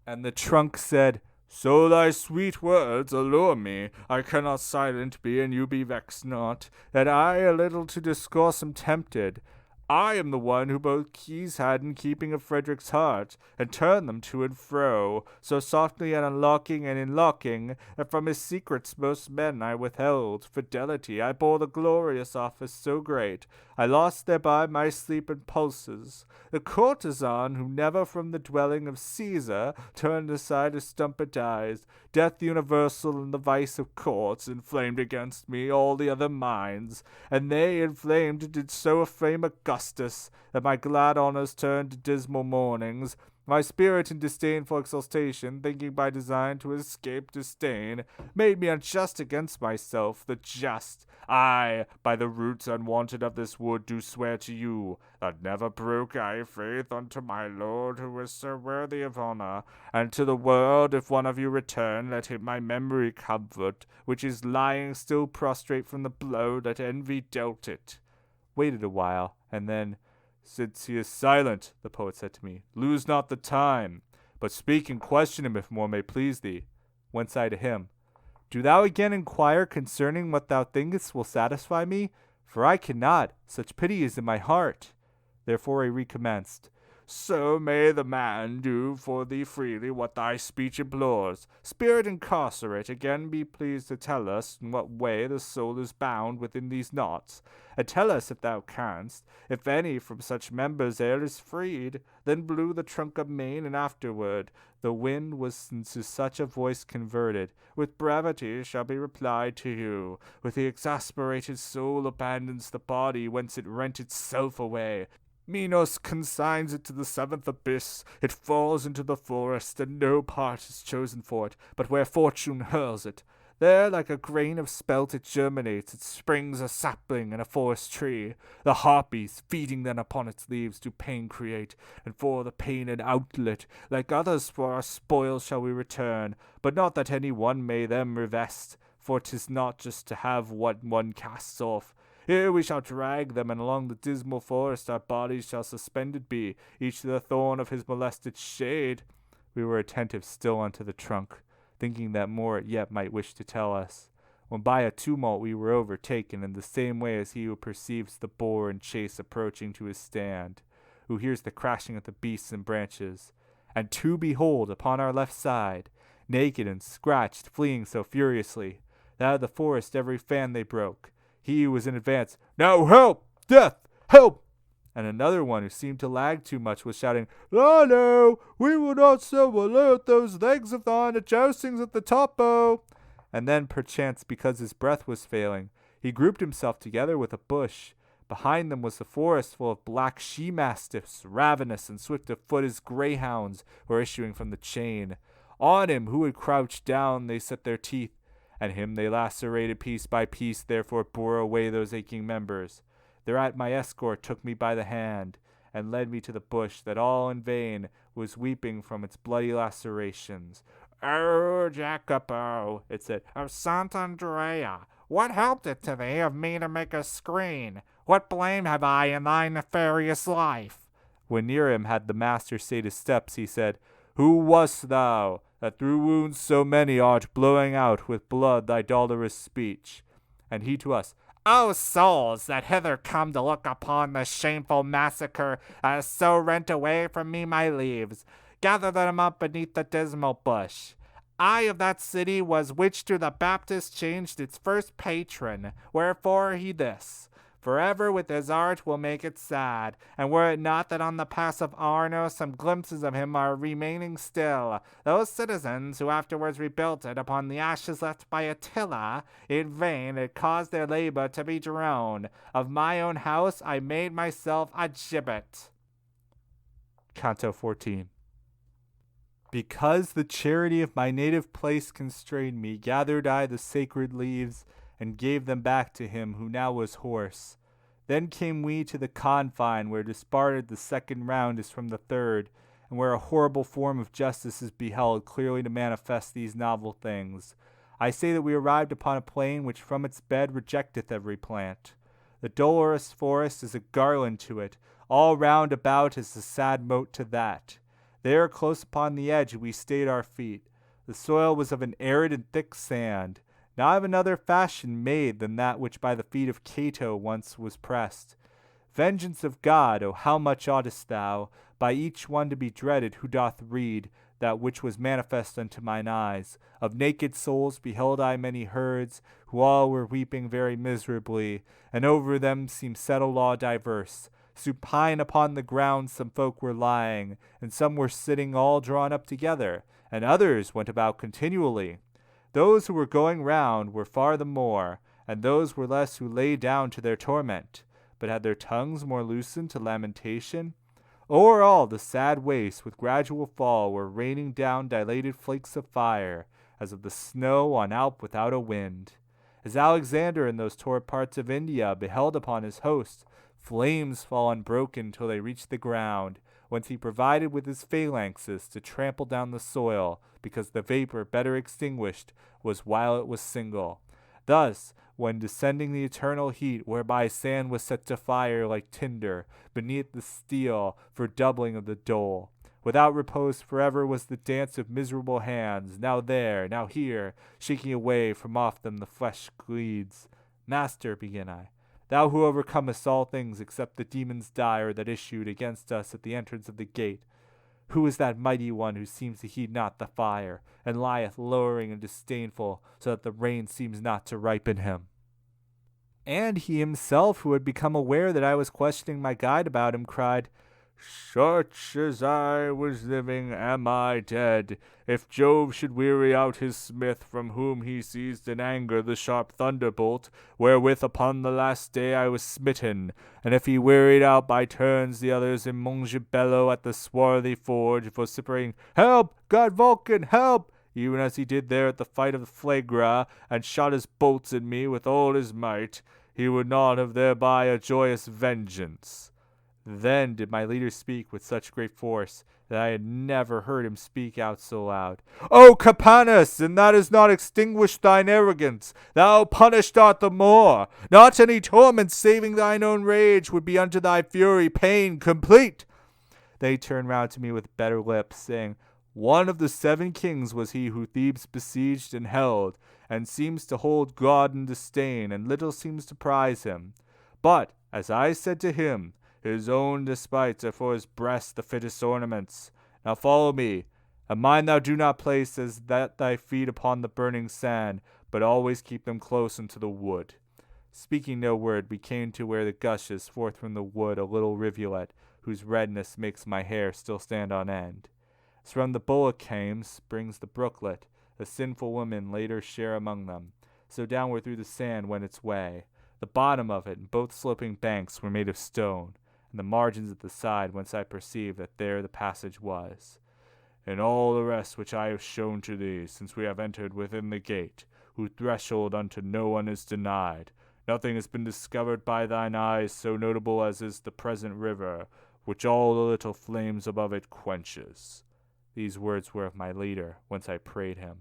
And the trunk said, So thy sweet words allure me, I cannot silent be, and you be vexed not, that I a little to discourse am tempted. I am the one who both keys had in keeping of Frederick's heart, and turned them to and fro, so softly in unlocking and in locking, that from his secrets most men I withheld. Fidelity, I bore the glorious office so great, I lost thereby my sleep and pulses. The courtesan who never from the dwelling of Caesar turned aside his stumped eyes, death universal and the vice of courts, inflamed against me all the other minds, and they inflamed did so affame Augustus, that my glad honours turned to dismal mournings. My spirit in disdainful exultation, thinking by design to escape disdain, made me unjust against myself, the just. I, by the roots unwanted of this wood, do swear to you, that never broke I faith unto my lord, who is so worthy of honour. And to the world, if one of you return, let him my memory comfort, which is lying still prostrate from the blow that envy dealt it. Waited a while, and then, Since he is silent, the poet said to me, lose not the time, but speak and question him if more may please thee. Whence I to him, Do thou again inquire concerning what thou thinkest will satisfy me, for I cannot, such pity is in my heart. Therefore I recommenced, So may the man do for thee freely what thy speech implores. Spirit incarcerate, again be pleased to tell us in what way the soul is bound within these knots, and tell us, if thou canst, if any from such members e'er is freed. Then blew the trunk of main, and afterward the wind was into such a voice converted, with brevity shall be replied to you. With the exasperated soul abandons the body whence it rent itself away. Minos consigns it to the seventh abyss. It falls into the forest, and no part is chosen for it, but where fortune hurls it. There, like a grain of spelt, it germinates. It springs a sapling and a forest tree. The harpies, feeding then upon its leaves, do pain create, and for the pain an outlet. Like others for our spoils shall we return, but not that any one may them revest, for 'tis not just to have what one casts off. Here we shall drag them, and along the dismal forest our bodies shall suspended be, each to the thorn of his molested shade. We were attentive still unto the trunk, thinking that more it yet might wish to tell us, when by a tumult we were overtaken in the same way as he who perceives the boar in chase approaching to his stand, who hears the crashing of the beasts and branches. And to behold, upon our left side, naked and scratched, fleeing so furiously, that out of the forest every fan they broke, he who was in advance, Now help! Death! Help! And another one who seemed to lag too much was shouting, No, we will not so alert those legs of thine at joustings at the topo. And then, perchance, because his breath was failing, he grouped himself together with a bush. Behind them was the forest full of black she-mastiffs, ravenous and swift of foot as greyhounds, were issuing from the chain. On him, who had crouched down, they set their teeth, and him they lacerated piece by piece, therefore bore away those aching members. Thereat my escort took me by the hand, and led me to the bush that all in vain was weeping from its bloody lacerations. "O Jacopo," it said, "of Sant'Andrea, what helped it to thee of me to make a screen? What blame have I in thy nefarious life?" When near him had the master stayed his steps, he said, "Who wast thou, that through wounds so many art blowing out with blood thy dolorous speech?" And he to us, "O souls, that hither come to look upon the shameful massacre that has so rent away from me my leaves, gather them up beneath the dismal bush. I of that city was which to the Baptist changed its first patron, wherefore he this. Forever with his art will make it sad, and were it not that on the pass of Arno some glimpses of him are remaining still, those citizens who afterwards rebuilt it upon the ashes left by Attila, in vain it caused their labor to be drone. Of my own house I made myself a gibbet." Canto XIV. Because the charity of my native place constrained me, gathered I the sacred leaves, and gave them back to him who now was hoarse. Then came we to the confine where disparted the second round is from the third, and where a horrible form of justice is beheld clearly to manifest these novel things. I say that we arrived upon a plain which from its bed rejecteth every plant. The dolorous forest is a garland to it, all round about is a sad moat to that. There close upon the edge we stayed our feet. The soil was of an arid and thick sand, not of another fashion made than that which by the feet of Cato once was pressed. Vengeance of God, O how much oughtest thou, by each one to be dreaded who doth read, that which was manifest unto mine eyes. Of naked souls beheld I many herds, who all were weeping very miserably, and over them seemed set a law diverse. Supine upon the ground some folk were lying, and some were sitting all drawn up together, and others went about continually. Those who were going round were far the more, and those were less who lay down to their torment, but had their tongues more loosened to lamentation. O'er all the sad waste with gradual fall were raining down dilated flakes of fire, as of the snow on Alp without a wind. As Alexander in those torrid parts of India beheld upon his host flames fall unbroken till they reached the ground, whence he provided with his phalanxes to trample down the soil, because the vapor better extinguished was while it was single. Thus, when descending the eternal heat, whereby sand was set to fire like tinder, beneath the steel for doubling of the dole, without repose forever was the dance of miserable hands, now there, now here, shaking away from off them the flesh gleeds. "Master," began I, "thou who overcomest all things except the demon's dire that issued against us at the entrance of the gate, who is that mighty one who seems to heed not the fire, and lieth lowering and disdainful, so that the rain seems not to ripen him?" And he himself, who had become aware that I was questioning my guide about him, cried, "Such as I was living am I dead. If Jove should weary out his smith, from whom he seized in anger the sharp thunderbolt, wherewith upon the last day I was smitten, and if he wearied out by turns the others in Mongibello at the swarthy forge, vociferating, 'Help, God Vulcan, help!' even as he did there at the fight of the Phlegra, and shot his bolts at me with all his might, he would not have thereby a joyous vengeance." Then did my leader speak with such great force that I had never heard him speak out so loud. "O Capanus, and that is not extinguished thine arrogance, thou punished art the more. Not any torment saving thine own rage would be unto thy fury pain complete." Then he turned round to me with better lips, saying, "One of the 7 kings was he who Thebes besieged and held, and seems to hold God in disdain, and little seems to prize him. But, as I said to him, his own despites are for his breast the fittest ornaments. Now follow me, and mind thou do not place as that thy feet upon the burning sand, but always keep them close unto the wood." Speaking no word, we came to where there gushes forth from the wood a little rivulet, whose redness makes my hair still stand on end. As from the bullock came springs the brooklet, the sinful woman laid her share among them. So downward through the sand went its way. The bottom of it and both sloping banks were made of stone, and the margins at the side whence I perceived that there the passage was. "In all the rest which I have shown to thee, since we have entered within the gate, whose threshold unto no one is denied, nothing has been discovered by thine eyes so notable as is the present river, which all the little flames above it quenches. These words were of my leader, whence I prayed him,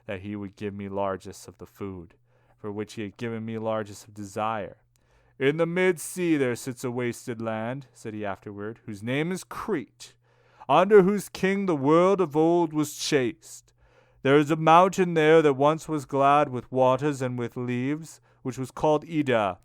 that he would give me largesse of the food, for which he had given me largesse of desire. In the mid-sea there sits a wasted land, said he afterward, whose name is Crete, under whose king the world of old was chased. There is a mountain there that once was glad with waters and with leaves, which was called Ida.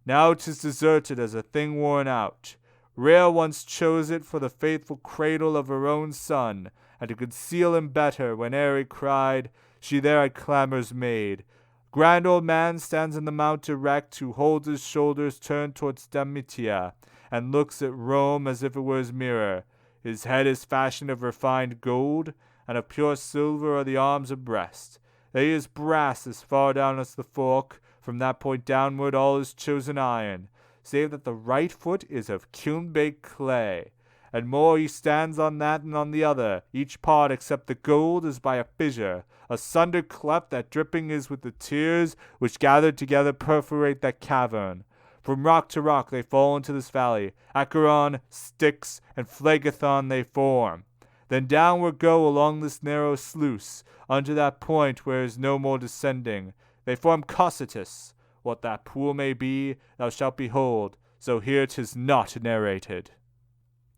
Now 'tis deserted as a thing worn out. Rhea once chose it for the faithful cradle of her own son, and to conceal him better, whene'er he cried, she there had clamours made. Grand old man stands in the mount erect, who holds his shoulders turned towards Demetia, and looks at Rome as if it were his mirror. His head is fashioned of refined gold, and of pure silver are the arms and breast. He is brass as far down as the fork, from that point downward all is chosen iron, save that the right foot is of kiln-baked clay. And more he stands on that and on the other, each part except the gold is by a fissure, a sunder cleft that dripping is with the tears which gathered together perforate that cavern. From rock to rock they fall into this valley, Acheron, Styx, and Phlegethon they form. Then downward go along this narrow sluice, unto that point where is no more descending. They form Cocytus. What that pool may be, thou shalt behold, so here 'tis not narrated.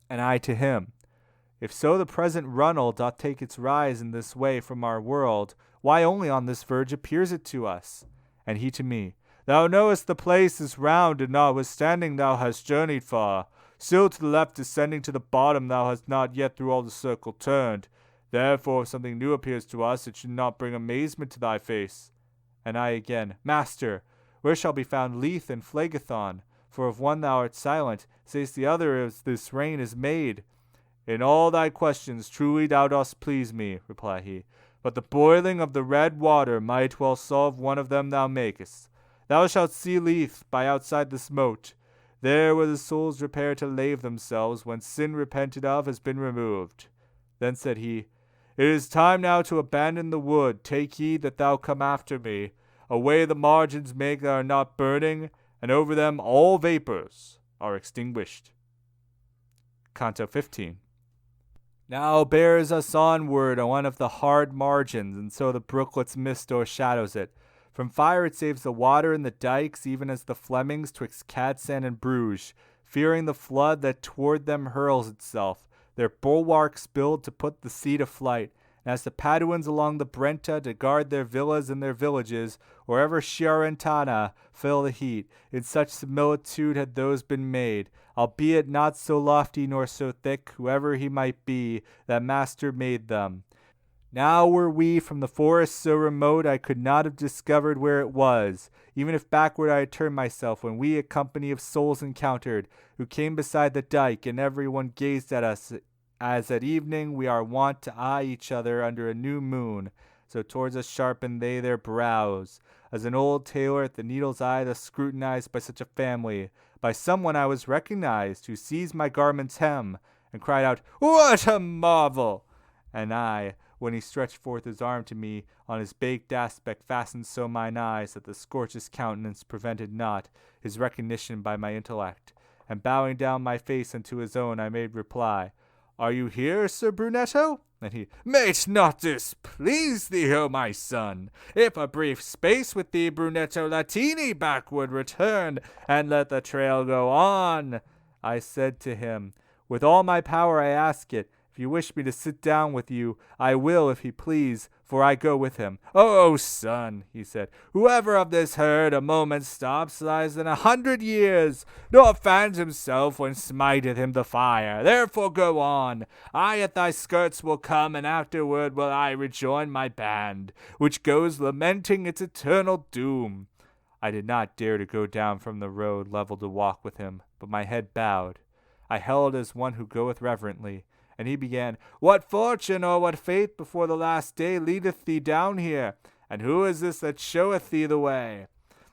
And I to him, if so the present runnel doth take its rise in this way from our world, why only on this verge appears it to us? And he to me, thou knowest the place is round, and notwithstanding thou hast journeyed far, still to the left descending to the bottom thou hast not yet through all the circle turned. Therefore if something new appears to us, it should not bring amazement to thy face. And I again, Master, where shall be found Lethe and Phlegethon? For of one thou art silent, sayest the other as this rain is made. In all thy questions truly thou dost please me, replied he, but the boiling of the red water might well solve one of them thou makest. Thou shalt see Lethe by outside this moat, there where the souls repair to lave themselves when sin repented of has been removed. Then said he, It is time now to abandon the wood. Take heed that thou come after me. Away the margins make that are not burning, and over them all vapors are extinguished. Canto XV. Now bears us onward on one of the hard margins, and so the brooklet's mist o'ershadows it. From fire it saves the water in the dikes, even as the Flemings twixt Cadsand and Bruges, fearing the flood that toward them hurls itself, their bulwarks build to put the sea to flight, and as the Paduans along the Brenta to guard their villas and their villages, or ever Chiarentana fill the heat, in such similitude had those been made, albeit not so lofty nor so thick, whoever he might be, that master made them. Now were we from the forest so remote I could not have discovered where it was, even if backward I had turned myself, when we a company of souls encountered, who came beside the dike, and every one gazed at us, as at evening we are wont to eye each other under a new moon, so towards us sharpened they their brows, as an old tailor at the needle's eye thus scrutinized by such a family. By someone I was recognized, who seized my garment's hem, and cried out, What a marvel! And I, when he stretched forth his arm to me, on his baked aspect fastened so mine eyes that the scorched countenance prevented not his recognition by my intellect, and bowing down my face unto his own, I made reply, Are you here, Sir Brunetto? And he, May it not displease thee, O my son, if a brief space with thee, Brunetto Latini, backward return, and let the trail go on. I said to him, With all my power I ask it. If you wish me to sit down with you, I will, if he please, for I go with him. O son, he said, whoever of this herd a moment stops lies in 100 years, nor fans himself when smiteth him the fire. Therefore go on. I at thy skirts will come, and afterward will I rejoin my band, which goes lamenting its eternal doom. I did not dare to go down from the road level to walk with him, but my head bowed. I held as one who goeth reverently. And he began, What fortune or what fate before the last day leadeth thee down here? And who is this that showeth thee the way?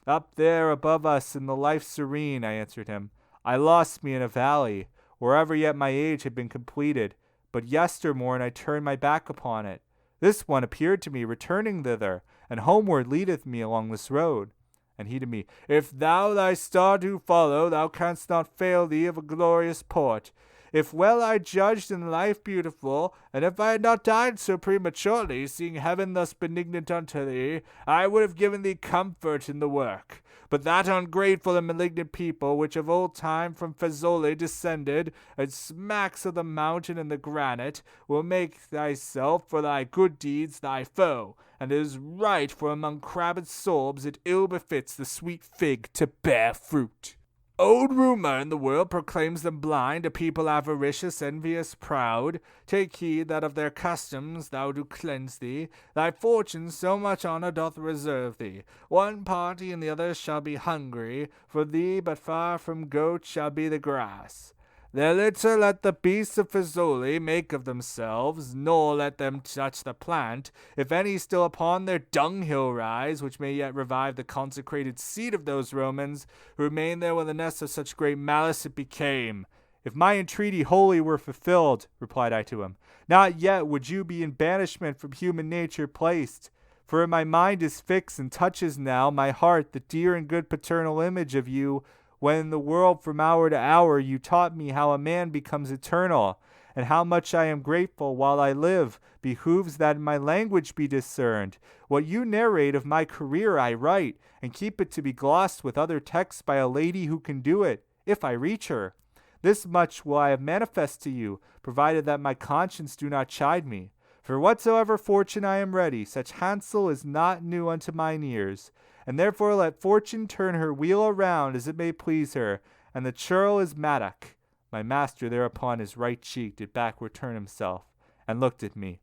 Up there above us in the life serene, I answered him. I lost me in a valley, wherever yet my age had been completed. But yestermorn I turned my back upon it. This one appeared to me returning thither, and homeward leadeth me along this road. And he to me, If thou thy star do follow, thou canst not fail thee of a glorious port. If well I judged in life beautiful, and if I had not died so prematurely, seeing heaven thus benignant unto thee, I would have given thee comfort in the work. But that ungrateful and malignant people, which of old time from Fezole descended, and smacks of the mountain and the granite, will make thyself for thy good deeds thy foe, and it is right, for among crabbed solbs it ill befits the sweet fig to bear fruit. Old rumor in the world proclaims them blind, a people avaricious, envious, proud. Take heed that of their customs thou do cleanse thee. Thy fortune so much honor doth reserve thee. One party and the other shall be hungry, for thee but far from goat shall be the grass. Their litter let the beasts of Fezole make of themselves, nor let them touch the plant. If any still upon their dunghill rise, which may yet revive the consecrated seat of those Romans, who remain there when the nest of such great malice it became. If my entreaty wholly were fulfilled, replied I to him, not yet would you be in banishment from human nature placed. For my mind is fixed and touches now my heart the dear and good paternal image of you, when in the world from hour to hour you taught me how a man becomes eternal, and how much I am grateful while I live, behooves that in my language be discerned. What you narrate of my career I write, and keep it to be glossed with other texts by a lady who can do it, if I reach her. This much will I have manifest to you, provided that my conscience do not chide me. For whatsoever fortune I am ready, such hansel is not new unto mine ears. And therefore let fortune turn her wheel around as it may please her, and the churl is mattock. My master thereupon his right cheek did backward turn himself, and looked at me.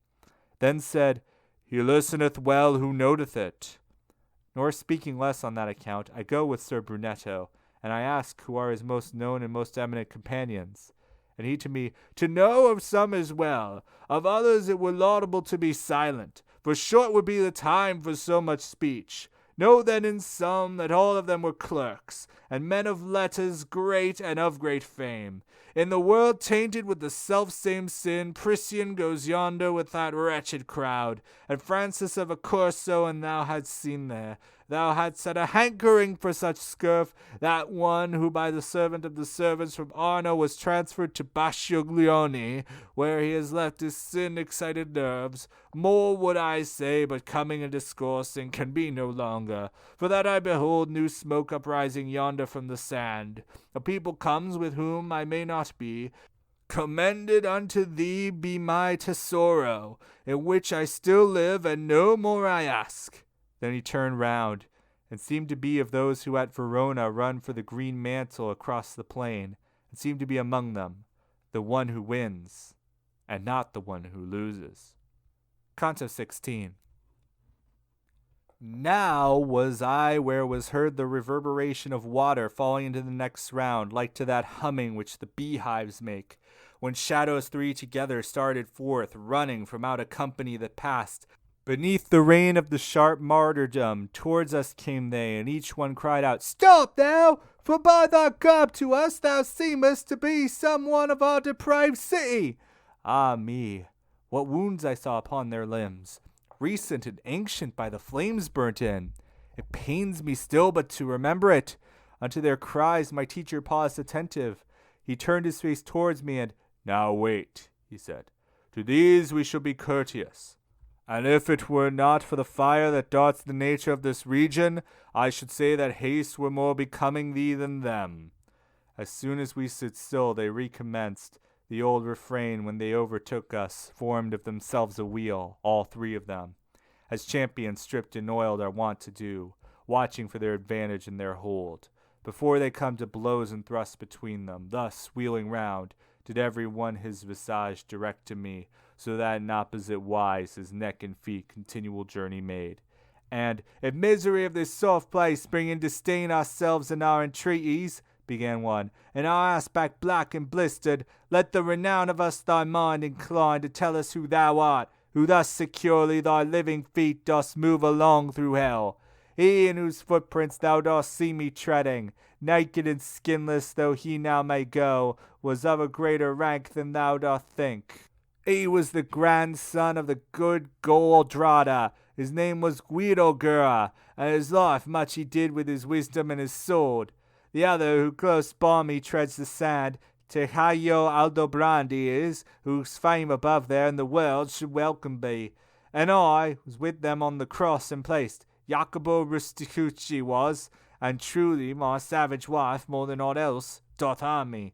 Then said, He listeneth well who noteth it. Nor speaking less on that account, I go with Sir Brunetto, and I ask who are his most known and most eminent companions. And he to me, To know of some is well, of others it were laudable to be silent, for short would be the time for so much speech. Know then in sum that all of them were clerks, and men of letters great and of great fame. In the world tainted with the selfsame sin, Priscian goes yonder with that wretched crowd, and Francis of Accorso and thou hadst seen there. Thou hadst had a hankering for such scurf, that one who by the servant of the servants from Arno was transferred to Bascioglione, where he has left his sin-excited nerves. More would I say, but coming and discoursing can be no longer, for that I behold new smoke uprising yonder from the sand. A people comes with whom I may not be. Commended unto thee be my tesoro, in which I still live, and no more I ask. Then he turned round, and seemed to be of those who at Verona run for the green mantle across the plain, and seemed to be among them, the one who wins, and not the one who loses. Canto XVI. Now was I where was heard the reverberation of water falling into the next round, like to that humming which the beehives make, when shadows three together started forth, running from out a company that passed. Beneath the reign of the sharp martyrdom, towards us came they, and each one cried out, Stop thou! For by thy garb to us thou seemest to be some one of our depraved city. Ah me, what wounds I saw upon their limbs, recent and ancient by the flames burnt in. It pains me still but to remember it. Unto their cries my teacher paused attentive. He turned his face towards me, and, Now wait, he said, to these we shall be courteous. And if it were not for the fire that darts the nature of this region, I should say that haste were more becoming thee than them. As soon as we stood still, they recommenced. The old refrain when they overtook us formed of themselves a wheel, all three of them, as champions stripped and oiled are wont to do, watching for their advantage in their hold. Before they come to blows and thrusts between them, thus, wheeling round, did every one his visage direct to me, so that in opposite wise his neck and feet continual journey made. And, if misery of this soft place bring in disdain ourselves and our entreaties, began one, and our aspect black and blistered, let the renown of us thy mind incline to tell us who thou art, who thus securely thy living feet dost move along through hell. He in whose footprints thou dost see me treading, naked and skinless though he now may go, was of a greater rank than thou dost think. He was the grandson of the good Goldrada. His name was Guido Gura, and his life much he did with his wisdom and his sword. The other, who close by me treads the sand, Tejayo Aldobrandi is, whose fame above there in the world should welcome be. And I was with them on the cross and placed. Jacobo Rusticucci was, and truly my savage wife more than aught else doth harm me.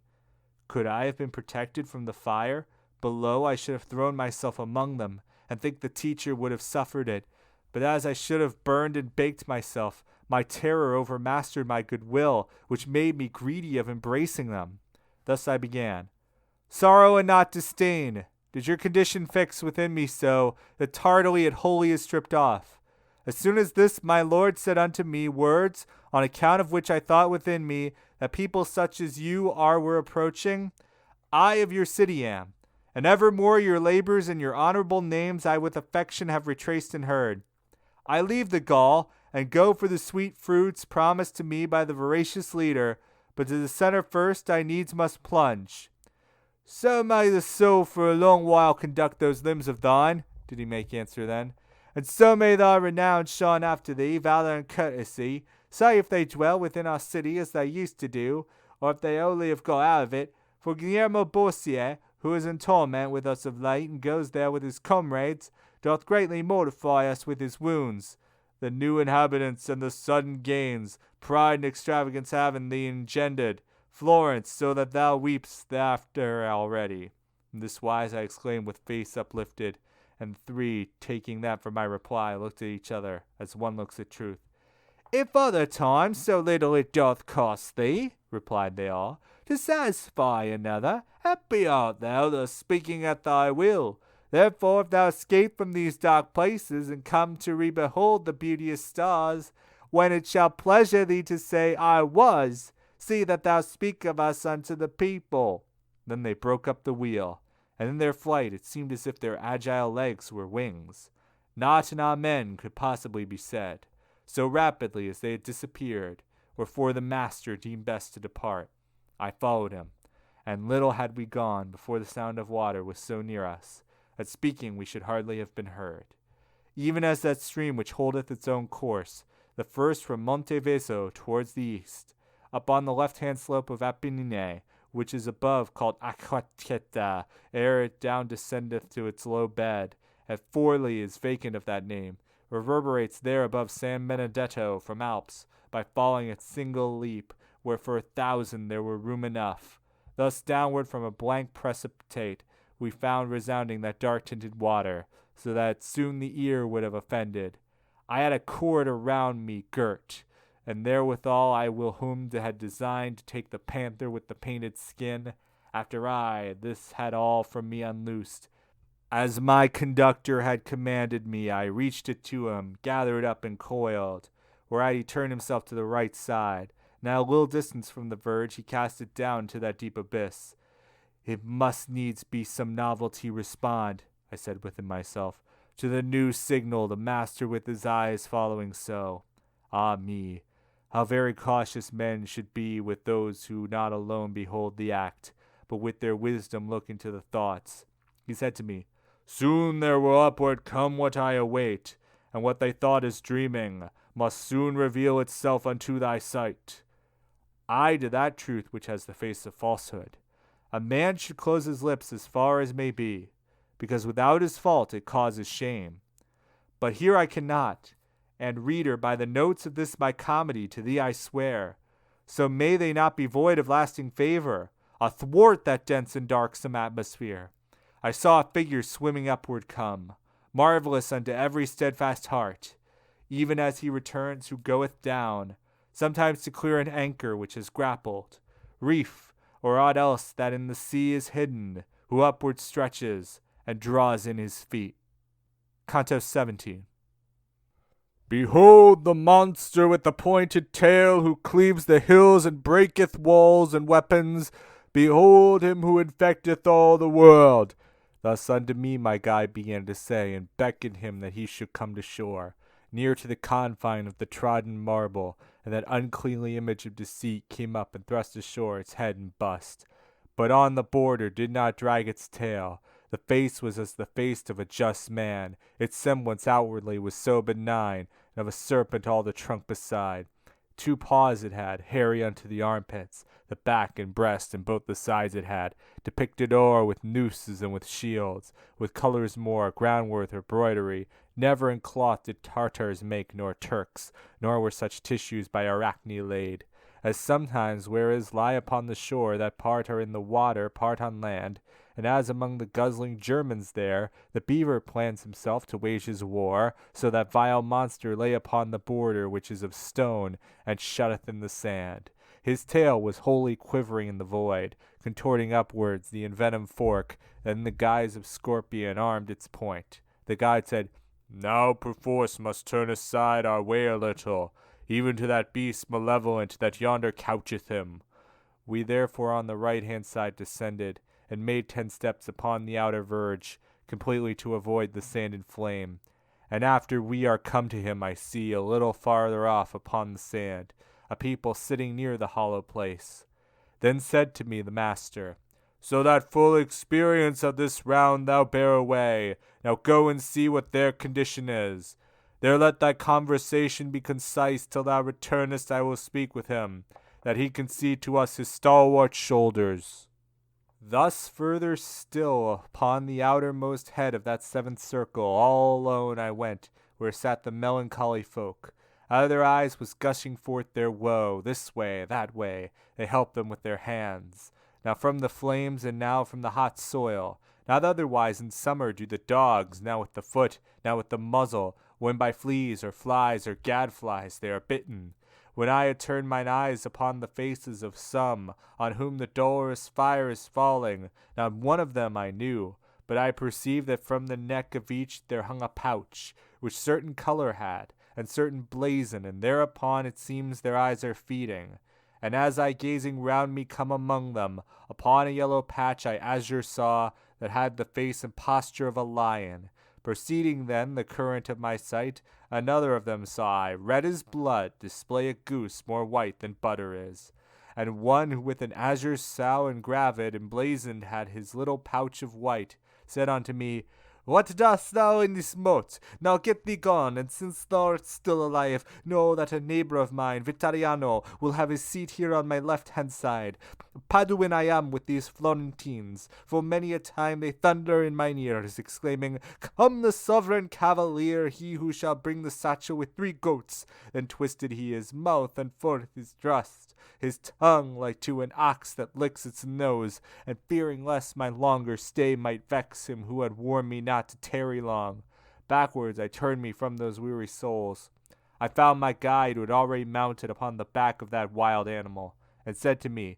Could I have been protected from the fire? Below I should have thrown myself among them, and think the teacher would have suffered it. But as I should have burned and baked myself, my terror overmastered my good will, which made me greedy of embracing them. Thus I began. Sorrow and not disdain. Did your condition fix within me so, that tardily it wholly is stripped off? As soon as this my lord said unto me words, on account of which I thought within me, that people such as you are were approaching, I of your city am, and evermore your labors and your honorable names I with affection have retraced and heard. I leave the Gaul, and go for the sweet fruits promised to me by the voracious leader, but to the center first I needs must plunge. So may the soul for a long while conduct those limbs of thine, did he make answer then, and so may thy renown shine after thee, valor and courtesy, say if they dwell within our city as they used to do, or if they only have got out of it, for Guillermo Borsier, who is in torment with us of late, and goes there with his comrades, doth greatly mortify us with his wounds. The new inhabitants and the sudden gains, pride and extravagance having thee engendered, Florence, so that thou weepst thereafter already. In this wise I exclaimed with face uplifted, and three, taking that for my reply, looked at each other, as one looks at truth. If other times so little it doth cost thee, replied they all, to satisfy another, happy art thou thus speaking at thy will. Therefore, if thou escape from these dark places, and come to re-behold the beauteous stars, when it shall pleasure thee to say, I was, see that thou speak of us unto the people. Then they broke up the wheel, and in their flight it seemed as if their agile legs were wings. Not an amen could possibly be said, so rapidly as they had disappeared, or for the master deemed best to depart. I followed him, and little had we gone before the sound of water was so near us, that speaking we should hardly have been heard. Even as that stream which holdeth its own course, the first from Monteveso towards the east, up on the left-hand slope of Apennine, which is above called Aquacheta, ere it down descendeth to its low bed, at Forli is vacant of that name, reverberates there above San Benedetto from Alps, by falling at single leap, where for 1,000 there were room enough. Thus downward from a blank precipitate, we found resounding that dark-tinted water, so that soon the ear would have offended. I had a cord around me girt, and therewithal I whom had designed to take the panther with the painted skin, after this had all from me unloosed. As my conductor had commanded me, I reached it to him, gathered up and coiled, whereat he turned himself to the right side. Now a little distance from the verge, he cast it down into that deep abyss. It must needs be some novelty respond, I said within myself, to the new signal, the master with his eyes following so. Ah me, how very cautious men should be with those who not alone behold the act, but with their wisdom look into the thoughts. He said to me, Soon there will upward come what I await, and what they thought is dreaming must soon reveal itself unto thy sight. I to that truth which has the face of falsehood. A man should close his lips as far as may be, because without his fault it causes shame. But here I cannot, and reader, by the notes of this my comedy, to thee I swear, so may they not be void of lasting favor, athwart that dense and darksome atmosphere. I saw a figure swimming upward come, marvelous unto every steadfast heart, even as he returns who goeth down, sometimes to clear an anchor which is grappled, reef, or aught else that in the sea is hidden, who upward stretches, and draws in his feet. Canto XVII. Behold the monster with the pointed tail, who cleaves the hills and breaketh walls and weapons. Behold him who infecteth all the world. Thus unto me my guide began to say, and beckoned him that he should come to shore, near to the confine of the trodden marble, and that uncleanly image of deceit came up and thrust ashore its head and bust, but on the border did not drag its tail. The face was as the face of a just man, its semblance outwardly was so benign, and of a serpent all the trunk beside. 2 paws it had, hairy unto the armpits, the back and breast and both the sides it had, depicted o'er with nooses and with shields, with colours more, groundwork or broidery. Never in cloth did Tartars make, nor Turks, nor were such tissues by Arachne laid. As sometimes whereas lie upon the shore, that part are in the water, part on land, and as among the guzzling Germans there, the beaver plans himself to wage his war, so that vile monster lay upon the border which is of stone, and shutteth in the sand. His tail was wholly quivering in the void, contorting upwards the envenomed fork, that in the guise of scorpion armed its point. The guide said, Now perforce must turn aside our way a little, even to that beast malevolent that yonder coucheth him. We therefore on the right-hand side descended, and made 10 steps upon the outer verge, completely to avoid the sand and flame. And after we are come to him, I see, a little farther off upon the sand, a people sitting near the hollow place. Then said to me the master, So that full experience of this round thou bear away, now go and see what their condition is. There let thy conversation be concise, till thou returnest I will speak with him, that he can see to us his stalwart shoulders. Thus further still, upon the outermost head of that 7th circle, all alone I went, where sat the melancholy folk. Out of their eyes was gushing forth their woe, this way, that way, they helped them with their hands. Now from the flames, and now from the hot soil. Not otherwise in summer do the dogs, now with the foot, now with the muzzle, when by fleas or flies or gadflies they are bitten. When I had turned mine eyes upon the faces of some, on whom the dolorous fire is falling, not one of them I knew, but I perceived that from the neck of each there hung a pouch, which certain color had, and certain blazon, and thereupon it seems their eyes are feeding. And as I gazing round me come among them, upon a yellow patch I azure saw, that had the face and posture of a lion. Proceeding then the current of my sight, another of them saw I, red as blood, display a goose more white than butter is. And one who with an azure sow and gravid emblazoned had his little pouch of white, said unto me, What dost thou in this moat? Now get thee gone, and since thou art still alive, know that a neighbor of mine, Vittoriano, will have his seat here on my left-hand side. Paduan I am with these Florentines, for many a time they thunder in mine ears, exclaiming, Come the sovereign cavalier, he who shall bring the satchel with 3 goats. Then twisted he his mouth, and forth his thrust, his tongue like to an ox that licks its nose, and fearing lest my longer stay might vex him who had warned me not to tarry long. Backwards I turned me from those weary souls. I found my guide who had already mounted upon the back of that wild animal, and said to me,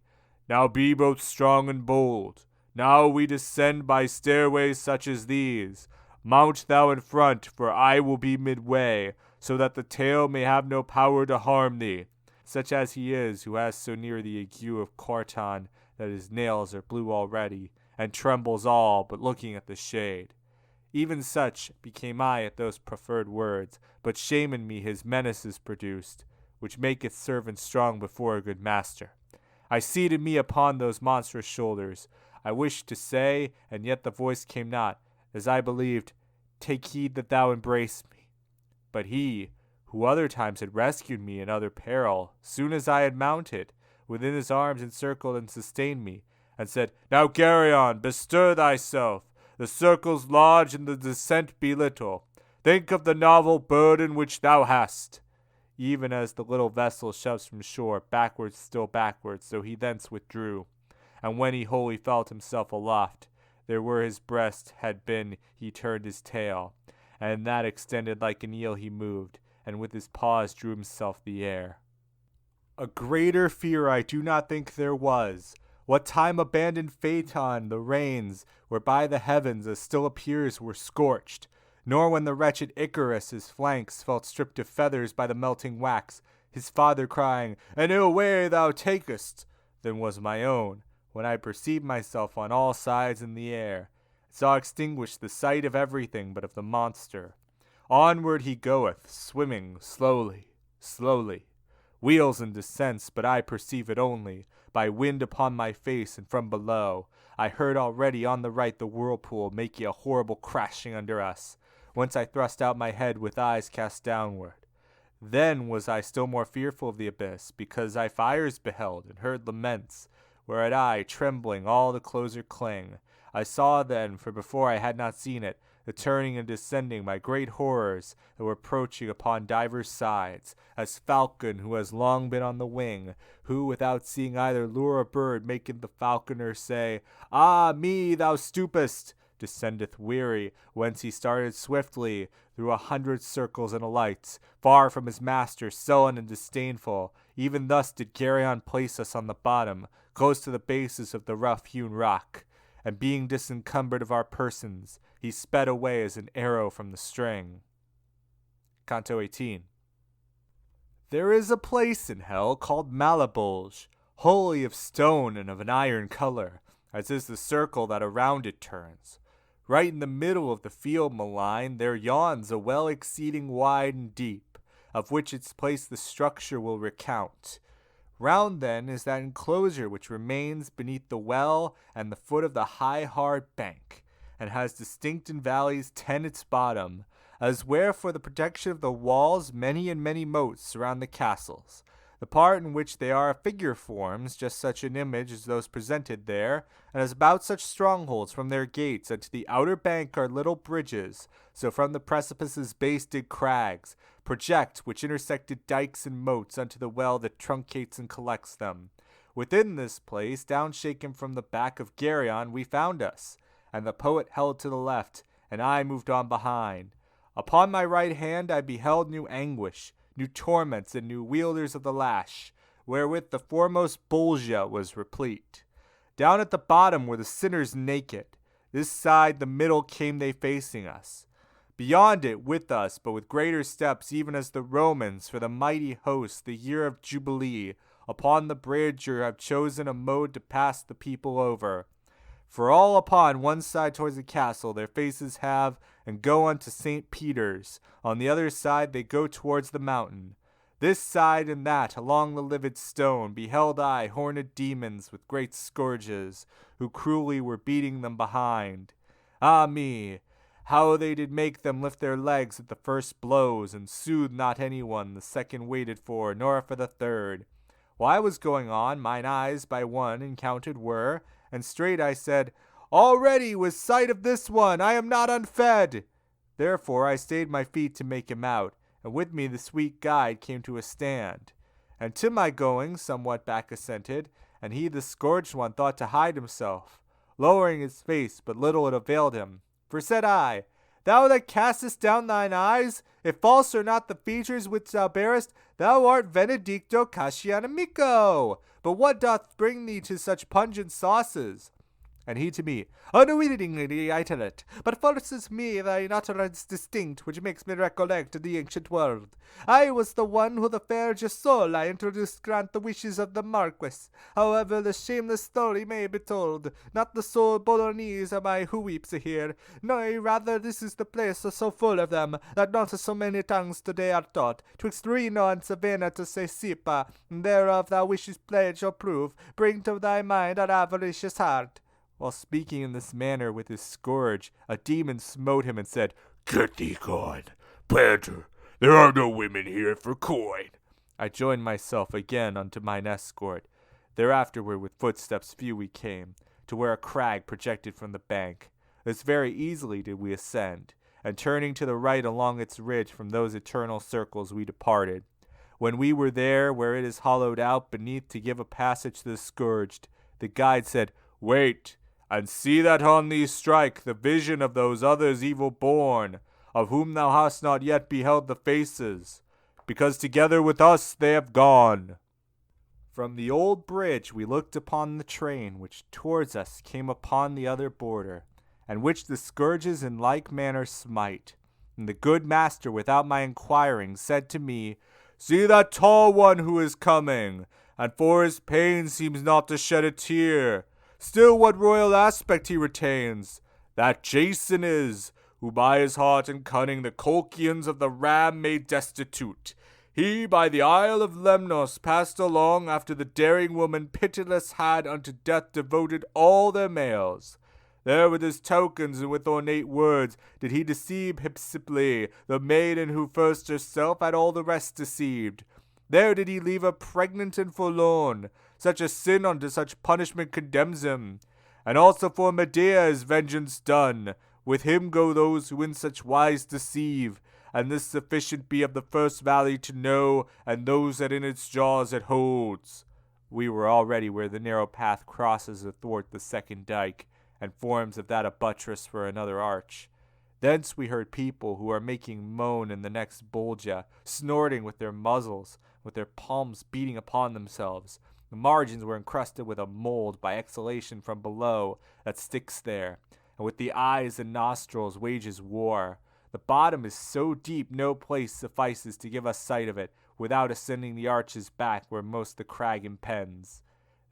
Now be both strong and bold. Now we descend by stairways such as these. Mount thou in front, for I will be midway, so that the tail may have no power to harm thee, such as he is who has so near the ague of Corton that his nails are blue already, and trembles all but looking at the shade. Even such became I at those proffered words, but shame in me his menaces produced, which maketh servant strong before a good master. I seated me upon those monstrous shoulders. I wished to say, and yet the voice came not, as I believed, Take heed that thou embrace me. But he, who other times had rescued me in other peril, soon as I had mounted, within his arms encircled and sustained me, and said, Now carry on, bestir thyself. The circle's large and the descent be little. Think of the novel burden which thou hast. Even as the little vessel shoves from shore, backwards, still backwards, so he thence withdrew. And when he wholly felt himself aloft, there where his breast had been he turned his tail, and that extended like an eel he moved, and with his paws drew himself the air. A greater fear I do not think there was. What time abandoned Phaeton the reins, whereby the heavens, as still appears, were scorched, nor when the wretched Icarus his flanks felt stripped of feathers by the melting wax, his father crying, An ill way thou takest, than was my own, when I perceived myself on all sides in the air, saw extinguished the sight of everything but of the monster. Onward he goeth, swimming slowly, slowly. Wheels and descents, but I perceive it only, by wind upon my face and from below. I heard already on the right the whirlpool making a horrible crashing under us, whence I thrust out my head with eyes cast downward. Then was I still more fearful of the abyss, because I fires beheld and heard laments, whereat I, trembling, all the closer cling. I saw then, for before I had not seen it, the turning and descending my great horrors that were approaching upon divers sides, as falcon who has long been on the wing, who without seeing either lure or bird maketh the falconer say, "Ah me, thou stoopest!" descendeth weary, whence he started swiftly through 100 circles and alights, far from his master, sullen and disdainful. Even thus did Geryon place us on the bottom, close to the basis of the rough-hewn rock, and being disencumbered of our persons, he sped away as an arrow from the string. Canto XVIII. There is a place in hell called Malabulge, wholly of stone and of an iron color, as is the circle that around it turns. Right in the middle of the field malign there yawns a well exceeding wide and deep, of which its place the structure will recount. Round then is that enclosure which remains beneath the well and the foot of the high hard bank, and has distinct in valleys 10 its bottom, as where for the protection of the walls many and many moats surround the castles. The part in which they are a figure forms just such an image as those presented there, and as about such strongholds from their gates, and to the outer bank are little bridges, so from the precipice's base did crags project, which intersected dikes and moats unto the well that truncates and collects them. Within this place, downshaken from the back of Geryon, we found us, and the poet held to the left, and I moved on behind. Upon my right hand I beheld new anguish, new torments, and new wielders of the lash, wherewith the foremost Bolgia was replete. Down at the bottom were the sinners naked. This side the middle came they facing us. Beyond it with us, but with greater steps, even as the Romans, for the mighty host, the year of Jubilee, upon the bridge or have chosen a mode to pass the people over. For all upon one side towards the castle their faces have, and go unto St. Peter's. On the other side they go towards the mountain. This side and that, along the livid stone, beheld I horned demons with great scourges, who cruelly were beating them behind. Ah me! How they did make them lift their legs at the first blows, and soothed not any one the second waited for, nor for the third. While I was going on, mine eyes by one encountered were, and straight I said, "Already with sight of this one I am not unfed." Therefore I stayed my feet to make him out, and with me the sweet guide came to a stand. And to my going somewhat back assented, and he the scourged one thought to hide himself, lowering his face, but little it availed him. For said I, "Thou that castest down thine eyes, if false are not the features which thou bearest, thou art Benedicto Cascianamico. But what doth bring thee to such pungent sauces?" And he to me, "Unwittingly I tell it, but forces me thine utterance distinct, which makes me recollect the ancient world. I was the one who the fair Gisola introduced grant the wishes of the Marquis. However the shameless story may be told, not the sole Bolognese am I who weeps here, nay, rather this is the place so full of them, that not so many tongues today are taught, twixt Reno and Savannah to say Sipa, and thereof thou wishes pledge or proof, bring to thy mind our avaricious heart." While speaking in this manner with his scourge, a demon smote him and said, "Get thee gone, planter, there are no women here for coin." I joined myself again unto mine escort. Thereafterward with footsteps few we came, to where a crag projected from the bank. This very easily did we ascend, and turning to the right along its ridge from those eternal circles we departed. When we were there, where it is hollowed out beneath to give a passage to the scourged, the guide said, "Wait, and see that on thee strike the vision of those others evil born, of whom thou hast not yet beheld the faces, because together with us they have gone." From the old bridge we looked upon the train which towards us came upon the other border, and which the scourges in like manner smite. And the good master, without my inquiring, said to me, "See that tall one who is coming, and for his pain seems not to shed a tear. Still what royal aspect he retains! That Jason is, who by his heart and cunning the Colchians of the Ram made destitute. He by the isle of Lemnos passed along after the daring woman pitiless had unto death devoted all their males. There with his tokens and with ornate words did he deceive Hypsipyle, the maiden who first herself had all the rest deceived. There did he leave her pregnant and forlorn. Such a sin unto such punishment condemns him. And also for Medea is vengeance done. With him go those who in such wise deceive. And this sufficient be of the first valley to know, and those that in its jaws it holds. We were already where the narrow path crosses athwart the second dike, and forms of that a buttress for another arch. Thence we heard people who are making moan in the next bolgia, snorting with their muzzles, with their palms beating upon themselves. The margins were encrusted with a mold by exhalation from below that sticks there, and with the eyes and nostrils wages war. The bottom is so deep no place suffices to give us sight of it, without ascending the arches back where most the crag impends.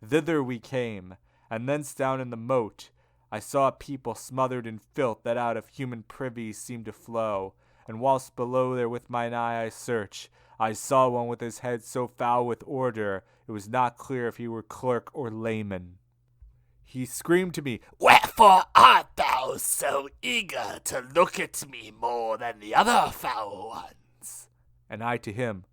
Thither we came, and thence down in the moat, I saw a people smothered in filth that out of human privies seemed to flow, and whilst below there with mine eye I search, I saw one with his head so foul with order, it was not clear if he were clerk or layman. He screamed to me, "Wherefore art thou so eager to look at me more than the other foul ones?" And I to him,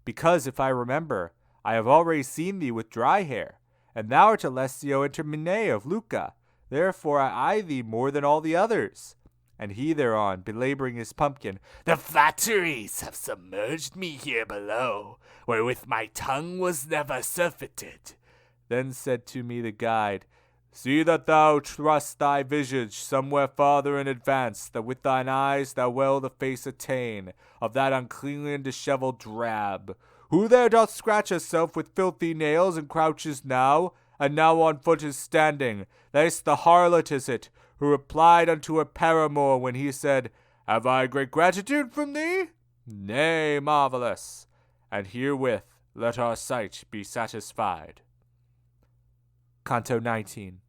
"Because, if I remember, I have already seen thee with dry hair, and thou art Alessio Intermine of Lucca. Therefore I eye thee more than all the others." And he thereon, belaboring his pumpkin, "The flatteries have submerged me here below, wherewith my tongue was never surfeited." Then said to me the guide, "See that thou thrust thy visage somewhere farther in advance, that with thine eyes thou well the face attain of that uncleanly and dishevelled drab. Who there doth scratch herself with filthy nails and crouches now, and now on foot is standing? This the harlot is it, who replied unto her paramour when he said, 'Have I great gratitude from thee?' Nay, marvellous. And herewith let our sight be satisfied." Canto XIX.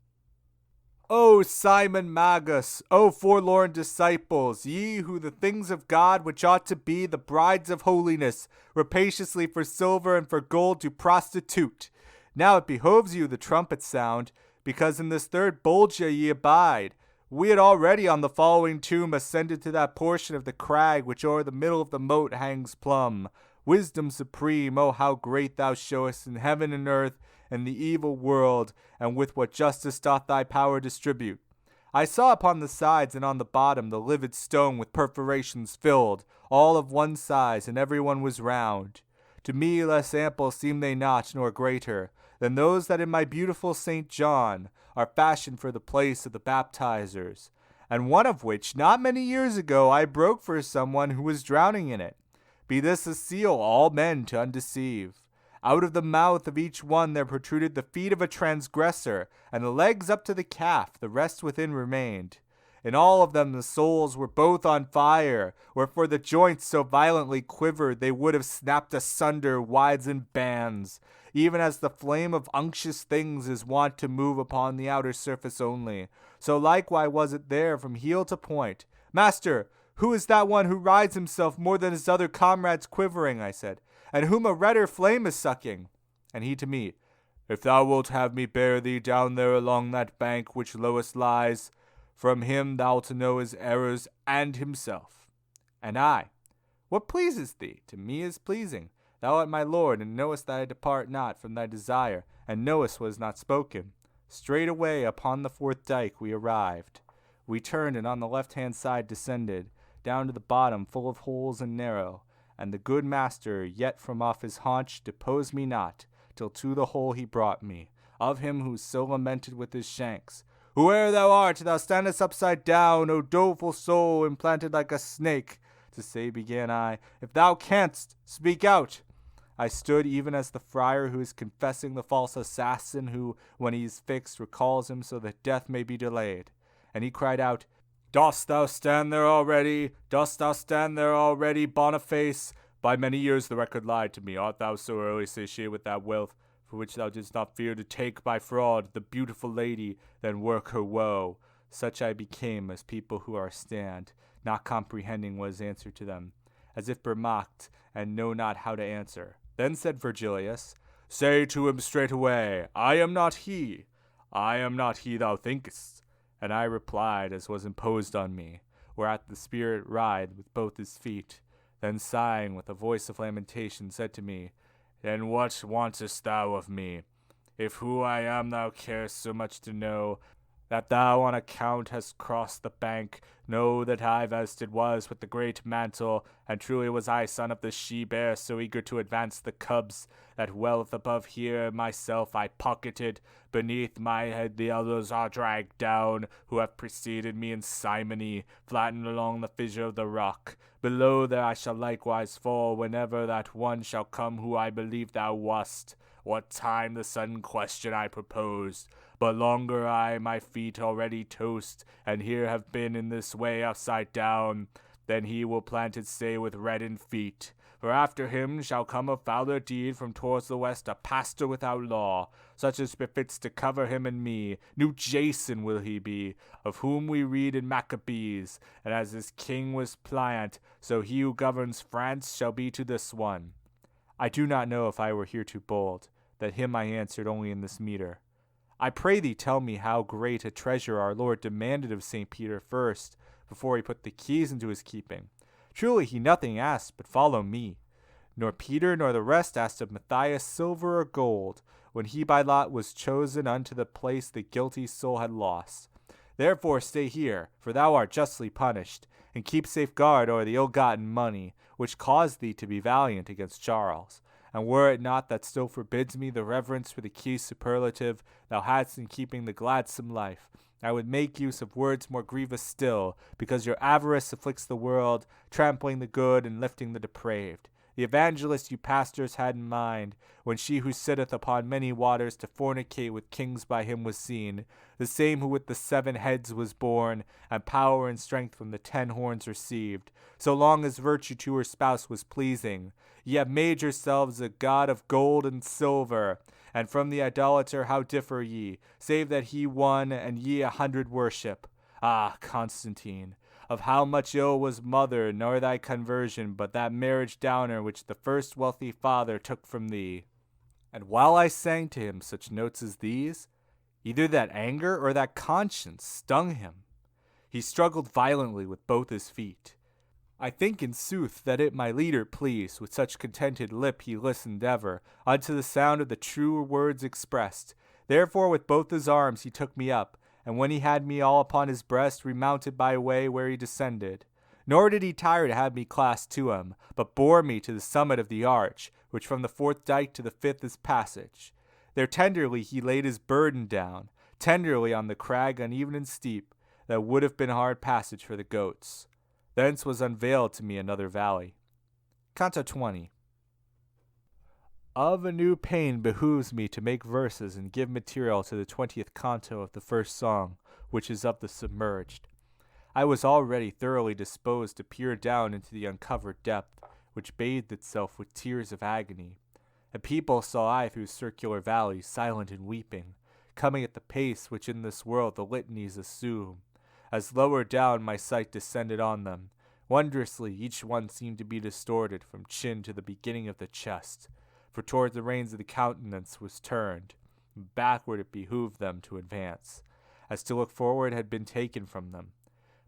O Simon Magus, O forlorn disciples, ye who the things of God which ought to be the brides of holiness, rapaciously for silver and for gold do prostitute. Now it behoves you the trumpet sound, because in this third bolgia ye abide. We had already on the following tomb ascended to that portion of the crag which o'er the middle of the moat hangs plumb. Wisdom supreme, O how great thou showest in heaven and earth, and the evil world, and with what justice doth thy power distribute. I saw upon the sides and on the bottom the livid stone with perforations filled, all of one size, and every one was round. To me less ample seem they not, nor greater, than those that in my beautiful St. John are fashioned for the place of the baptizers, and one of which not many years ago I broke for someone who was drowning in it. Be this a seal all men to undeceive. Out of the mouth of each one there protruded the feet of a transgressor, and the legs up to the calf, the rest within remained. In all of them the souls were both on fire, wherefore the joints so violently quivered they would have snapped asunder wides and bands, even as the flame of unctuous things is wont to move upon the outer surface only. So likewise was it there from heel to point. "Master, who is that one who rides himself more than his other comrades quivering?" I said, "and whom a redder flame is sucking?" And he to me, "If thou wilt have me bear thee down there along that bank which lowest lies, from him thou'lt know his errors and himself." And I, "What pleases thee? To me is pleasing. Thou art my lord, and knowest that I depart not from thy desire, and knowest what is not spoken." Straightway upon the fourth dike we arrived. We turned, and on the left-hand side descended, down to the bottom full of holes and narrow, and the good master yet from off his haunch deposed me not, till to the hole he brought me, of him who so lamented with his shanks. "Whoe'er thou art, thou standest upside down, O doleful soul, implanted like a snake." To say began I, "If thou canst, speak out." I stood even as the friar who is confessing the false assassin who, when he is fixed, recalls him so that death may be delayed. And he cried out, "Dost thou stand there already? Dost thou stand there already, Boniface? By many years the record lied to me. Art thou so early satiated with that wealth, for which thou didst not fear to take by fraud the beautiful lady, then work her woe?" Such I became as people who are stand, not comprehending what is answered to them, as if bemocked, and know not how to answer. Then said Virgilius, "Say to him straightway, I am not he. I am not he thou thinkest." And I replied as was imposed on me, whereat the spirit writhed with both his feet, then sighing with a voice of lamentation said to me, Then what wantest thou of me? If who I am thou carest so much to know, that thou on account hast crossed the bank, know that I as it was with the great mantle, and truly was I son of the she-bear, so eager to advance the cubs, that wealth above here myself I pocketed, beneath my head the others are dragged down, who have preceded me in simony, flattened along the fissure of the rock. Below there I shall likewise fall, whenever that one shall come who I believe thou wast. What time the sudden question I proposed, but longer I my feet already toast, and here have been in this way upside down. Then he will planted stay with reddened feet. For after him shall come a fouler deed from towards the west, a pastor without law, such as befits to cover him and me. New Jason will he be, of whom we read in Maccabees, and as this king was pliant, so he who governs France shall be to this one. I do not know if I were here too bold, that him I answered only in this meter. I pray thee tell me how great a treasure our Lord demanded of St. Peter first, before he put the keys into his keeping. Truly he nothing asked, but follow me. Nor Peter nor the rest asked of Matthias silver or gold, when he by lot was chosen unto the place the guilty soul had lost. Therefore stay here, for thou art justly punished, and keep safe guard o'er the ill-gotten money, which caused thee to be valiant against Charles. And were it not that still forbids me the reverence for the key superlative thou hadst in keeping the gladsome life, I would make use of words more grievous still, because your avarice afflicts the world, trampling the good and lifting the depraved. The evangelist you pastors had in mind, when she who sitteth upon many waters to fornicate with kings by him was seen, the same who with the 7 heads was born, and power and strength from the 10 horns received, so long as virtue to her spouse was pleasing. Ye have made yourselves a god of gold and silver, and from the idolater how differ ye, save that he one, and ye 100 worship? Ah, Constantine, of how much ill was mother, nor thy conversion, but that marriage downer which the first wealthy father took from thee. And while I sang to him such notes as these, either that anger or that conscience stung him. He struggled violently with both his feet. I think in sooth that it my leader pleased, with such contented lip he listened ever, unto the sound of the true words expressed. Therefore with both his arms he took me up, and when he had me all upon his breast, remounted by way where he descended. Nor did he tire to have me clasped to him, but bore me to the summit of the arch, which from the 4th dyke to the 5th is passage. There tenderly he laid his burden down, tenderly on the crag uneven and steep, that would have been hard passage for the goats. Thence was unveiled to me another valley. Canto XX. Of a new pain behooves me to make verses and give material to the 20th canto of the first song, which is of the submerged. I was already thoroughly disposed to peer down into the uncovered depth, which bathed itself with tears of agony. A people saw I through circular valleys, silent and weeping, coming at the pace which in this world the litanies assume. As lower down my sight descended on them, wondrously each one seemed to be distorted from chin to the beginning of the chest, for toward the reins of the countenance was turned, and backward it behooved them to advance, as to look forward had been taken from them.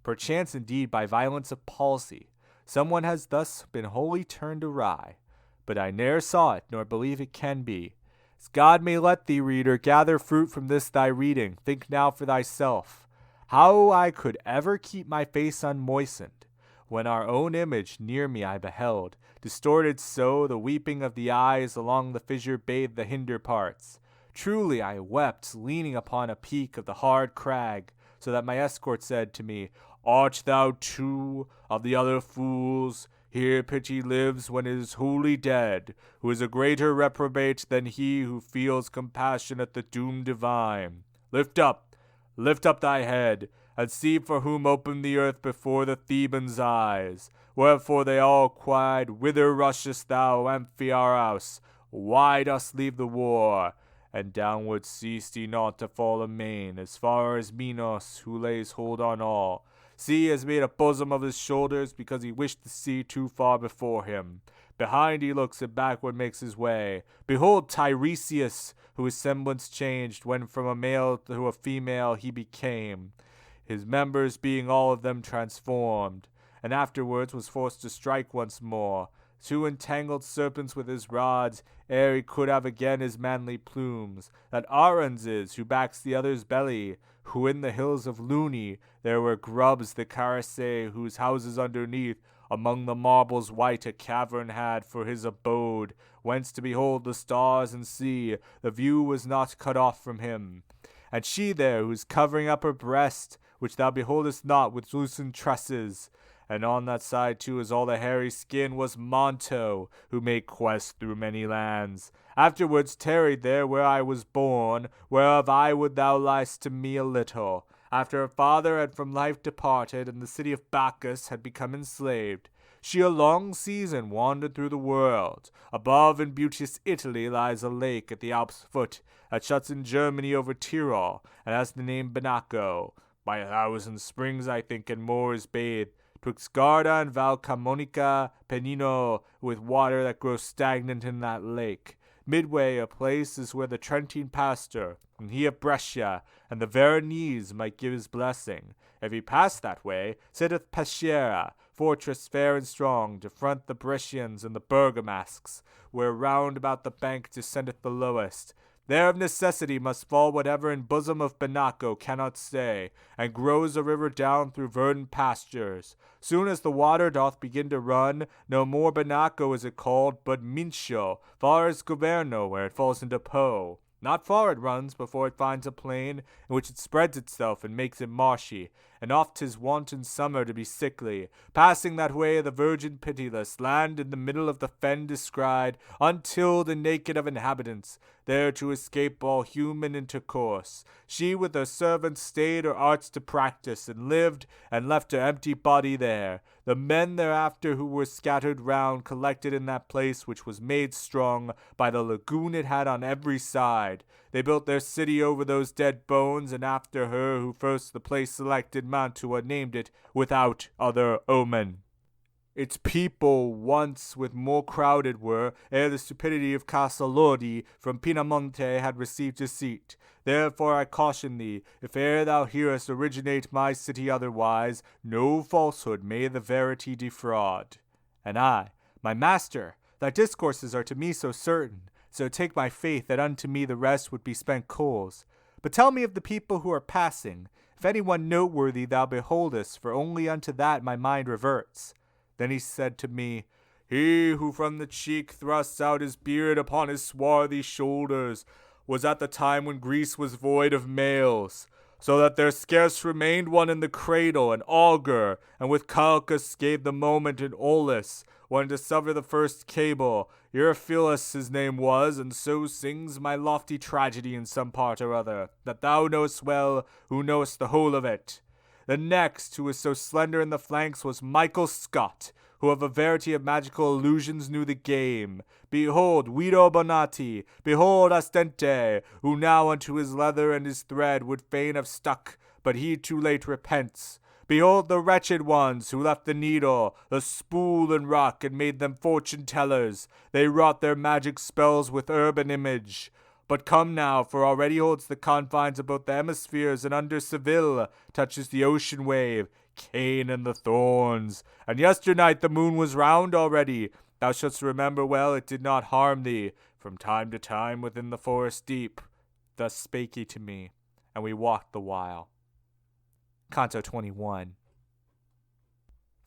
Perchance indeed by violence of palsy, someone has thus been wholly turned awry, but I ne'er saw it, nor believe it can be. As God may let thee, reader, gather fruit from this thy reading, think now for thyself. How I could ever keep my face unmoistened, when our own image near me I beheld, distorted so the weeping of the eyes along the fissure bathed the hinder parts. Truly I wept, leaning upon a peak of the hard crag, so that my escort said to me, Art thou too of the other fools? Here pity lives when it is wholly dead, who is a greater reprobate than he who feels compassion at the doom divine. Lift up thy head, and see for whom opened the earth before the Thebans' eyes. Wherefore they all cried, Whither rushest thou, Amphiaraus? Why dost leave the war? And downward ceased he not to fall amain, as far as Minos, who lays hold on all. See, has made a bosom of his shoulders, because he wished to see too far before him. Behind he looks, and backward makes his way. Behold Tiresias, whose semblance changed, when from a male to a female he became. his members being all of them transformed, and afterwards was forced to strike once more, two entangled serpents with his rods, ere he could have again his manly plumes. That Aruns is, who backs the other's belly, who in the hills of Luni there were grubs the Carassae, whose houses underneath, among the marbles white, a cavern had for his abode, whence to behold the stars and sea, the view was not cut off from him. And she there, whose covering up her breast, which thou beholdest not, with loosened tresses, and on that side too is all the hairy skin, was Monto, who made quest through many lands. Afterwards tarried there where I was born, whereof I would thou liest to me a little. After her father had from life departed, and the city of Bacchus had become enslaved, she a long season wandered through the world. Above in beauteous Italy lies a lake at the Alps' foot, that shuts in Germany over Tyrol, and has the name Benaco. By 1,000 springs, I think, and more is bathed, twixt Garda and Val Camonica Pennino, with water that grows stagnant in that lake. Midway a place is where the Trentine pastor, and he of Brescia, and the Veronese might give his blessing. If he pass that way, sitteth Peschiera, fortress fair and strong, to front the Brescians and the Bergamasques, where round about the bank descendeth the lowest. There of necessity must fall whatever in bosom of Benaco cannot stay, and grows a river down through verdant pastures. Soon as the water doth begin to run, no more Benaco is it called, but Mincio, far as Governo, where it falls into Po. Not far it runs before it finds a plain, in which it spreads itself and makes it marshy, and oft 'tis wont in summer to be sickly. Passing that way the Virgin Pitiless, land in the middle of the fen descried, untilled and naked of inhabitants, there to escape all human intercourse. She with her servants stayed her arts to practice, and lived, and left her empty body there. The men thereafter who were scattered round collected in that place, which was made strong by the lagoon it had on every side. They built their city over those dead bones, and after her who first the place selected, Mantua named it, without other omen. Its people once with more crowded were, ere the stupidity of Casa Lodi from Pinamonte had received a seat. Therefore I caution thee, if e'er thou hearest originate my city otherwise, no falsehood may the verity defraud. And I, my master, thy discourses are to me so certain, so take my faith that unto me the rest would be spent coals. But tell me of the people who are passing, if any one noteworthy thou beholdest, for only unto that my mind reverts. Then he said to me, He who from the cheek thrusts out his beard upon his swarthy shoulders was at the time when Greece was void of males, so that there scarce remained one in the cradle, an augur, and with Calchas gave the moment in Olus, when to sever the first cable. Euryphilus his name was, and so sings my lofty tragedy in some part or other, that thou knowest well, who knowest the whole of it. The next, who was so slender in the flanks, was Michael Scott, who of a verity of magical illusions knew the game. Behold Guido Bonatti, behold Astente, who now unto his leather and his thread would fain have stuck, but he too late repents. Behold the wretched ones, who left the needle, the spool and rock, and made them fortune-tellers. They wrought their magic spells with herb and image. But come now, for already holds the confines of both the hemispheres, and under Seville touches the ocean wave, Cain and the thorns. And yesternight the moon was round already. Thou shouldst remember well it did not harm thee, from time to time within the forest deep. Thus spake he to me, and we walked the while. Canto XXI.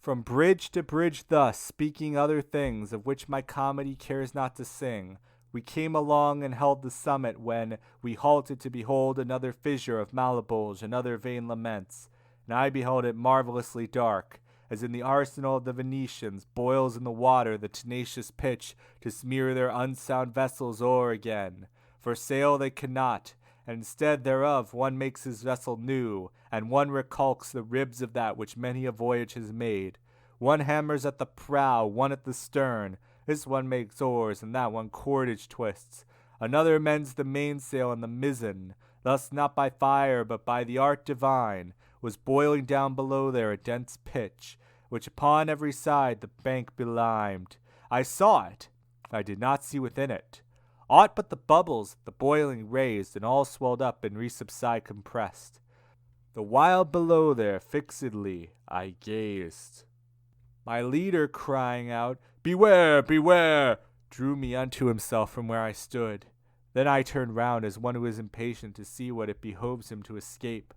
From bridge to bridge thus, speaking other things, of which my comedy cares not to sing, we came along and held the summit, when we halted to behold another fissure of Malebolge and other vain laments, and I beheld it marvelously dark, as in the arsenal of the Venetians boils in the water the tenacious pitch to smear their unsound vessels o'er again. For sail they cannot, and instead thereof one makes his vessel new, and one recalks the ribs of that which many a voyage has made. One hammers at the prow, one at the stern. This one makes oars, and that one cordage twists. Another mends the mainsail and the mizzen. Thus not by fire, but by the art divine, was boiling down below there a dense pitch, which upon every side the bank belimed. I saw it, I did not see within it. Aught but the bubbles the boiling raised, and all swelled up and resubside compressed. The while below there fixedly I gazed. My leader crying out, "Beware, beware!" drew me unto himself from where I stood. Then I turned round as one who is impatient to see what it behoves him to escape,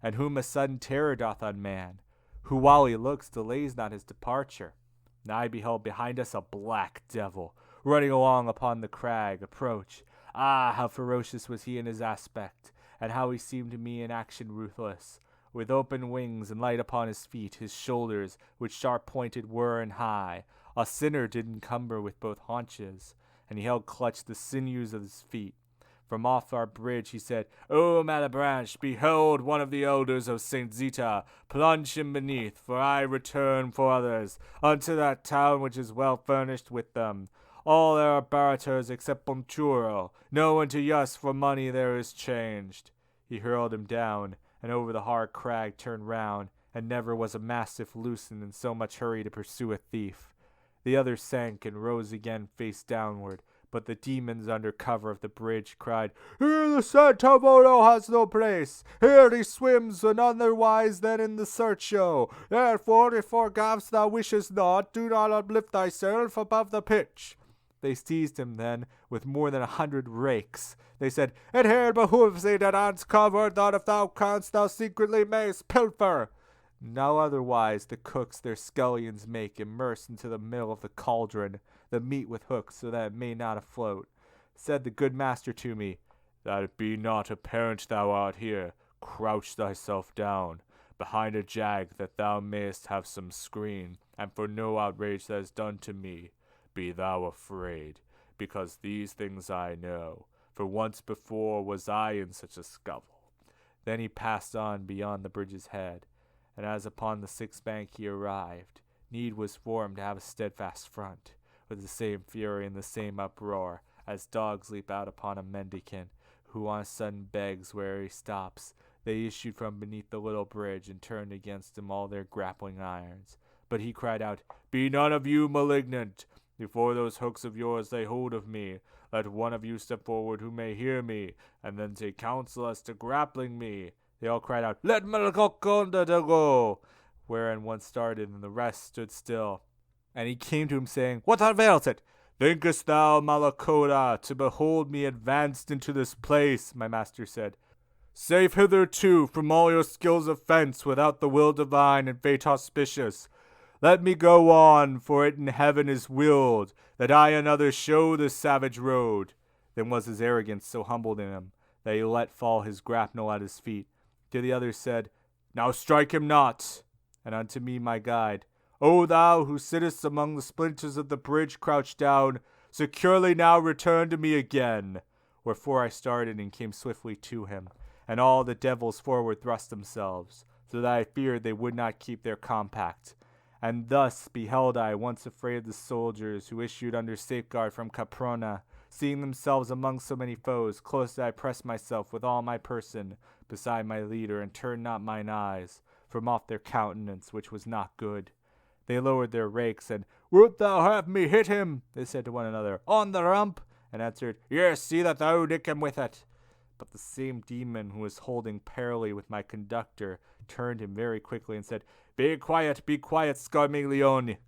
and whom a sudden terror doth unman, who while he looks delays not his departure. And I beheld behind us a black devil, running along upon the crag, approach. Ah, how ferocious was he in his aspect, and how he seemed to me in action ruthless, with open wings and light upon his feet, his shoulders, which sharp-pointed were and high, a sinner did encumber with both haunches, and he held clutched the sinews of his feet. From off our bridge he said, "O Malebranche, behold one of the elders of Saint Zita, plunge him beneath, for I return for others, unto that town which is well furnished with them. All there are baraters except Ponturo, no unto us for money there is changed." He hurled him down, and over the hard crag turned round, and never was a mastiff loosened in so much hurry to pursue a thief. The other sank and rose again face downward, but the demons under cover of the bridge cried, "Here the Santo Mono has no place. Here he swims in otherwise than in the Sercio. Therefore, if for gaps thou wishest not, do not uplift thyself above the pitch." They seized him then with more than 100 rakes. They said, "It here behooves thee to dance covered, that if thou canst, thou secretly mayst pilfer." Now otherwise the cooks their scullions make immerse into the middle of the cauldron the meat with hooks, so that it may not afloat. Said the good master to me, "That it be not apparent thou art here, crouch thyself down behind a jag, that thou mayest have some screen, and for no outrage that is done to me be thou afraid, because these things I know, for once before was I in such a scuffle." Then he passed on beyond the bridge's head, and as upon the sixth bank he arrived, need was for him to have a steadfast front, with the same fury and the same uproar, as dogs leap out upon a mendicant, who on a sudden begs where he stops. They issued from beneath the little bridge, and turned against him all their grappling irons. But he cried out, "Be none of you malignant! Before those hooks of yours lay hold of me, let one of you step forward who may hear me, and then take counsel as to grappling me." They all cried out, "Let Malacoconda go!" Wherein one started, and the rest stood still. And he came to him, saying, "What avails it? Thinkest thou, Malacoda, to behold me advanced into this place?" My master said, "Safe hitherto from all your skills of fence, without the will divine and fate auspicious. Let me go on, for it in heaven is willed, that I another show this savage road." Then was his arrogance so humbled in him, that he let fall his grapnel at his feet. To the other said, "Now strike him not." And unto me my guide, "O thou who sittest among the splinters of the bridge crouched down, securely now return to me again." Wherefore I started and came swiftly to him, and all the devils forward thrust themselves, so that I feared they would not keep their compact. And thus beheld I, once afraid of the soldiers who issued under safeguard from Caprona, seeing themselves among so many foes, closely I pressed myself with all my person beside my leader, and turned not mine eyes from off their countenance, which was not good. They lowered their rakes, and, "Wilt thou have me hit him?" they said to one another, "on the rump?" and answered, "Yes, see that thou nick him with it." But the same demon who was holding parley with my conductor turned him very quickly and said, be quiet, Scarmiglione,"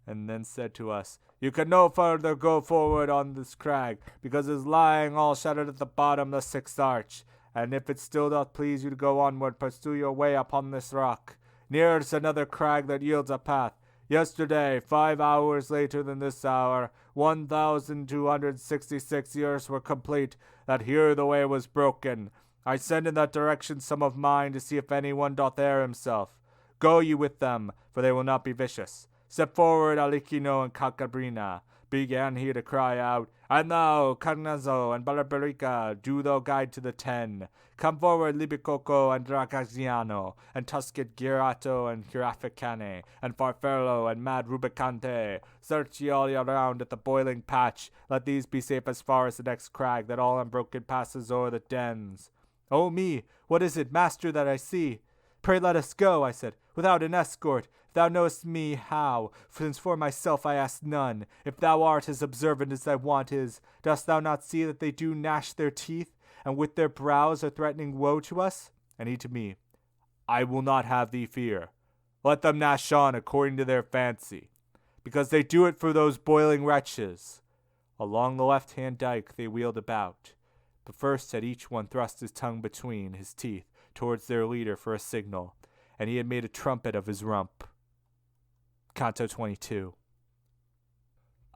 and then said to us, "You can no further go forward on this crag, because it is lying all shattered at the bottom the sixth arch, and if it still doth please you to go onward, pursue your way upon this rock. Near is another crag that yields a path. Yesterday, 5 hours later than this hour, 1,266 years were complete, that here the way was broken. I send in that direction some of mine to see if any one doth err himself. Go you with them, for they will not be vicious. Step forward, Alicino and Calcabrina." Began he to cry out, "And thou, Carnazo and Barbarica, do thou guide to the 10. Come forward, Libicoco and Dragaziano, and Tusket Girato and Giraficane, and Farfelo and Mad Rubicante. Search ye all around at the boiling patch. Let these be safe as far as the next crag, that all unbroken passes o'er the dens." "Oh me, what is it, master, that I see?" "Pray let us go," I said, "without an escort. If thou knowest me, how? Since for myself I ask none. If thou art as observant as thy wont is, dost thou not see that they do gnash their teeth, and with their brows are threatening woe to us?" And he to me, I will not have thee fear. Let them gnash on according to their fancy, because they do it for those boiling wretches. Along the left-hand dike they wheeled about, but first had each one thrust his tongue between his teeth towards their leader for a signal, and he had made a trumpet of his rump. Canto XXII.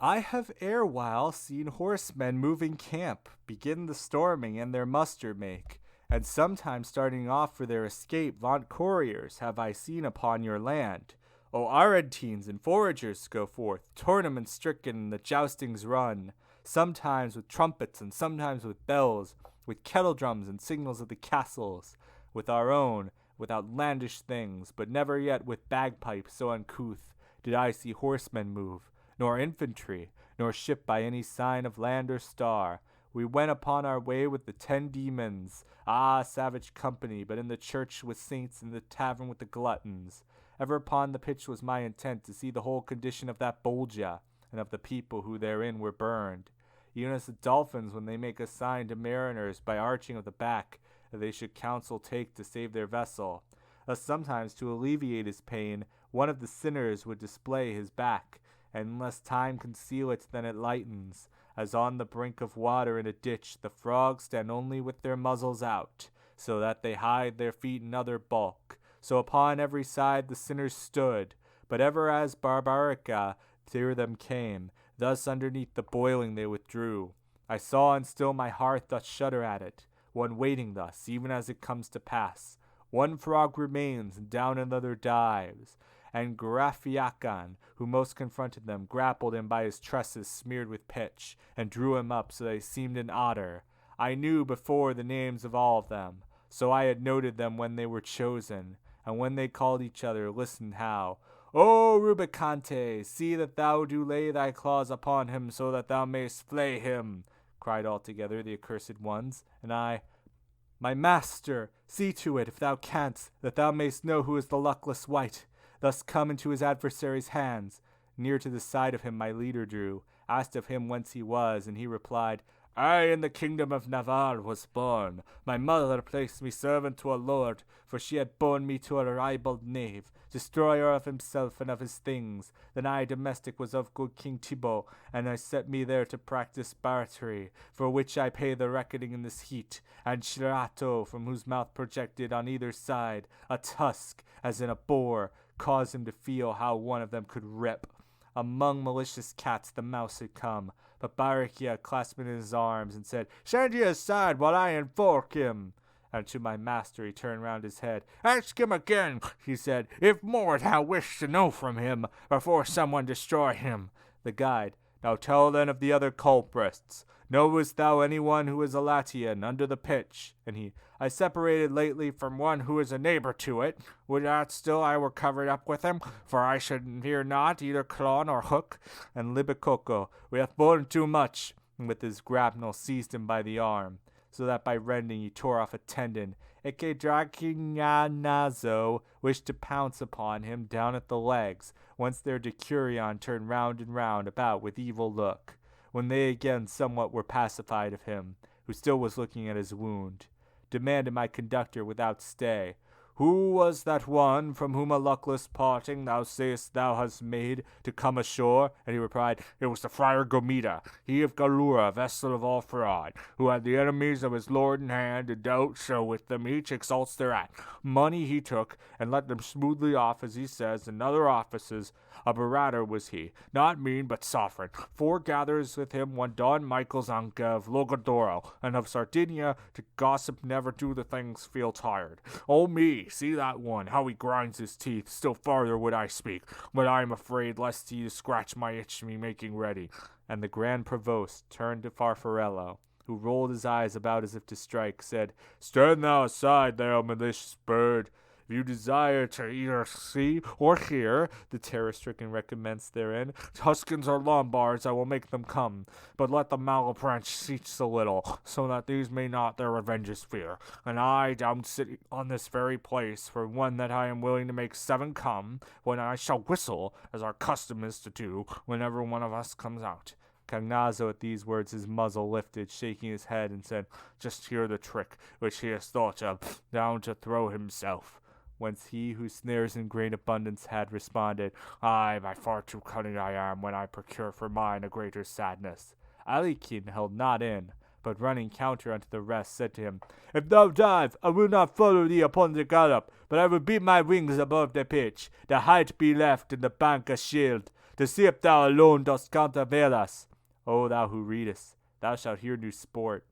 I have erewhile seen horsemen moving camp, begin the storming and their muster make, and sometimes starting off for their escape vaunt couriers have I seen upon your land. O Aretines and foragers go forth, tournaments stricken, the joustings run, sometimes with trumpets and sometimes with bells, with kettle drums and signals of the castles, with our own, with outlandish things, but never yet with bagpipes so uncouth did I see horsemen move, nor infantry, nor ship by any sign of land or star. We went upon our way with the 10 demons, savage company, but in the church with saints, in the tavern with the gluttons. Ever upon the pitch was my intent to see the whole condition of that Bolgia, and of the people who therein were burned. Even as the dolphins, when they make a sign to mariners by arching of the back, that they should counsel take to save their vessel. Thus sometimes to alleviate his pain, one of the sinners would display his back, and unless time conceal it then it lightens, as on the brink of water in a ditch the frogs stand only with their muzzles out, so that they hide their feet in other bulk. So upon every side the sinners stood, but ever as Barbarica near them came, thus underneath the boiling they withdrew. I saw and still my heart doth shudder at it, one waiting thus, even as it comes to pass. One frog remains, and down another dives, and Graphiacan, who most confronted them, grappled him by his tresses smeared with pitch, and drew him up so that he seemed an otter. I knew before the names of all of them, so I had noted them when they were chosen, and when they called each other, listened how, O Rubicante, see that thou do lay thy claws upon him, so that thou mayst flay him, cried all together the accursed ones, and I, my master, see to it, if thou canst, that thou mayst know who is the luckless wight, thus come into his adversary's hands. Near to the side of him my leader drew, asked of him whence he was, and he replied, I in the kingdom of Navarre was born. My mother placed me servant to a lord, for she had borne me to a ribald knave, destroyer of himself and of his things. Then I domestic was of good King Thibault, and I set me there to practice barratry, for which I pay the reckoning in this heat, and Shirato, from whose mouth projected on either side a tusk, as in a boar, caused him to feel how one of them could rip. Among malicious cats the mouse had come, but Barakia clasped him in his arms and said, Stand ye aside while I enfork him. And to my master he turned round his head. Ask him again, he said, if more thou wish to know from him, before someone destroy him. The guide, Now tell then of the other culprits. Knowest thou any one who is a Latian under the pitch? And he, I separated lately from one who is a neighbor to it. Would that still I were covered up with him, for I should hear not either claw nor hook. And Libicoco, we hath borne too much. And with his grapnel seized him by the arm, so that by rending he tore off a tendon. Eke Dracianazo wished to pounce upon him down at the legs, whence their decurion turned round and round about with evil look, when they again somewhat were pacified of him, who still was looking at his wound, demanded my conductor without stay, Who was that one from whom a luckless parting thou sayest thou hast made to come ashore? And he replied, It was the Friar Gomita, he of Galura, vessel of all fraud, who had the enemies of his lord in hand, and dealt so with them each exalts thereat. Money he took, and let them smoothly off, as he says, and other offices. A baratter was he, not mean but sovereign. Foregathers with him one Don Michael Zanca of Logadoro, and of Sardinia, to gossip never do the things feel tired. Oh me, see that one, how he grinds his teeth. Still farther would I speak, but I am afraid lest he scratch my itch me making ready. And the Grand Provost turned to Farfarello, who rolled his eyes about as if to strike, said, Stand thou aside, thou malicious bird. If you desire to either see or hear, the terror-stricken recommenced therein, Tuscans or Lombards, I will make them come, but let the Malapranch cease a little, so that these may not their revenges fear. And I, down sitting on this very place, for one that I am willing to make 7 come, when I shall whistle, as our custom is to do, whenever one of us comes out. Cagnazzo at these words his muzzle lifted, shaking his head, and said, Just hear the trick which he has thought of, down to throw himself. whence he who snares in great abundance had responded, Ay, by far too cunning I am when I procure for mine a greater sadness. Alikin held not in, but running counter unto the rest, said to him, If thou dive, I will not follow thee upon the gallop, but I will beat my wings above the pitch, the height be left and the bank a shield, to see if thou alone dost countervail us. O thou who readest, thou shalt hear new sport.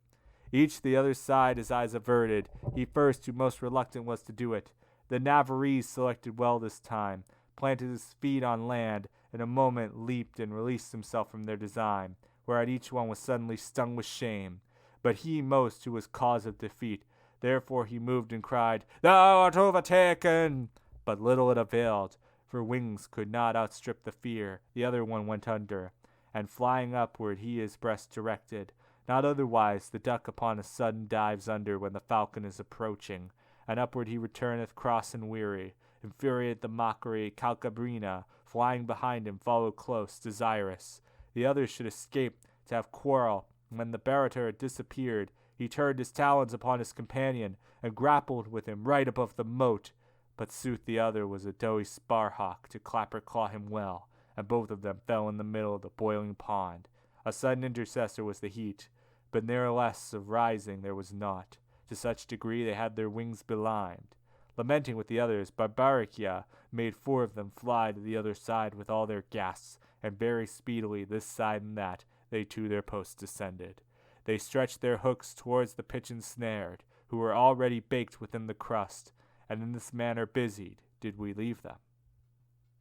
Each the other side his eyes averted, he first who most reluctant was to do it. The Navarrese selected well this time, planted his feet on land, in a moment leaped and released himself from their design, whereat each one was suddenly stung with shame. But he most who was cause of defeat, therefore he moved and cried, Thou art overtaken! But little it availed, for wings could not outstrip the fear. The other one went under, and flying upward he his breast directed. Not otherwise the duck upon a sudden dives under when the falcon is approaching, and upward he returneth cross and weary. Infuriate the mockery, Calcabrina, flying behind him, followed close, desirous the others should escape to have quarrel. When the barrator had disappeared, he turned his talons upon his companion, and grappled with him right above the moat. But sooth the other was a doughy sparhawk to clapper-claw him well, and both of them fell in the middle of the boiling pond. A sudden intercessor was the heat, but nevertheless of rising there was naught. To such degree they had their wings belimed. Lamenting with the others, Barbaricia made 4 of them fly to the other side with all their gasps, and very speedily this side and that they to their posts descended. They stretched their hooks towards the pitch ensnared, who were already baked within the crust, and in this manner busied did we leave them.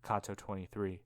Canto XXIII.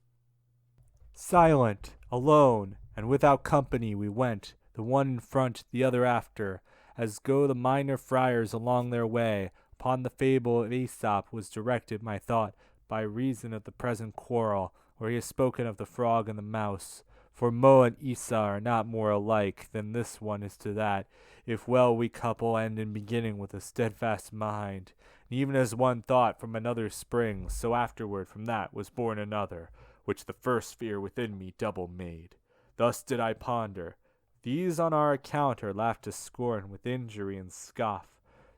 Silent, alone, and without company we went, the one in front, the other after, as go the minor friars along their way. Upon the fable of Aesop was directed my thought, by reason of the present quarrel, where he has spoken of the frog and the mouse. For Mo and Isa are not more alike than this one is to that, if well we couple end in beginning with a steadfast mind. And even as one thought from another springs, so afterward from that was born another, which the first fear within me double made. Thus did I ponder. These on our account are laughed to scorn with injury and scoff,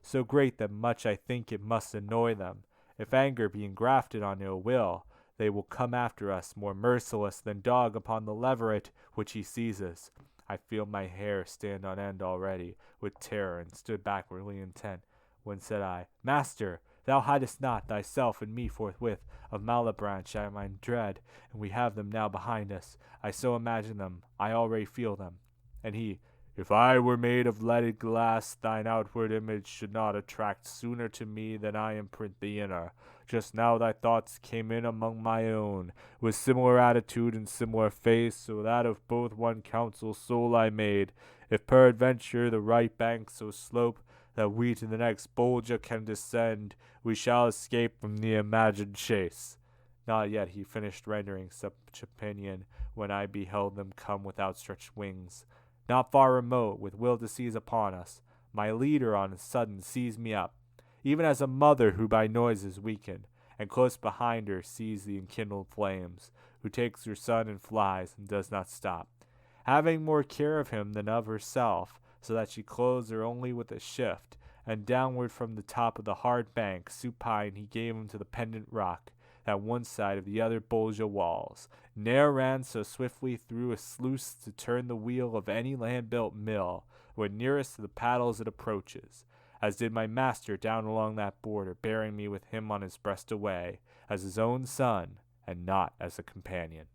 so great that much I think it must annoy them. If anger be engrafted on ill will, they will come after us more merciless than dog upon the leveret which he seizes. I feel my hair stand on end already with terror, and stood backwardly intent, when said I, Master, thou hidest not thyself and me forthwith. Of Malebranche I am in dread, and we have them now behind us. I so imagine them, I already feel them. And he, If I were made of leaded glass, thine outward image should not attract sooner to me than I imprint the inner. Just now thy thoughts came in among my own, with similar attitude and similar face, so that of both one counsel soul I made. If peradventure the right bank so slope that we to the next bolgia can descend, we shall escape from the imagined chase. Not yet he finished rendering such opinion, when I beheld them come with outstretched wings. Not far remote, with will to seize upon us, my leader on a sudden seized me up, even as a mother who by noise is weakened, and close behind her sees the enkindled flames, who takes her son and flies, and does not stop, having more care of him than of herself, so that she clothes her only with a shift, and downward from the top of the hard bank, supine he gave him to the pendant rock, at one side of the other bolgia walls, ne'er ran so swiftly through a sluice to turn the wheel of any land-built mill, when nearest to the paddles it approaches, as did my master down along that border, bearing me with him on his breast away, as his own son, and not as a companion.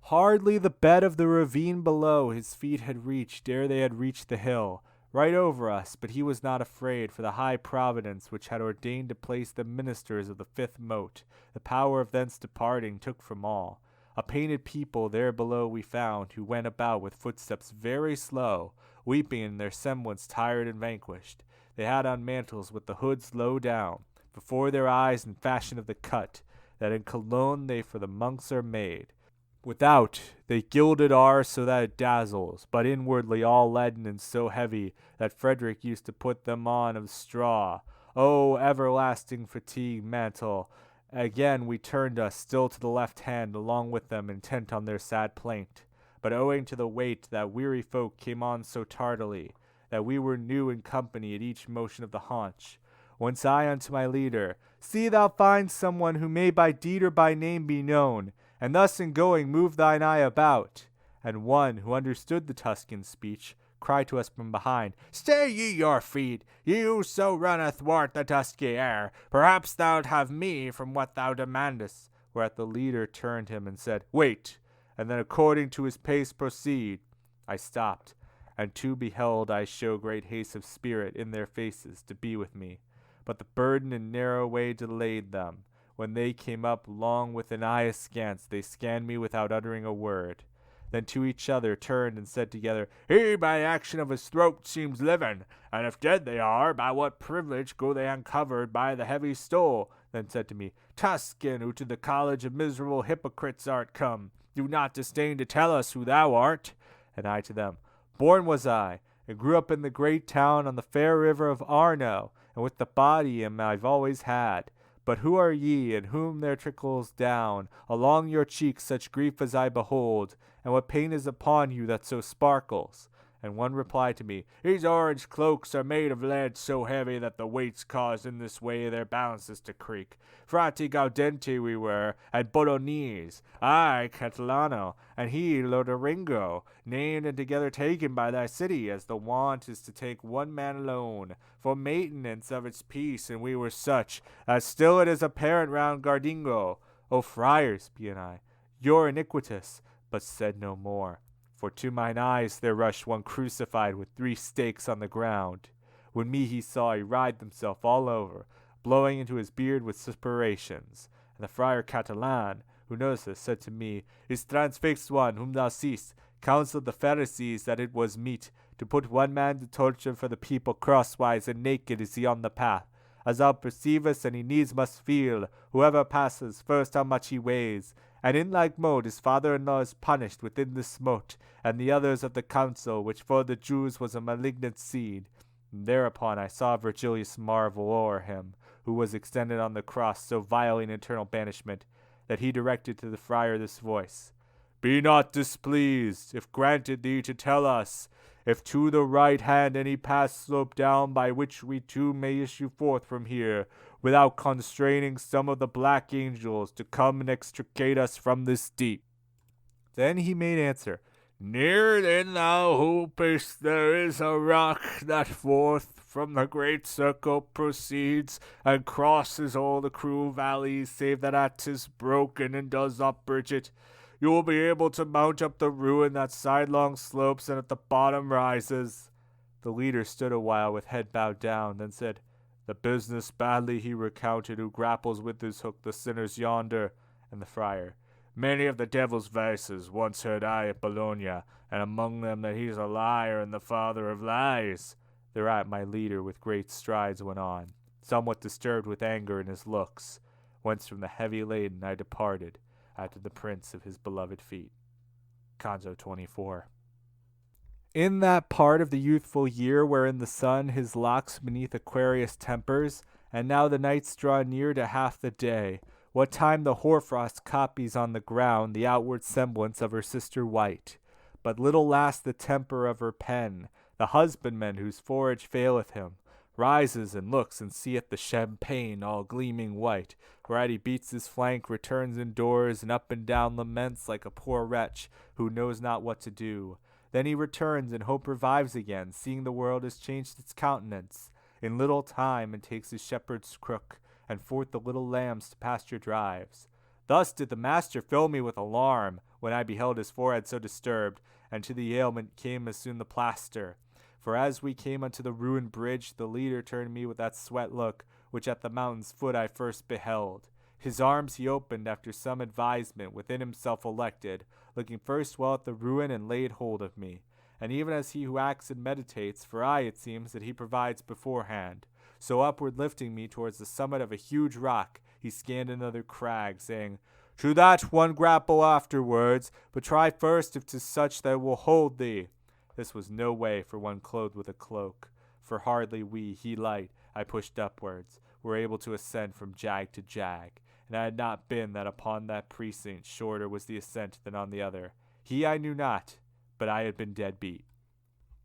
Hardly the bed of the ravine below his feet had reached ere they had reached the hill, right over us, but he was not afraid, for the high providence which had ordained to place the ministers of the 5th moat, the power of thence departing, took from all. A painted people there below we found, who went about with footsteps very slow, weeping in their semblance tired and vanquished. They had on mantles with the hoods low down, before their eyes in fashion of the cut, that in Cologne they for the monks are made. Without, they gilded are so that it dazzles, but inwardly all leaden and so heavy that Frederick used to put them on of straw. O everlasting fatigue mantle! Again we turned us still to the left hand along with them, intent on their sad plaint. But owing to the weight that weary folk came on so tardily, that we were new in company at each motion of the haunch. Once I unto my leader, See thou find someone who may by deed or by name be known, and thus in going move thine eye about. And one who understood the Tuscan speech cried to us from behind, Stay ye your feet, ye who so run athwart the dusky air. Perhaps thou'lt have me from what thou demandest. Whereat the leader turned him and said, Wait, and then according to his pace proceed. I stopped, and two beheld I show great haste of spirit in their faces to be with me. But the burden and narrow way delayed them. When they came up, long with an eye askance, they scanned me without uttering a word. Then to each other turned and said together, He by action of his throat seems living, and if dead they are, by what privilege go they uncovered by the heavy stole? Then said to me, Tuscan, who to the college of miserable hypocrites art come, do not disdain to tell us who thou art. And I to them, Born was I, and grew up in the great town on the fair river of Arno, and with the body I've always had. But who are ye, in whom there trickles down along your cheeks such grief as I behold? And what pain is upon you that so sparkles? And one replied to me, These orange cloaks are made of lead so heavy that the weights cause in this way their balances to creak. Frati Gaudenti we were, at Bolognese, I Catalano, and he Lodoringo, named and together taken by thy city, as the want is to take one man alone, for maintenance of its peace, and we were such, as still it is apparent round Gardingo. O friars, be and I, you're iniquitous, but said no more. For to mine eyes there rushed one crucified with 3 stakes on the ground. When me he saw, he writhed himself all over, blowing into his beard with suspirations. And the friar Catalan, who knows this, said to me, Is transfixed one whom thou seest, counseled the Pharisees that it was meet to put one man to torture for the people crosswise, and naked is he on the path. As thou perceivest, and he needs must feel, whoever passes, first how much he weighs. And in like mode his father-in-law is punished within this mote, and the others of the council, which for the Jews was a malignant seed. And thereupon I saw Virgilius marvel o'er him, who was extended on the cross so vilely in eternal banishment, that he directed to the friar this voice, Be not displeased, if granted thee to tell us, if to the right hand any path slope down by which we two may issue forth from here, without constraining some of the black angels to come and extricate us from this deep. Then he made answer, Near then thou hopest there is a rock that forth from the great circle proceeds, and crosses all the cruel valleys, save that at 'tis broken and does not bridge it. You will be able to mount up the ruin that sidelong slopes and at the bottom rises. The leader stood a while with head bowed down, then said, The business badly he recounted who grapples with his hook the sinners yonder. And the friar, Many of the devil's vices once heard I at Bologna, and among them that he's a liar and the father of lies. Thereat my leader with great strides went on, somewhat disturbed with anger in his looks, whence from the heavy laden I departed, after the prints of his beloved feet. Canto 24. In that part of the youthful year wherein the sun his locks beneath Aquarius tempers, and now the nights draw near to half the day, what time the hoarfrost copies on the ground the outward semblance of her sister white, but little lasts the temper of her pen, the husbandman whose forage faileth him, rises and looks and seeth the champagne all gleaming white, whereat he beats his flank, returns indoors, and up and down laments like a poor wretch who knows not what to do. Then he returns, and hope revives again, seeing the world has changed its countenance in little time, and takes his shepherd's crook, and forth the little lambs to pasture drives. Thus did the master fill me with alarm, when I beheld his forehead so disturbed, and to the ailment came as soon the plaster. For as we came unto the ruined bridge, the leader turned me with that sweat look, which at the mountain's foot I first beheld. His arms he opened after some advisement, within himself elected, looking first well at the ruin, and laid hold of me. And even as he who acts and meditates, for I it seems that he provides beforehand, so upward lifting me towards the summit of a huge rock, he scanned another crag, saying, To that one grapple afterwards, but try first if 'tis such that will hold thee. This was no way for one clothed with a cloak, for hardly he light, I pushed upwards, were able to ascend from jag to jag, and I had not been that upon that precinct shorter was the ascent than on the other. He I knew not, but I had been dead beat.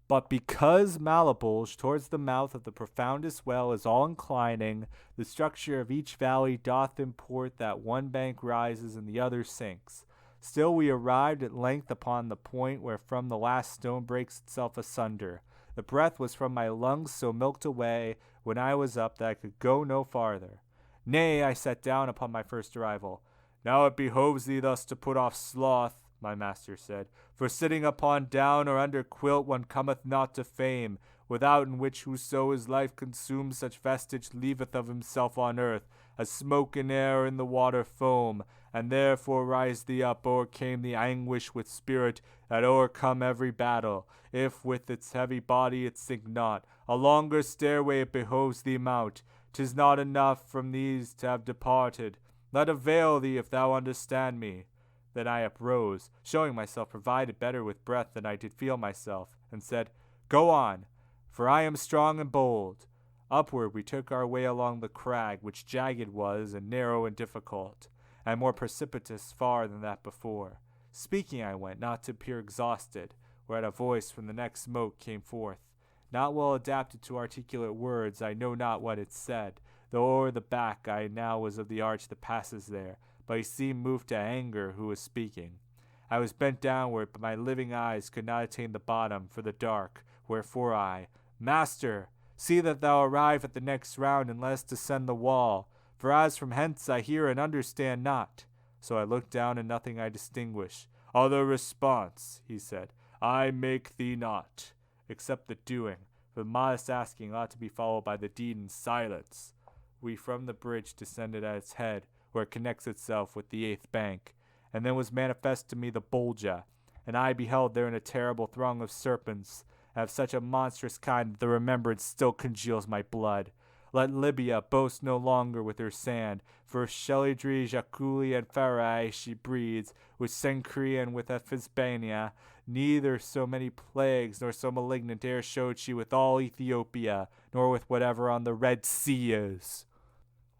But because Malapulge towards the mouth of the profoundest well is all inclining, the structure of each valley doth import that one bank rises and the other sinks. Still we arrived at length upon the point wherefrom the last stone breaks itself asunder. The breath was from my lungs so milked away when I was up that I could go no farther. Nay, I sat down upon my first arrival. Now it behoves thee thus to put off sloth, my master said, for sitting upon down or under quilt one cometh not to fame, withouten which whoso his life consumes such vestige leaveth of himself on earth, as smoke in air in the water foam, and therefore rise thee up, o'ercame the anguish with spirit that o'ercome every battle, if with its heavy body it sink not. A longer stairway it behoves thee mount. 'Tis not enough from these to have departed. Let avail thee if thou understand me. Then I uprose, showing myself provided better with breath than I did feel myself, and said, Go on, for I am strong and bold. Upward we took our way along the crag, which jagged was, and narrow and difficult, and more precipitous far than that before. Speaking I went, not to appear exhausted, whereat a voice from the next smoke came forth. Not well adapted to articulate words, I know not what it said, though o'er the back I now was of the arch that passes there, but he seemed moved to anger who was speaking. I was bent downward, but my living eyes could not attain the bottom for the dark, wherefore I, Master, see that thou arrive at the next round, and let us descend the wall, for as from hence I hear and understand not. So I looked down, and nothing I distinguish. Other response, he said, I make thee not, except the doing, for the modest asking ought to be followed by the deed in silence. We from the bridge descended at its head, where it connects itself with the 8th bank, and then was manifest to me the Bolgia, and I beheld therein a terrible throng of serpents, and of such a monstrous kind that the remembrance still congeals my blood. Let Libya boast no longer with her sand, for Shelidri, Jaculi, and Pharai she breeds, with Sencri and with Ephisbania, neither so many plagues nor so malignant e'er showed she with all Ethiopia, nor with whatever on the Red Sea is.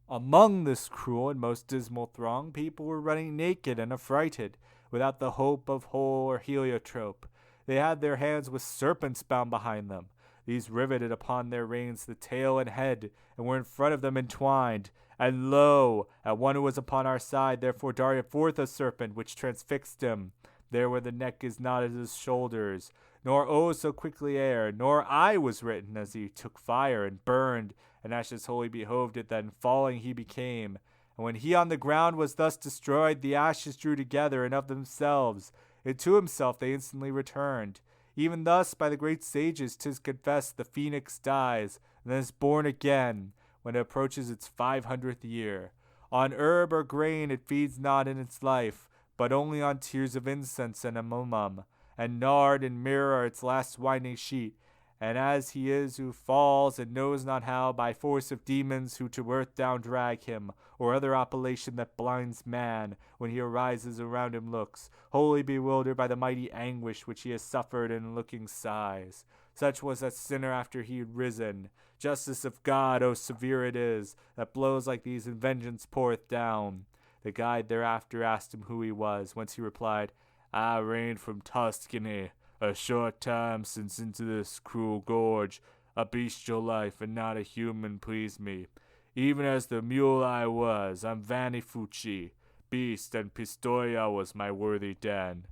Among this cruel and most dismal throng, people were running naked and affrighted, without the hope of hole or heliotrope. They had their hands with serpents bound behind them. These riveted upon their reins the tail and head, and were in front of them entwined. And lo, at one who was upon our side, therefore darted forth a serpent, which transfixed him. There where the neck is not at his shoulders, nor so quickly air, nor I was written, as he took fire and burned, and ashes wholly behoved it that in falling he became. And when he on the ground was thus destroyed, the ashes drew together, and of themselves, and to himself they instantly returned. Even thus, by the great sages, 'tis confessed, the phoenix dies, and then is born again, when it approaches its 500th year. On herb or grain it feeds not in its life, but only on tears of incense and amomum, and nard and myrrh are its last winding sheet. And as he is who falls and knows not how, by force of demons who to earth down drag him, or other appellation that blinds man, when he arises around him looks, wholly bewildered by the mighty anguish which he has suffered in looking sighs. Such was that sinner after he had risen. Justice of God, oh severe it is, that blows like these in vengeance poureth down. The guide thereafter asked him who he was, whence he replied, I reigned from Tuscany, a short time since into this cruel gorge. A bestial life and not a human pleased me. Even as the mule I was, I'm Vanni Fucci. Beast and Pistoia was my worthy den.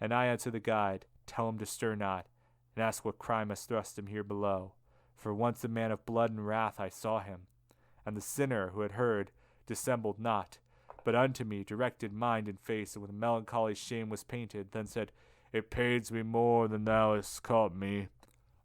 And I answer the guide, tell him to stir not, and ask what crime has thrust him here below. For once a man of blood and wrath I saw him. And the sinner who had heard dissembled not, but unto me directed mind and face, and with melancholy shame was painted, then said, It pains me more than thou hast caught me.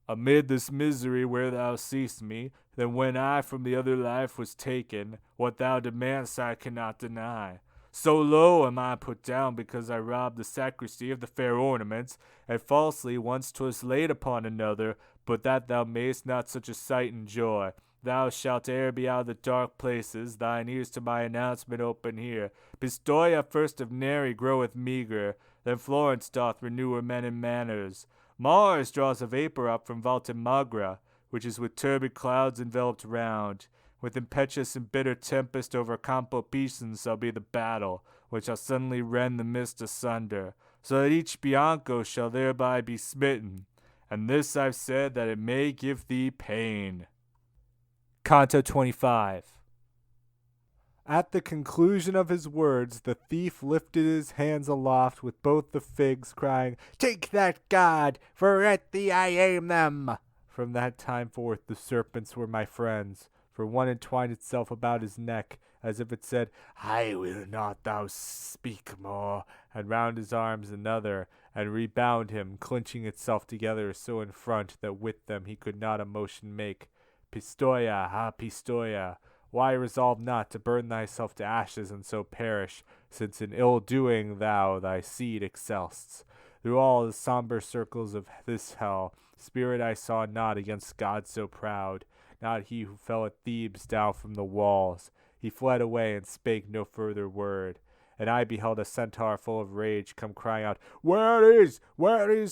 Amid this misery where thou seest me, than when I from the other life was taken, what thou demandest I cannot deny. So low am I put down because I robbed the sacristy of the fair ornaments, and falsely once 'twas laid upon another, but that thou mayst not such a sight enjoy. Thou shalt e'er be out of the dark places, thine ears to my announcement open here. Pistoia first of Neri groweth meagre, then Florence doth renew her men and manners. Mars draws a vapor up from Valtemagra, which is with turbid clouds enveloped round. With impetuous and bitter tempest over Campo Pisan shall be the battle, which shall suddenly rend the mist asunder, so that each Bianco shall thereby be smitten. and this I've said that it may give thee pain. Canto 25. At the conclusion of his words, the thief lifted his hands aloft with both the figs, crying, "Take that, God, for at thee I aim them!" From that time forth the serpents were my friends, for one entwined itself about his neck, as if it said, "I will not thou speak more," and round his arms another, and rebound him, clinching itself together so in front that with them he could not a motion make. Pistoia, ha Pistoia! Why resolve not to burn thyself to ashes and so perish, since in ill doing thou thy seed excell'st? Through all the sombre circles of this hell, spirit I saw not against God so proud, not he who fell at Thebes down from the walls. He fled away and spake no further word. And I beheld a centaur full of rage come crying out, where is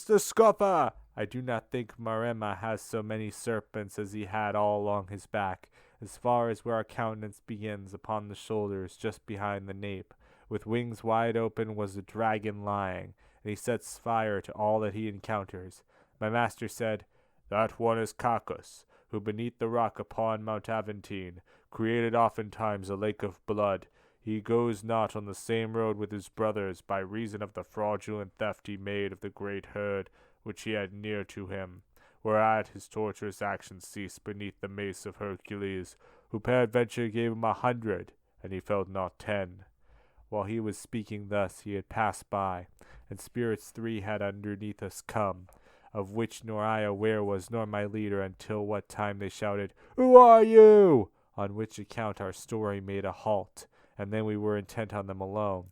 the scuffer? I do not think Maremma has so many serpents as he had all along his back, as far as where our countenance begins, upon the shoulders, just behind the nape. With wings wide open was the dragon lying, and he sets fire to all that he encounters. My master said, "That one is Cacus, who beneath the rock upon Mount Aventine created oftentimes a lake of blood. He goes not on the same road with his brothers by reason of the fraudulent theft he made of the great herd which he had near to him, whereat his torturous actions ceased beneath the mace of Hercules, who peradventure gave him 100, and he felt not 10. While he was speaking thus, he had passed by, and spirits 3 had underneath us come, of which nor I aware was, nor my leader, until what time they shouted, "Who are you?" On which account our story made a halt, and then we were intent on them alone.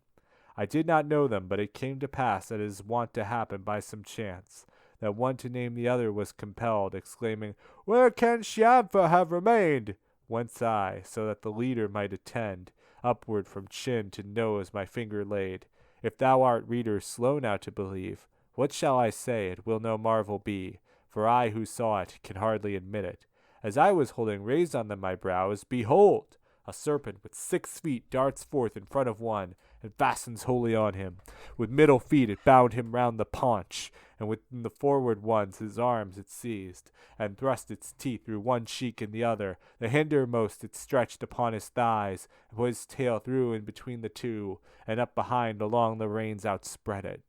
I did not know them, but it came to pass, as is wont to happen by some chance, that one to name the other was compelled, exclaiming, "Where can Sciampa have remained?" Whence I, so that the leader might attend, upward from chin to nose my finger laid. If thou art, reader, slow now to believe, what shall I say? It will no marvel be, for I who saw it can hardly admit it. As I was holding raised on them my brows, behold! A serpent with 6 feet darts forth in front of one, and fastens wholly on him. With middle feet it bound him round the paunch, and with the forward ones his arms it seized, and thrust its teeth through one cheek and the other. The hindermost it stretched upon his thighs, and put his tail through in between the two, and up behind along the reins outspread it.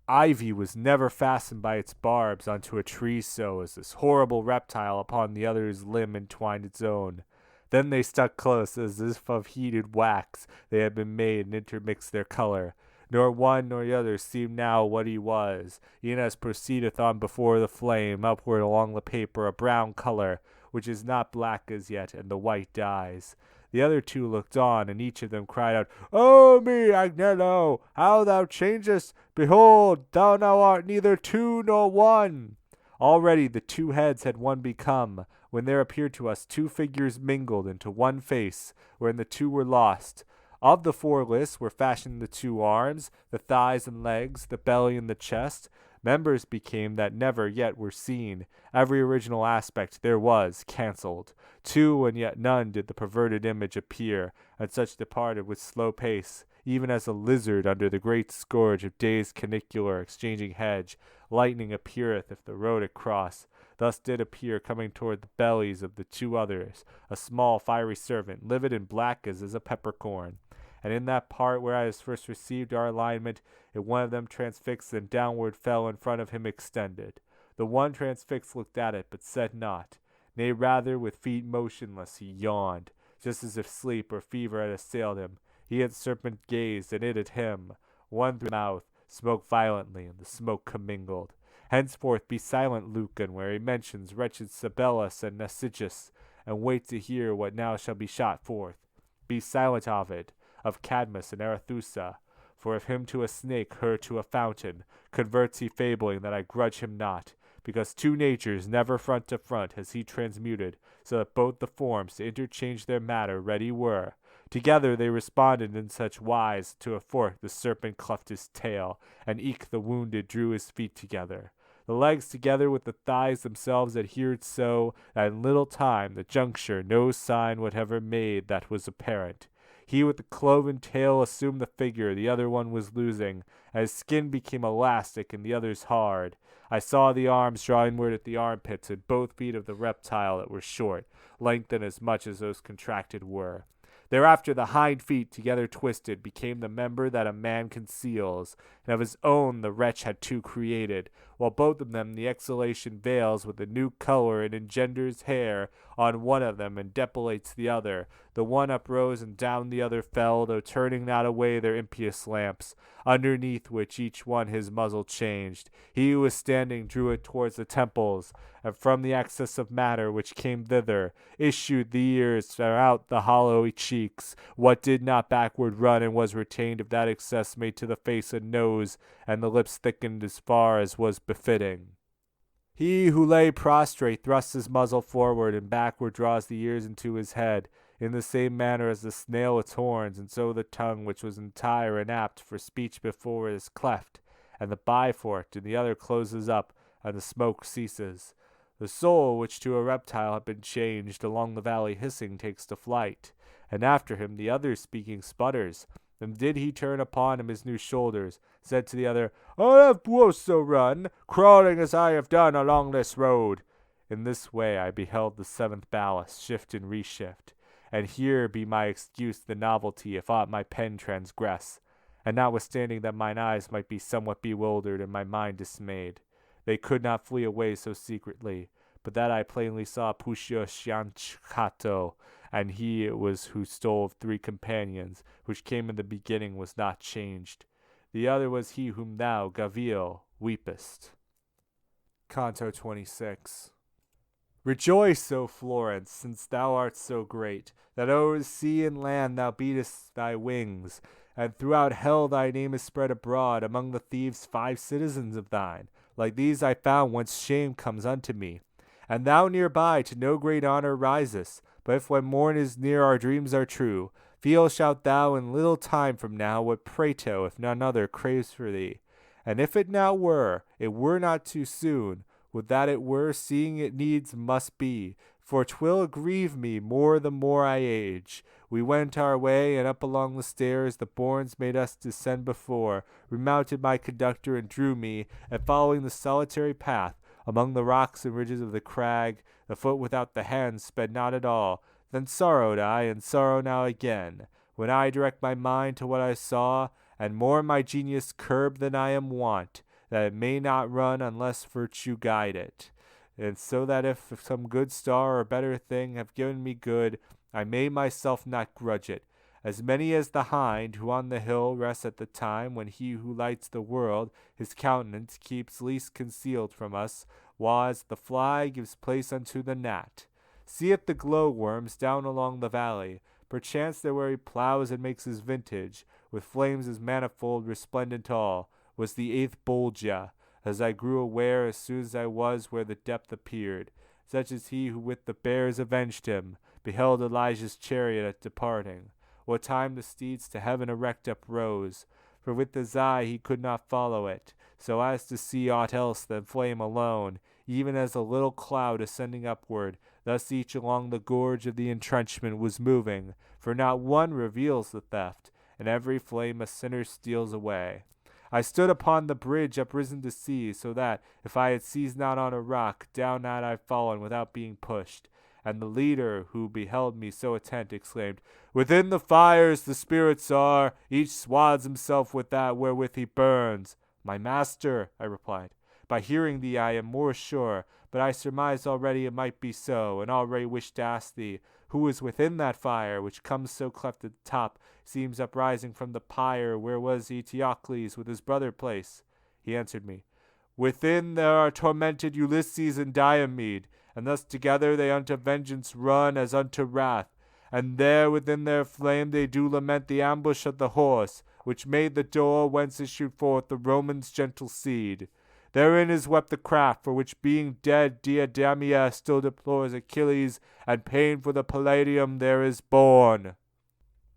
Ivy was never fastened by its barbs onto a tree so as this horrible reptile upon the other's limb entwined its own. Then they stuck close, as if of heated wax they had been made, and intermixed their color. Nor one nor the other seemed now what he was, e'en as proceedeth on before the flame, upward along the paper, a brown color, which is not black as yet, and the white dyes. The other two looked on, and each of them cried out, "O me, Agnello, how thou changest! Behold, thou now art neither 2 nor 1. Already the 2 heads had one become, when there appeared to us 2 figures mingled into one face, wherein the 2 were lost. Of the 4 lists were fashioned the 2 arms, the thighs and legs, the belly and the chest. Members became that never yet were seen. Every original aspect there was cancelled. 2 and yet none did the perverted image appear, and such departed with slow pace, even as a lizard under the great scourge of day's canicular exchanging hedge. Lightning appeareth if the road it cross. Thus did appear coming toward the bellies of the 2 others, a small fiery serpent, livid and black as is a peppercorn. And in that part where I was first received our alignment, it one of them transfixed and downward fell in front of him extended. The one transfixed looked at it, but said not. Nay, rather, with feet motionless, he yawned, just as if sleep or fever had assailed him. He at the serpent gazed, and it at him. One through the mouth spoke violently, and the smoke commingled. Henceforth be silent, Lucan, where he mentions wretched Sabellus and Narcissus, and wait to hear what now shall be shot forth. Be silent, Ovid, of Cadmus and Arethusa, for if him to a snake, her to a fountain, converts he fabling that I grudge him not, because 2 natures never front to front has he transmuted, so that both the forms to interchange their matter ready were. Together they responded in such wise to a fork the serpent cleft his tail, and eke the wounded drew his feet together. The legs together with the thighs themselves adhered so that in little time the juncture no sign whatever made that was apparent. He with the cloven tail assumed the figure the other one was losing, as skin became elastic and the other's hard. I saw the arms draw inward at the armpits, and both feet of the reptile that were short, lengthened as much as those contracted were. Thereafter the hind feet, together twisted, became the member that a man conceals, and of his own the wretch had two created, while both of them the exhalation veils with a new color and engenders hair on one of them and depilates the other. The one uprose and down the other fell, though turning not away their impious lamps, underneath which each one his muzzle changed. He who was standing drew it towards the temples, and from the excess of matter which came thither issued the ears throughout the hollow cheeks. What did not backward run and was retained of that excess made to the face and nose, and the lips thickened as far as was befitting. He who lay prostrate thrusts his muzzle forward, and backward draws the ears into his head, in the same manner as the snail its horns, and so the tongue, which was entire and apt for speech before, is cleft, and the bifort in the other closes up, and the smoke ceases. The soul, which to a reptile had been changed, along the valley hissing takes to flight, and after him the other speaking sputters. Then did he turn upon him his new shoulders, said to the other, I have also run, crawling as I have done along this road. In this way I beheld the seventh ballast shift and reshift, and here be my excuse the novelty, if aught my pen transgress, and notwithstanding that mine eyes might be somewhat bewildered and my mind dismayed, they could not flee away so secretly, but that I plainly saw Pushio Shianchkato, and he it was who stole of 3 companions, which came in the beginning was not changed. The other was he whom thou, Gavil, weepest. Canto XXVI. Rejoice, O Florence, since thou art so great, that o'er sea and land thou beatest thy wings, and throughout hell thy name is spread abroad among the thieves 5 citizens of thine. Like these I found whence shame comes unto me. And thou nearby to no great honor risest, but if when morn is near our dreams are true, feel shalt thou in little time from now what Prato, if none other, craves for thee. And if it now were, it were not too soon, would that it were, seeing it needs must be, for 'twill grieve me more the more I age. We went our way, and up along the stairs the Borns made us descend before, remounted my conductor and drew me, and following the solitary path, among the rocks and ridges of the crag, the foot without the hand sped not at all. Then sorrowed I, and sorrow now again, when I direct my mind to what I saw, and more my genius curb than I am wont, that it may not run unless virtue guide it. And so that if some good star or better thing have given me good, I may myself not grudge it. As many as the hind, who on the hill rests at the time when he who lights the world his countenance keeps least concealed from us, while as the fly gives place unto the gnat. Seeth the glow-worms down along the valley, perchance there where he ploughs and makes his vintage, with flames as manifold, resplendent all, was the 8th Bolgia, as I grew aware as soon as I was where the depth appeared. Such as he who with the bears avenged him, beheld Elijah's chariot at departing. What time the steeds to heaven erect uprose, for with his eye he could not follow it, so as to see aught else than flame alone, even as a little cloud ascending upward. Thus each along the gorge of the entrenchment was moving, for not one reveals the theft, and every flame a sinner steals away. I stood upon the bridge uprisen to see, so that, if I had seized not on a rock, down had I fallen without being pushed. And the leader, who beheld me so attent, exclaimed, Within the fires the spirits are, each swathes himself with that wherewith he burns. My master, I replied, by hearing thee I am more sure, but I surmised already it might be so, and already wished to ask thee, who is within that fire, which comes so cleft at the top, seems uprising from the pyre, where was Eteocles with his brother placed? He answered me, Within there are tormented Ulysses and Diomed, and thus together they unto vengeance run as unto wrath, and there within their flame they do lament the ambush of the horse, which made the door whence issued forth the Romans' gentle seed. Therein is wept the craft, for which being dead Diademia still deplores Achilles, and pain for the Palladium there is born.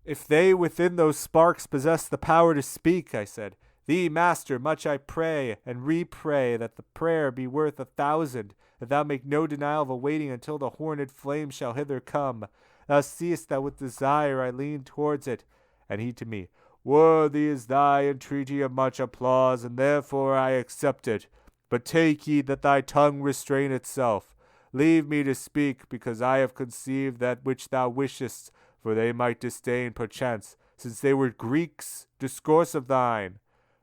If they within those sparks possess the power to speak, I said, thee, master, much I pray, and re-pray, that the prayer be worth 1,000, that thou make no denial of awaiting until the horned flame shall hither come. Thou seest that with desire I lean towards it. And he to me, Worthy is thy entreaty of much applause, and therefore I accept it. But take heed that thy tongue restrain itself. Leave me to speak, because I have conceived that which thou wishest, for they might disdain, perchance, since they were Greeks, discourse of thine.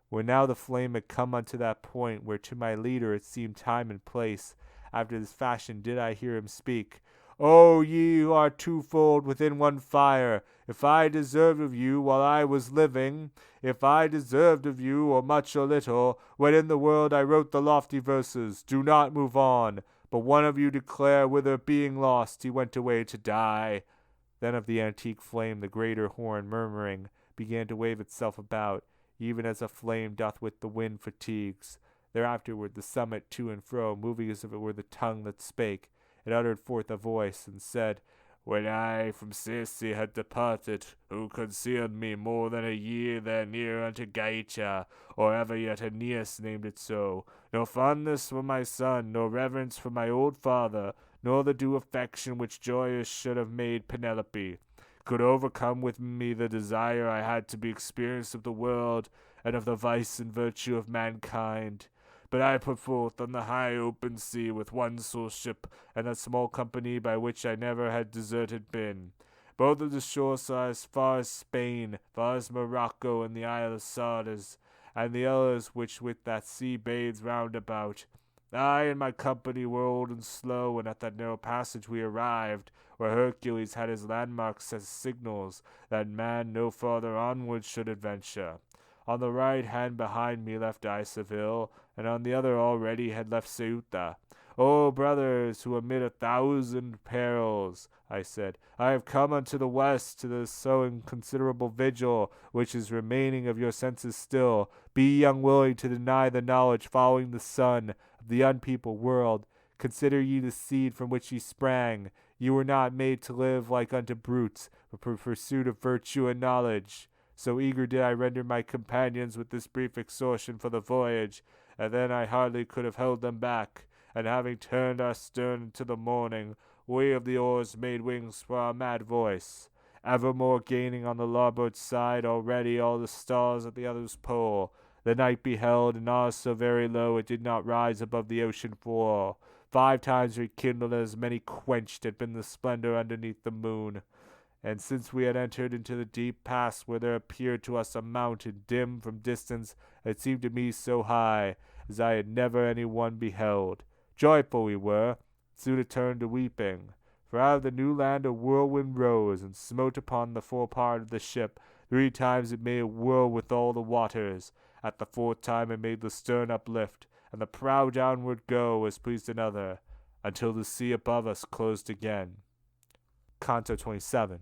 When now the flame had come unto that point where to my leader it seemed time and place, after this fashion did I hear him speak. O ye who are twofold within one fire, if I deserved of you while I was living, if I deserved of you, or much or little, when in the world I wrote the lofty verses, do not move on, but one of you declare whither being lost he went away to die. Then of the antique flame the greater horn murmuring began to wave itself about, even as a flame doth with the wind fatigues. Thereafterward the summit to and fro, moving as if it were the tongue that spake, it uttered forth a voice, and said, When I from Circe had departed, who concealed me more than a year there near unto Gaeta, or ever yet Aeneas named it so, nor fondness for my son, nor reverence for my old father, nor the due affection which joyous should have made Penelope, could overcome with me the desire I had to be experienced of the world, and of the vice and virtue of mankind. But I put forth on the high open sea with one sole ship, and that small company by which I never had deserted been. Both of the shores are as far as Spain, far as Morocco and the Isle of Sardes, and the others which with that sea bathes round about. I and my company were old and slow, and at that narrow passage we arrived, where Hercules had his landmarks as signals, that man no farther onward should adventure. On the right hand behind me left I Seville, and on the other already had left Ceuta. O brothers, who amid 1,000 perils, I said, I have come unto the west to this so inconsiderable vigil, which is remaining of your senses still. Be ye unwilling to deny the knowledge following the sun of the unpeopled world. Consider ye the seed from which ye sprang. Ye were not made to live like unto brutes, but for pursuit of virtue and knowledge. So eager did I render my companions with this brief exhortation for the voyage, and then I hardly could have held them back. And having turned our stern into the morning, we of the oars made wings for our mad voice, evermore gaining on the larboard side already all the stars at the other's pole. The night beheld, and ours so very low it did not rise above the ocean floor. 5 times rekindled, and as many quenched had been the splendor underneath the moon. And since we had entered into the deep pass where there appeared to us a mountain dim from distance, it seemed to me so high as I had never any one beheld. Joyful we were, soon it turned to weeping. For out of the new land a whirlwind rose, and smote upon the forepart of the ship. 3 times it made it whirl with all the waters. At the 4th time it made the stern uplift, and the prow downward go, as pleased another, until the sea above us closed again. Canto XXVII.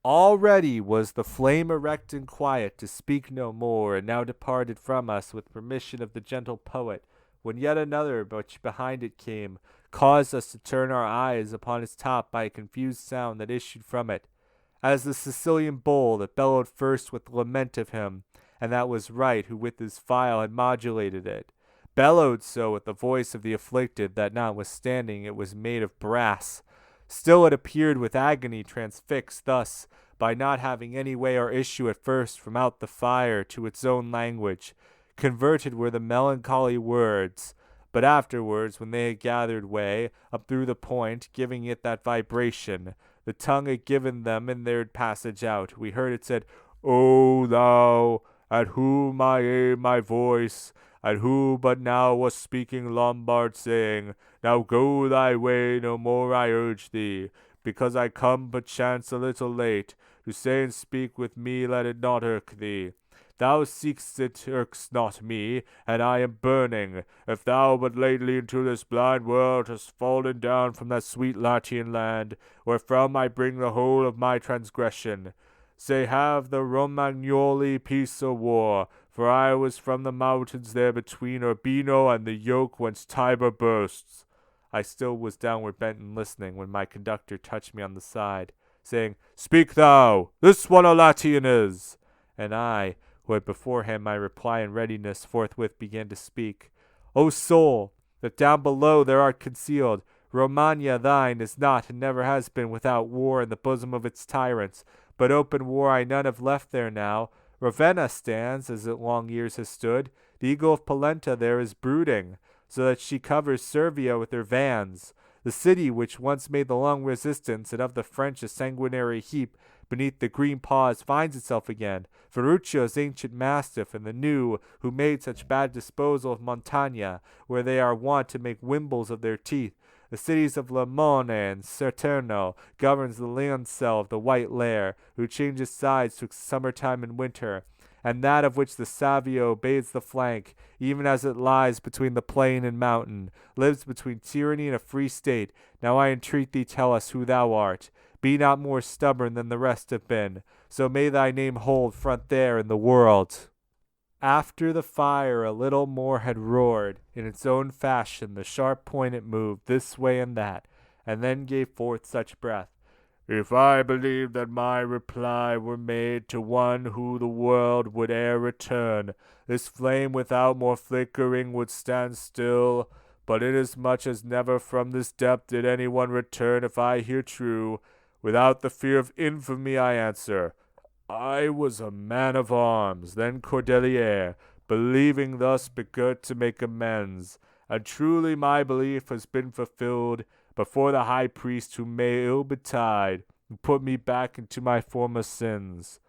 Already was the flame erect and quiet to speak no more, and now departed from us with permission of the gentle poet, when yet another, which behind it came, caused us to turn our eyes upon its top by a confused sound that issued from it, as the Sicilian bull that bellowed first with lament of him, and that was right who with his file had modulated it, bellowed so with the voice of the afflicted that notwithstanding it was made of brass, still it appeared with agony transfixed thus, by not having any way or issue at first from out the fire to its own language. Converted were the melancholy words, but afterwards, when they had gathered way, up through the point, giving it that vibration, the tongue had given them in their passage out. We heard it said, O thou, at whom I aim my voice, and who but now was speaking Lombard, saying, Now go thy way, no more I urge thee, because I come perchance a little late, to say and speak with me let it not irk thee. Thou seek'st it irks not me, and I am burning. If thou but lately into this blind world hast fallen down from that sweet Latian land, wherefrom I bring the whole of my transgression, say have the Romagnoli peace or war, for I was from the mountains there between Urbino and the yoke whence Tiber bursts. I still was downward bent and listening, when my conductor touched me on the side, saying, Speak thou, this one a Latian is. And I, who had beforehand my reply in readiness, forthwith began to speak. O soul, that down below there art concealed, Romagna thine is not and never has been without war in the bosom of its tyrants, but open war I none have left there now. Ravenna stands, as it long years has stood, The eagle of Polenta there is brooding, so that she covers Servia with her vans. The city which once made the long resistance, and of the French a sanguinary heap, beneath the green paws finds itself again. Ferruccio's ancient mastiff, and the new, who made such bad disposal of Montagna, where they are wont to make wimbles of their teeth. The cities of Lamone and Saterno governs the Leoncel of the White Lair, who changes sides twixt summertime and winter, and that of which the Savio bathes the flank, even as it lies between the plain and mountain, lives between tyranny and a free state. Now I entreat thee, tell us who thou art. Be not more stubborn than the rest have been, so may thy name hold front there in the world. After the fire a little more had roared, in its own fashion the sharp point it moved this way and that, and then gave forth such breath. If I believed that my reply were made to one who the world would e'er return, this flame without more flickering would stand still. But inasmuch as never from this depth did any one return, if I hear true, without the fear of infamy I answer, I was a man of arms, then Cordelier, believing thus begirt to make amends, and truly my belief has been fulfilled, before the high priest who may ill betide, who put me back into my former sins.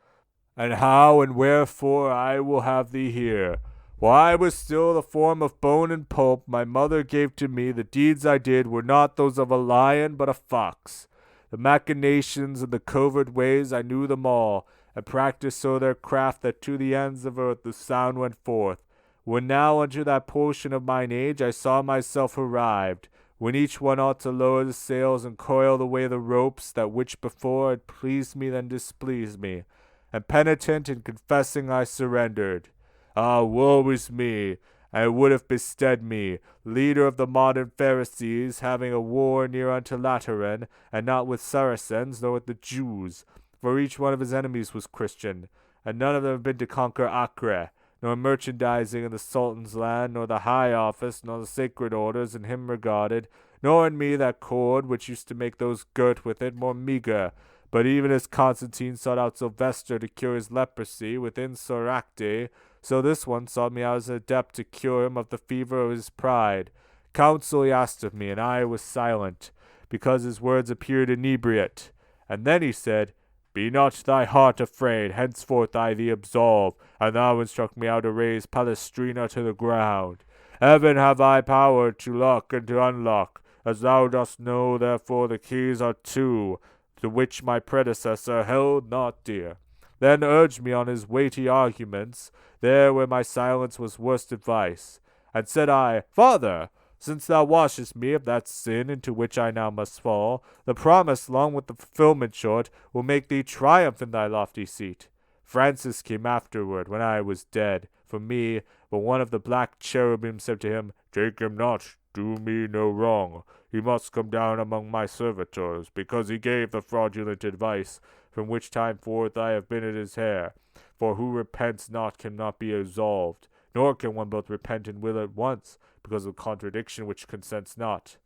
And how and wherefore I will have thee hear. While I was still the form of bone and pulp my mother gave to me, the deeds I did were not those of a lion but a fox. The machinations and the covert ways I knew them all, and practised so their craft that to the ends of earth the sound went forth. When now unto that portion of mine age I saw myself arrived, when each one ought to lower the sails and coil away the ropes, that which before had pleased me then displeased me, and penitent and confessing I surrendered. Ah, woe is me! And it would have bestead me, leader of the modern Pharisees, having a war near unto Lateran, and not with Saracens, nor with the Jews, for each one of his enemies was Christian, and none of them have been to conquer Acre, nor merchandising in the Sultan's land, nor the high office, nor the sacred orders in him regarded, nor in me that cord which used to make those girt with it more meagre. But even as Constantine sought out Sylvester to cure his leprosy within Soracte, so this one sought me out as an adept to cure him of the fever of his pride. Counsel he asked of me, and I was silent, because his words appeared inebriate. And then he said, Be not thy heart afraid, henceforth I thee absolve, and thou instruct me how to raise Palestrina to the ground. Heaven have I power to lock and to unlock, as thou dost know, therefore the keys are two, to which my predecessor held not dear. Then urged me on his weighty arguments, there where my silence was worst advice. And said I, Father, since thou washest me of that sin into which I now must fall, the promise, long with the fulfillment short, will make thee triumph in thy lofty seat. Francis came afterward, when I was dead, for me, but one of the black cherubim said to him, Take him not, do me no wrong. He must come down among my servitors, because he gave the fraudulent advice, from which time forth I have been at his hair. For who repents not cannot be absolved, nor can one both repent and will at once, because of contradiction which consents not.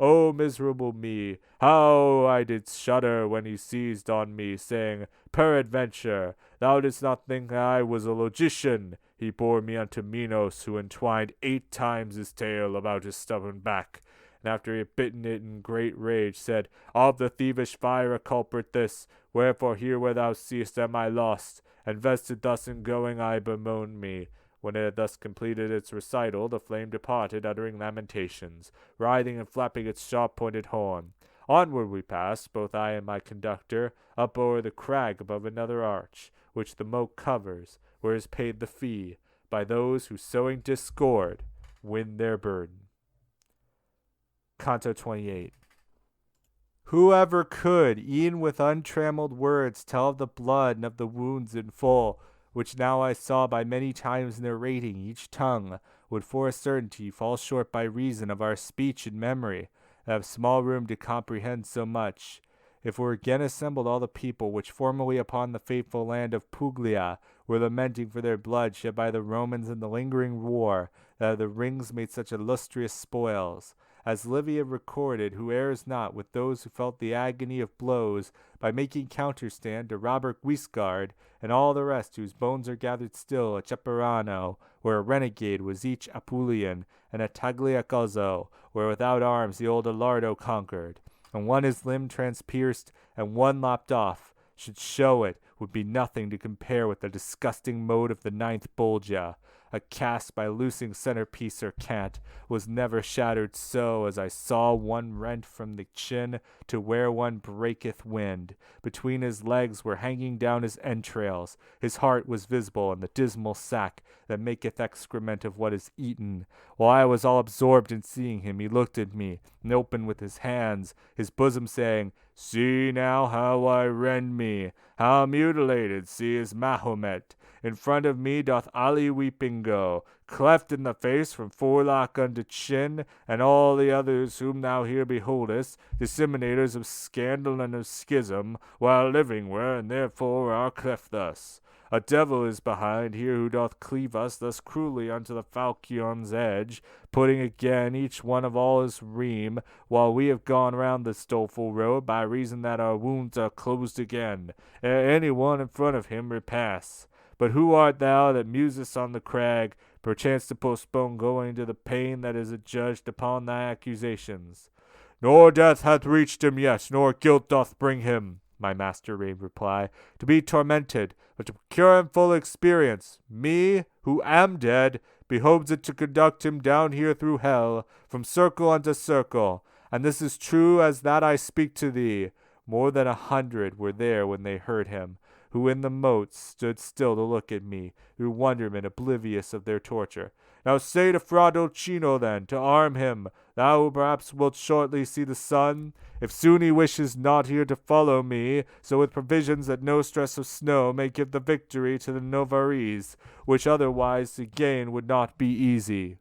O miserable me! How I did shudder when he seized on me, saying, Peradventure, thou didst not think I was a logician. He bore me unto Minos, who entwined 8 times his tail about his stubborn back, and after he had bitten it in great rage, said, Of the thievish fire a culprit this, wherefore here where thou seest am I lost, and vested thus in going I bemoan me. When it had thus completed its recital, the flame departed, uttering lamentations, writhing and flapping its sharp-pointed horn. Onward we passed, both I and my conductor, up o'er the crag above another arch, which the moat covers, where is paid the fee, by those who, sowing discord, win their burden. Canto XXVIII. Whoever could, e'en with untrammeled words, tell of the blood and of the wounds in full, which now I saw by many times narrating, each tongue would for a certainty fall short by reason of our speech and memory, that have small room to comprehend so much. If were again assembled all the people which formerly upon the fateful land of Puglia were lamenting for their blood shed by the Romans in the lingering war, that of the rings made such illustrious spoils, as Livia recorded, who errs not with those who felt the agony of blows, by making counterstand to Robert Guiscard, and all the rest whose bones are gathered still at Ceperano, where a renegade was each Apulian, and at Tagliacozzo, where without arms the old Alardo conquered, and one his limb transpierced, and one lopped off, should show it would be nothing to compare with the disgusting mode of the ninth Bolgia. A cast by loosing centerpiece or cant was never shattered so as I saw one rent from the chin to where one breaketh wind. Between his legs were hanging down his entrails. His heart was visible in the dismal sack that maketh excrement of what is eaten. While I was all absorbed in seeing him, he looked at me, and opened with his hands, his bosom saying, "See now how I rend me, how mutilated, see is Mahomet. In front of me doth Ali weeping go, cleft in the face from forelock unto chin, and all the others whom thou here beholdest, disseminators of scandal and of schism, while living were, and therefore are cleft thus. A devil is behind here who doth cleave us thus cruelly unto the falchion's edge, putting again each one of all his ream, while we have gone round this doleful road, by reason that our wounds are closed again, ere any one in front of him repass. But who art thou that musest on the crag, perchance to postpone going to the pain that is adjudged upon thy accusations? Nor death hath reached him yet, nor guilt doth bring him, my master made reply, to be tormented, but to procure him full experience. Me, who am dead, behoves it to conduct him down here through hell, from circle unto circle, and this is true as that I speak to thee. More than 100 were there when they heard him, who in the moat stood still to look at me, through wonderment oblivious of their torture. Now say to Fra Dolcino, then, to arm him, thou who perhaps wilt shortly see the sun, if soon he wishes not here to follow me, so with provisions that no stress of snow may give the victory to the Novarese, which otherwise to gain would not be easy."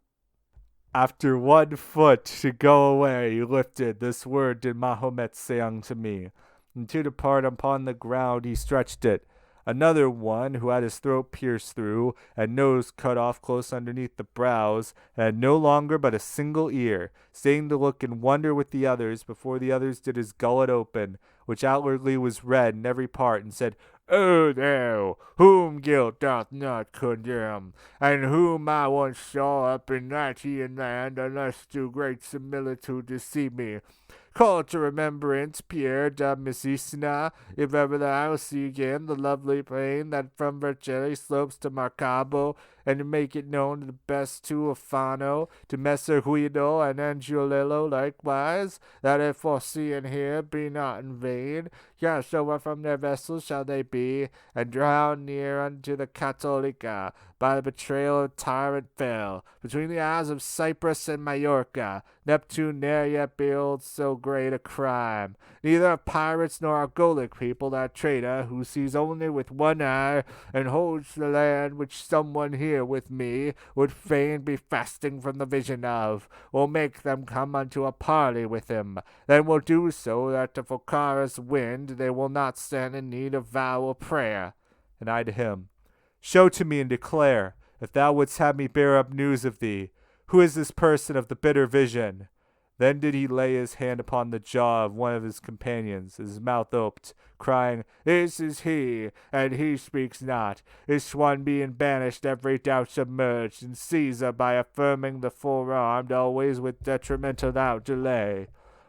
After 1 foot to go away he lifted, this word did Mahomet say unto me, and to depart upon the ground he stretched it. Another one, who had his throat pierced through, and nose cut off close underneath the brows, and had no longer but a single ear, staying to look in wonder with the others, before the others did his gullet open, which outwardly was red in every part, and said, "O thou, whom guilt doth not condemn, and whom I once saw up in Latian land, unless through great similitude deceive me, call to remembrance Pierre da Messina, if ever thou see again the lovely plain that from Vercelli slopes to Marcabo, and to make it known to the best to Alfano, to Messer Guido and Angiolillo likewise, that if foreseeing here be not in vain, cast over from their vessels shall they be, and drowned near unto the Catolica, by the betrayal of tyrant fell, between the isles of Cyprus and Majorca. Neptune ne'er yet beheld so great a crime. Neither of pirates nor of Gallic people that traitor, who sees only with one eye, and holds the land which someone here with me would fain be fasting from the vision of, will make them come unto a parley with him. Then will do so that to Foccara's wind they will not stand in need of vow or prayer. And I to him, show to me and declare, if thou wouldst have me bear up news of thee, who is this person of the bitter vision? Then did he lay his hand upon the jaw of one of his companions, his mouth oped, crying, "This is he, and he speaks not. This one being banished, every doubt submerged, and Caesar, by affirming the forearmed, always with detriment without delay."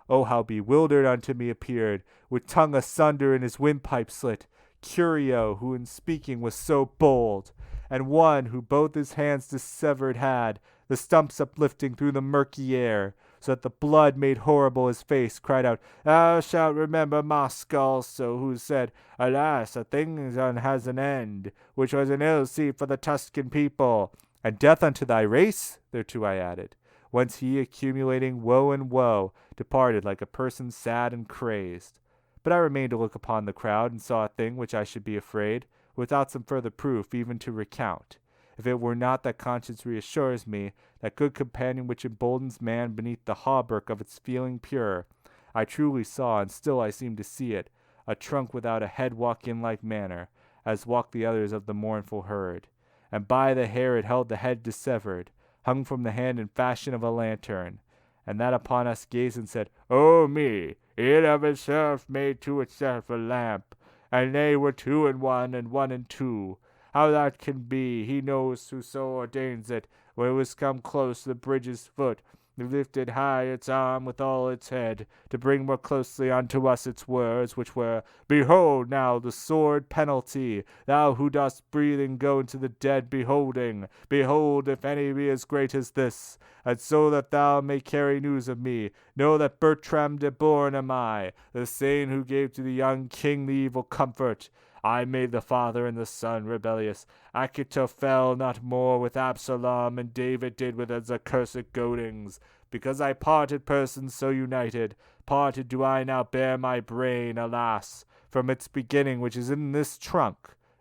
Oh, how bewildered unto me appeared, with tongue asunder and his windpipe slit, Curio, who in speaking was so bold, and one who both his hands dissevered had, the stumps uplifting through the murky air, so that the blood made horrible his face, cried out, "Thou shalt remember Mosca also, who said, Alas, a thing has an end, which was an ill seat for the Tuscan people, and death unto thy race," thereto I added, whence he, accumulating woe and woe, departed like a person sad and crazed. But I remained to look upon the crowd, and saw a thing which I should be afraid, without some further proof, even to recount, if it were not that conscience reassures me, that good companion which emboldens man beneath the hauberk of its feeling pure. I truly saw, and still I seem to see it, a trunk without a head walk in like manner, as walked the others of the mournful herd, and by the hair it held the head dissevered, hung from the hand in fashion of a lantern, and that upon us gazed and said, O me, it of itself made to itself a lamp, and they were two in one, and one in two. How that can be, he knows who so ordains it. When it was come close to the bridge's foot, it lifted high its arm with all its head, to bring more closely unto us its words, which were, Behold now the sword penalty, thou who dost breathing go into the dead beholding. Behold, if any be as great as this. And so that thou may carry news of me, know that Bertram de Born am I, the same who gave to the young king the evil comfort. I made the father and the son rebellious. Achitophel not more with Absalom, and David did with his accursed goadings. Because I parted persons so united, parted do I now bear my brain, alas, from its beginning which is in this trunk.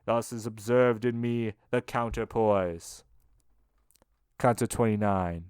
Thus is observed in me the counterpoise. Canto XXIX.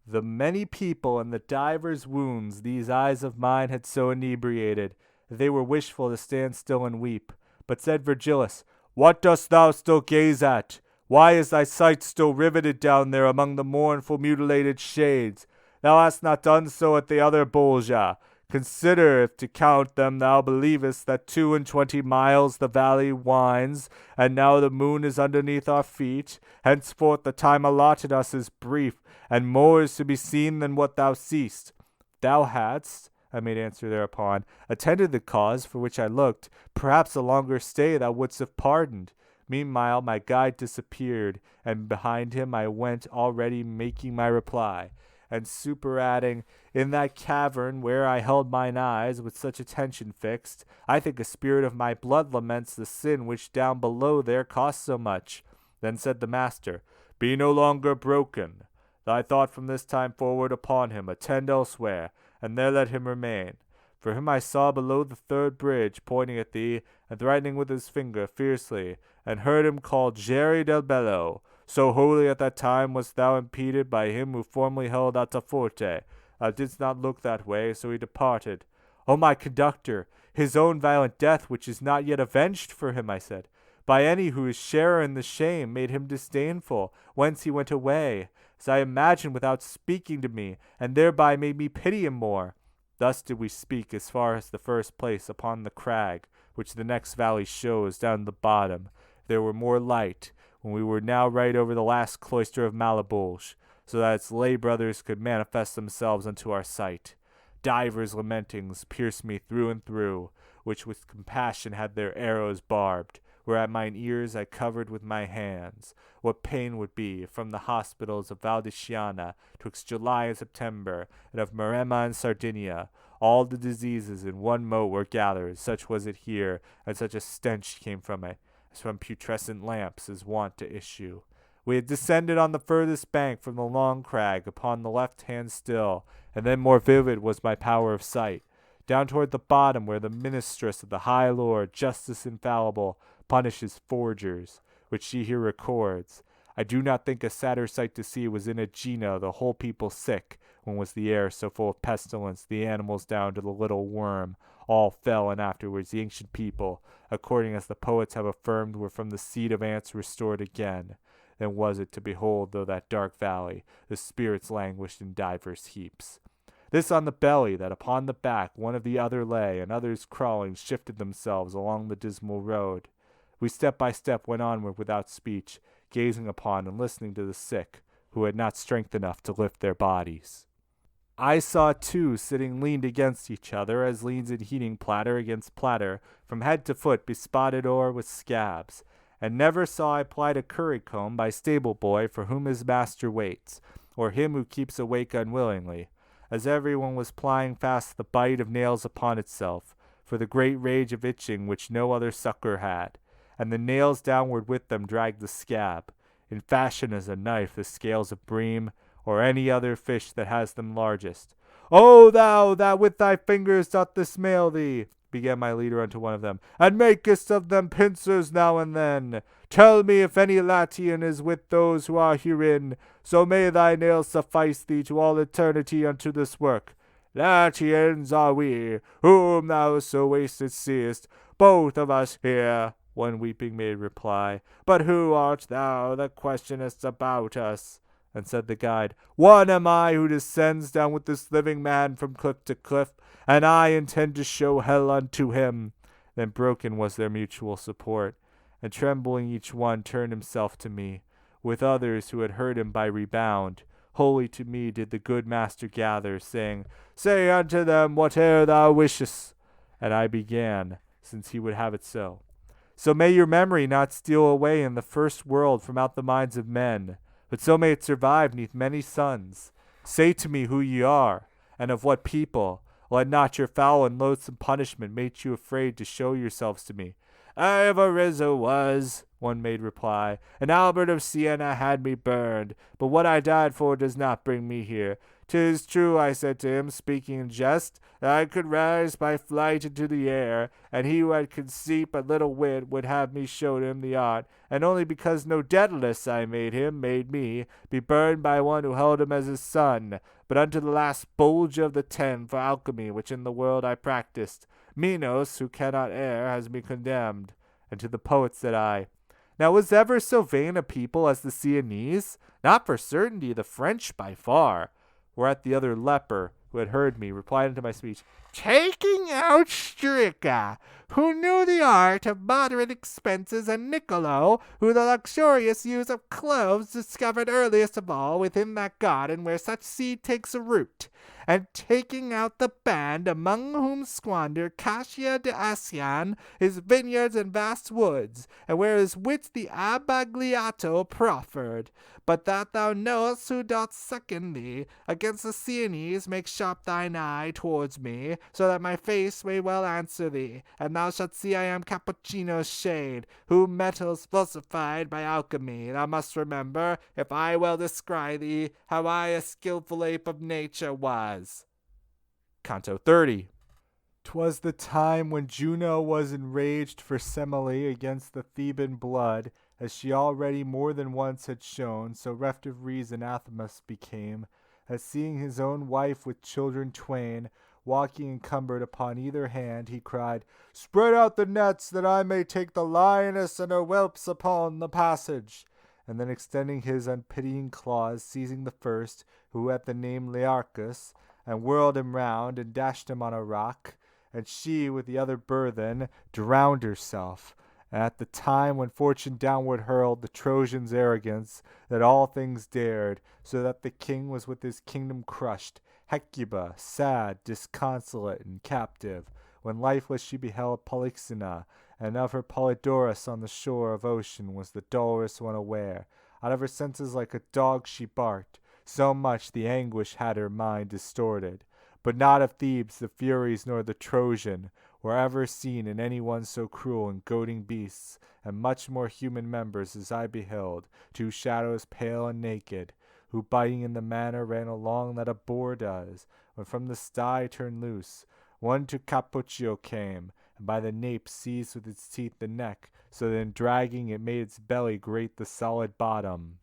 The many people and the divers wounds these eyes of mine had so inebriated, they were wishful to stand still and weep. But said Virgilius, What dost thou still gaze at? Why is thy sight still riveted down there among the mournful mutilated shades? Thou hast not done so at the other Bolgia. Consider, if to count them thou believest that 22 miles the valley winds, and now the moon is underneath our feet. Henceforth the time allotted us is brief, and more is to be seen than what thou seest. Thou hadst, I made answer thereupon, attended the cause for which I looked, perhaps a longer stay thou wouldst have pardoned. Meanwhile my guide disappeared, and behind him I went already making my reply, and superadding, in that cavern where I held mine eyes with such attention fixed, I think a spirit of my blood laments the sin which down below there cost so much. Then said the master, Be no longer broken. Thy thought from this time forward upon him, attend elsewhere, and there let him remain. For him I saw below the third bridge, pointing at thee, and threatening with his finger fiercely, and heard him called Jerry del Bello. So wholly at that time wast thou impeded by him who formerly held Altaforte. Thou didst not look that way, so he departed. O my conductor, his own violent death, which is not yet avenged for him, I said, by any who is sharer in the shame, made him disdainful, whence he went away, as I imagined without speaking to me, and thereby made me pity him more. Thus did we speak as far as the first place upon the crag, which the next valley shows down the bottom. There were more light, when we were now right over the last cloister of Malabulge, so that its lay brothers could manifest themselves unto our sight. Divers lamentings pierced me through and through, which with compassion had their arrows barbed, whereat mine ears I covered with my hands. What pain would be from the hospitals of Valdiciana twixt July and September, and of Maremma and Sardinia. All the diseases in one moat were gathered, such was it here, and such a stench came from it, as from putrescent lamps is wont to issue. We had descended on the furthest bank from the long crag upon the left hand still, and then more vivid was my power of sight, down toward the bottom where the ministress of the high lord, justice infallible, punishes forgers, which she here records. I do not think a sadder sight to see was in Aegina, the whole people sick, when was the air so full of pestilence, the animals down to the little worm, all fell, and afterwards the ancient people, according as the poets have affirmed, were from the seed of ants restored again. Then was it to behold, through that dark valley, the spirits languished in divers heaps. This on the belly, that upon the back one of the other lay, and others crawling shifted themselves along the dismal road. We step by step went onward without speech, gazing upon and listening to the sick, who had not strength enough to lift their bodies. I saw two sitting leaned against each other, as leans in heating platter against platter, from head to foot bespotted o'er with scabs. And never saw I plied a currycomb by stable boy for whom his master waits, or him who keeps awake unwillingly, as every one was plying fast the bite of nails upon itself, for the great rage of itching which no other succour had, and the nails downward with them dragged the scab, in fashion as a knife the scales of bream, or any other fish that has them largest. O thou that with thy fingers doth dismail thee, began my leader unto one of them, and makest of them pincers now and then. Tell me if any Latian is with those who are herein, so may thy nails suffice thee to all eternity unto this work. Latians are we, whom thou so wasted seest, both of us here, one weeping made reply. But who art thou that questionest about us? And said the guide, "One am I who descends down with this living man from cliff to cliff, and I intend to show hell unto him." Then broken was their mutual support, and trembling each one turned himself to me, with others who had heard him by rebound. Wholly to me did the good master gather, saying, "Say unto them whate'er thou wishest." And I began, since he would have it so. "So may your memory not steal away in the first world from out the minds of men, but so may it survive neath many suns. Say to me who ye are, and of what people. Let not your foul and loathsome punishment make you afraid to show yourselves to me." "I of Arezzo was," one made reply, "and Albert of Siena had me burned, but what I died for does not bring me here. 'Tis true," I said to him, speaking in jest, "that I could rise by flight into the air, and he who had conceit but little wit would have me showed him the art, and only because no Daedalus I made me, be burned by one who held him as his son, but unto the last bulge of the 10 for alchemy which in the world I practised. Minos, who cannot err, has me condemned." And to the poet said I, "Now was ever so vain a people as the Sienese? Not for certainty the French by far." Whereat the other leper, who had heard me, replied unto my speech, "Taking out Strica, who knew the art of moderate expenses, and Niccolo, who the luxurious use of cloves discovered earliest of all within that garden where such seed takes a root, and taking out the band among whom squander Cassia de Ascian his vineyards and vast woods, and where his wit the Abbagliato proffered. But that thou knowest who doth second thee, against the Sienese make sharp thine eye towards me, so that my face may well answer thee, and thou shalt see I am Cappuccino's shade, who metals falsified by alchemy. Thou must remember, if I well descry thee, how I a skilful ape of nature was." Canto XXX. 'Twas the time when Juno was enraged for Semele against the Theban blood, as she already more than once had shown, so reft of reason Athamas became, as seeing his own wife with children twain, walking encumbered upon either hand, he cried, "Spread out the nets, that I may take the lioness and her whelps upon the passage." And then extending his unpitying claws, seizing the first, who at the name Learchus, and whirled him round, and dashed him on a rock, and she with the other burthen drowned herself. And at the time when fortune downward hurled the Trojans' arrogance, that all things dared, so that the king was with his kingdom crushed, Hecuba, sad, disconsolate, and captive, when lifeless she beheld Polyxena, and of her Polydorus on the shore of ocean was the dolorous one aware. Out of her senses like a dog she barked, so much the anguish had her mind distorted. But not of Thebes the Furies nor the Trojan were ever seen in any one so cruel and goading beasts, and much more human members as I beheld, two shadows pale and naked, who biting in the manner ran along that a boar does, when from the sty turned loose. One to Cappuccio came, and by the nape seized with its teeth the neck, so that in dragging it made its belly grate the solid bottom.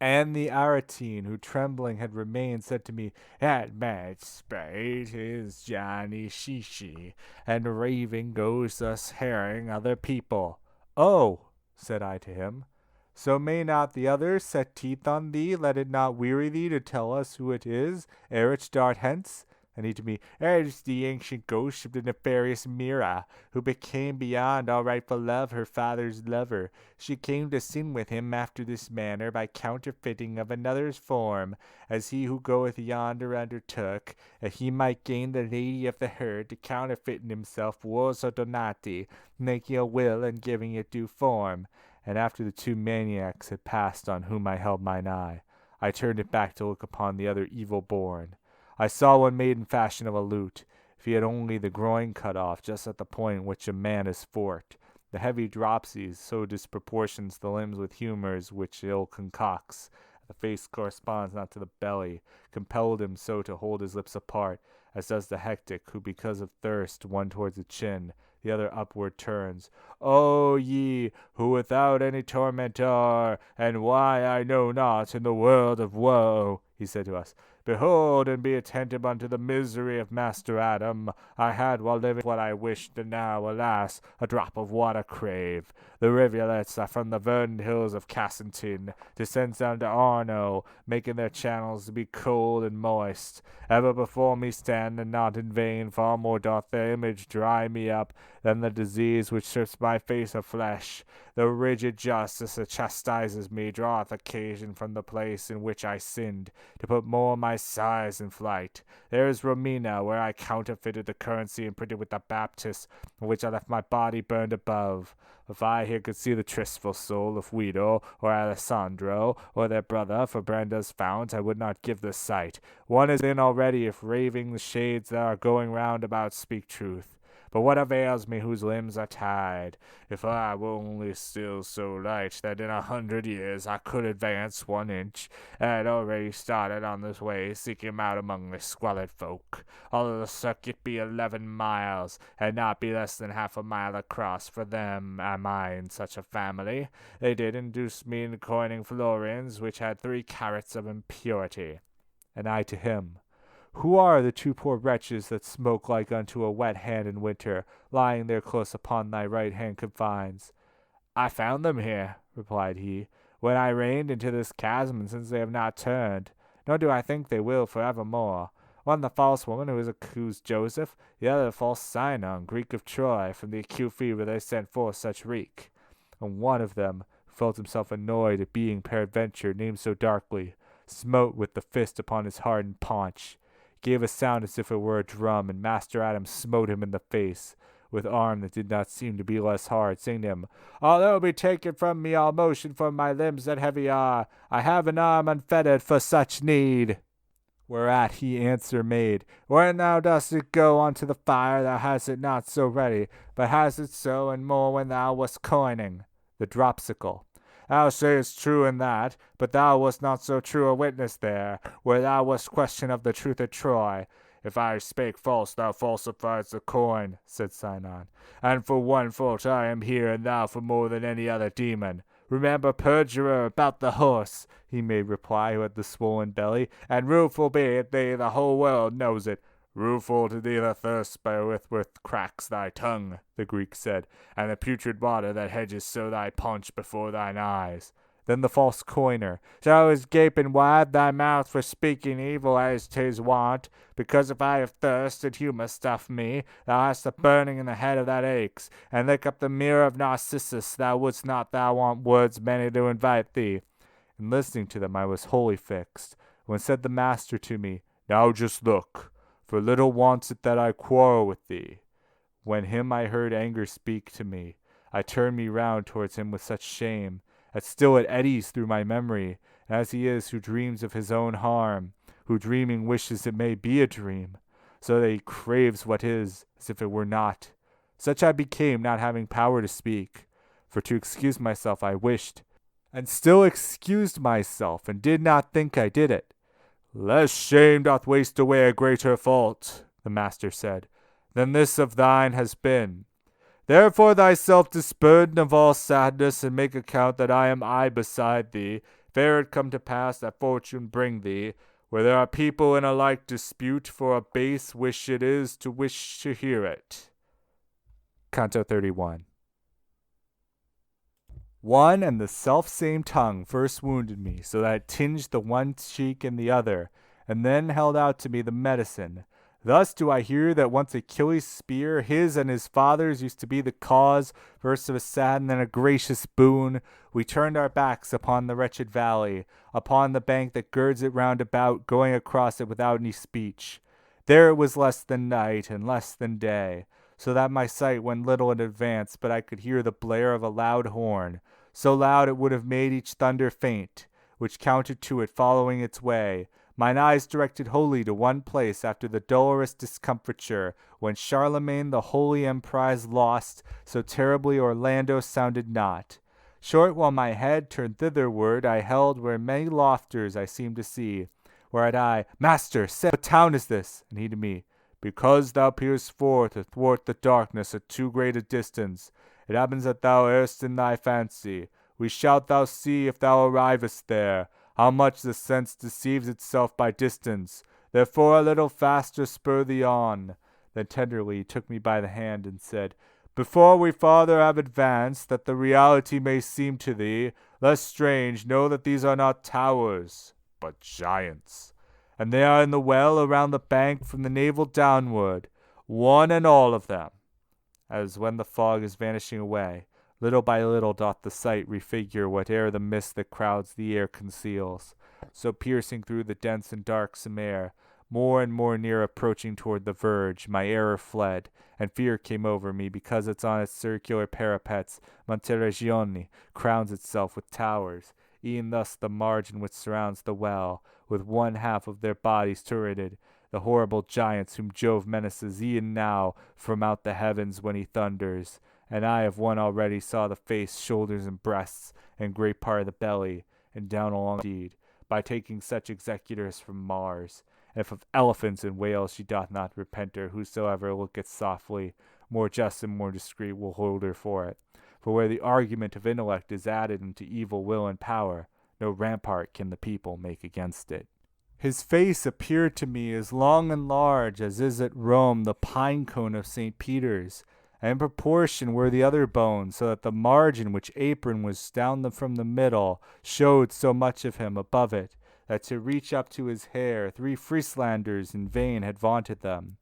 And the Aretine, who trembling had remained, said to me, "At man's spade is Johnny Shishi, and raving goes thus harrying other people." "Oh," said I to him, "so may not the others set teeth on thee? Let it not weary thee to tell us who it is, ere it dart hence." And he to me, "It is the ancient ghost of the nefarious Mira, who became beyond all rightful love her father's lover. She came to sin with him after this manner, by counterfeiting of another's form, as he who goeth yonder undertook, that he might gain the lady of the herd, to counterfeit in himself wars or donati, making a will and giving it due form." And after the two maniacs had passed on whom I held mine eye, I turned it back to look upon the other evil born. I saw one made in fashion of a lute, if he had only the groin cut off, just at the point which a man is forked. The heavy dropsies so disproportions the limbs with humours which ill concocts. The face corresponds not to the belly, compelled him so to hold his lips apart, as does the hectic, who because of thirst, one towards the chin, the other upward turns. "O ye, who without any torment are, and why I know not, in the world of woe," he said to us, Behold, and be attentive unto the misery of Master Adam. I had while living what I wished, and now, alas, a drop of water crave. The rivulets are from the verdant hills of Cassinton, descends down to Arno, making their channels to be cold and moist. Ever before me stand, and not in vain, far more doth their image dry me up than the disease which strips my face of flesh. The rigid justice that chastises me draweth occasion from the place in which I sinned, to put more my sighs in flight. There is Romina, where I counterfeited the currency and printed with the Baptist, in which I left my body burned above. If I here could see the tristful soul of Guido, or Alessandro, or their brother, for Branda's fount, I would not give the sight. One is in already, if raving the shades that are going round about speak truth. But what avails me whose limbs are tied? If I were only still so light that in 100 years I could advance 1 inch, I had already started on this way, seeking him out among the squalid folk. Although the circuit be 11 miles, and not be less than half a mile across, for them am I in such a family. They did induce me in coining florins, which had 3 carats of impurity. And I to him, Who are the 2 poor wretches that smoke like unto a wet hand in winter, lying there close upon thy right hand confines? I found them here, replied he, when I reined into this chasm, and since they have not turned, nor do I think they will for evermore. One the false woman who is accused Joseph, the other the false Sinon, Greek of Troy, from the acute fever they sent forth such reek. And one of them, who felt himself annoyed at being peradventure named so darkly, smote with the fist upon his hardened paunch, gave a sound as if it were a drum, and Master Adam smote him in the face, with arm that did not seem to be less hard, saying to him, Although be taken from me all motion from my limbs that heavy are, I have an arm unfettered for such need. Whereat he answer made, When thou dost it go unto the fire, thou hast it not so ready, but hast it so and more when thou wast coining. The dropsicle. Thou sayest true in that, but thou wast not so true a witness there, where thou wast questioned of the truth at Troy. If I spake false, thou falsifiedst the coin, said Sinon. And for one fault I am here, and thou for more than any other demon. Remember, perjurer, about the horse, he made reply, who had the swollen belly, and rueful be it thee, the whole world knows it. Rueful to thee the thirst wherewith cracks thy tongue, the Greek said, and the putrid water that hedges so thy paunch before thine eyes. Then the false coiner, So is gaping wide thy mouth for speaking evil as 'tis wont, because if I have thirst, and humour stuff me, thou hast a burning in the head of that aches, and lick up the mirror of Narcissus, thou wouldst not thou want words many to invite thee. And listening to them I was wholly fixed, when said the master to me, Now just look, for little wants it that I quarrel with thee. When him I heard anger speak to me, I turned me round towards him with such shame, that still it eddies through my memory, as he is who dreams of his own harm, who dreaming wishes it may be a dream, so that he craves what is, as if it were not. Such I became, not having power to speak, for to excuse myself I wished, and still excused myself, and did not think I did it. Less shame doth waste away a greater fault, the master said, than this of thine has been. Therefore thyself disburden of all sadness, and make account that I am I beside thee, ere it come to pass that fortune bring thee, where there are people in a like dispute, for a base wish it is to wish to hear it. Canto 31. One and the self-same tongue first wounded me, so that it tinged the one cheek and the other, and then held out to me the medicine. Thus do I hear that once Achilles' spear, his and his father's, used to be the cause, first of a sad and then a gracious boon. We turned our backs upon the wretched valley, upon the bank that girds it round about, going across it without any speech. There it was less than night and less than day, so that my sight went little in advance, but I could hear the blare of a loud horn, so loud it would have made each thunder faint, which counted to it following its way, mine eyes directed wholly to one place after the dolorous discomfiture, when Charlemagne the holy emprise lost, so terribly Orlando sounded not. Short while my head turned thitherward, I held where many lofters I seemed to see, whereat I, Master, say, what town is this? And he to me, Because thou peerest forth athwart the darkness at too great a distance, it happens that thou errest in thy fancy. We shalt thou see if thou arrivest there. how much the sense deceives itself by distance. Therefore a little faster spur thee on. Then tenderly he took me by the hand and said, Before we farther have advanced, that the reality may seem to thee less strange, know that these are not towers, but giants. And they are in the well around the bank from the navel downward, one and all of them. As when the fog is vanishing away, little by little doth the sight refigure whate'er the mist that crowds the air conceals. So piercing through the dense and darksome air, more and more near approaching toward the verge, my error fled, and fear came over me, because it's on its circular parapets Monteregione crowns itself with towers, e'en thus the margin which surrounds the well, with one half of their bodies turreted, the horrible giants whom Jove menaces e'en now from out the heavens when he thunders. And I of one already saw the face, shoulders, and breasts, and great part of the belly, and down along indeed, by taking such executors from Mars. And if of elephants and whales she doth not repent her, whosoever looketh softly, more just and more discreet will hold her for it. For where the argument of intellect is added unto evil will and power, no rampart can the people make against it. His face appeared to me as long and large as is at Rome the pine cone of St. Peter's, and in proportion were the other bones, so that the margin which apron was down from the middle showed so much of him above it, that to reach up to his hair 3 Frieslanders in vain had vaunted them.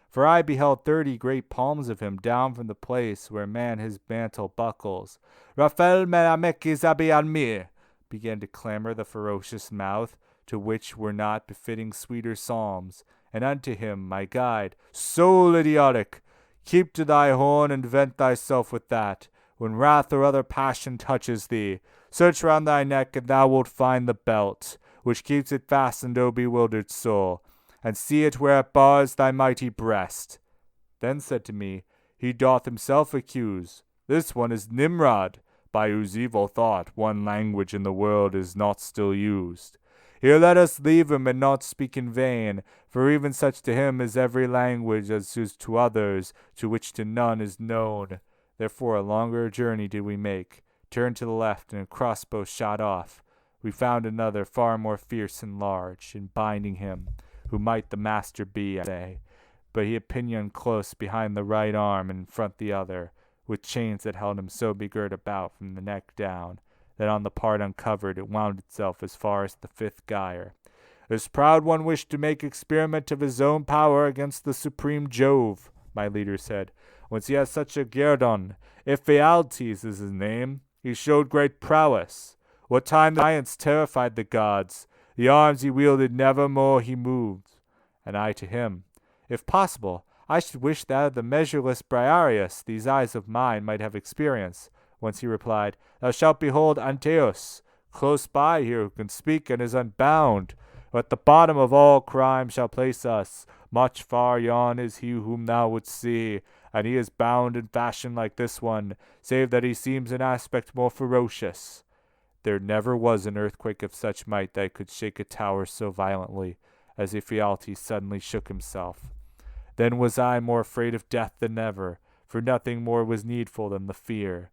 For I beheld 30 great palms of him down from the place where man his mantle buckles. Raphael Menamecis abianmir, began to clamor the ferocious mouth, to which were not befitting sweeter psalms, and unto him, my guide, soul idiotic, keep to thy horn and vent thyself with that. When wrath or other passion touches thee, search round thy neck, and thou wilt find the belt, which keeps it fastened, O bewildered soul, and see it where it bars thy mighty breast. Then said to me, He doth himself accuse. This one is Nimrod, by whose evil thought one language in the world is not still used. Here let us leave him, and not speak in vain, for even such to him is every language as is to others, to which to none is known. Therefore a longer journey did we make, turned to the left, and a crossbow shot off. We found another far more fierce and large, and binding him, who might the master be, I say, but he had pinioned close behind the right arm and in front the other, with chains that held him so begirt about from the neck down, that on the part uncovered it wound itself as far as the 5th gyre. This proud one wished to make experiment of his own power against the supreme Jove, my leader said. Once he has such a guerdon, Ephialtes is his name, he showed great prowess. What time the giants terrified the gods, the arms he wielded nevermore he moved. And I to him, If possible, I should wish that of the measureless Briareus these eyes of mine might have experience. Whence he replied, Thou shalt behold Antaeus, close by here, who can speak and is unbound, who at the bottom of all crime shall place us. Much far yon is he whom thou wouldst see, and he is bound and fashioned like this one, save that he seems in aspect more ferocious. There never was an earthquake of such might that could shake a tower so violently, as Ephialtes suddenly shook himself. Then was I more afraid of death than ever, for nothing more was needful than the fear.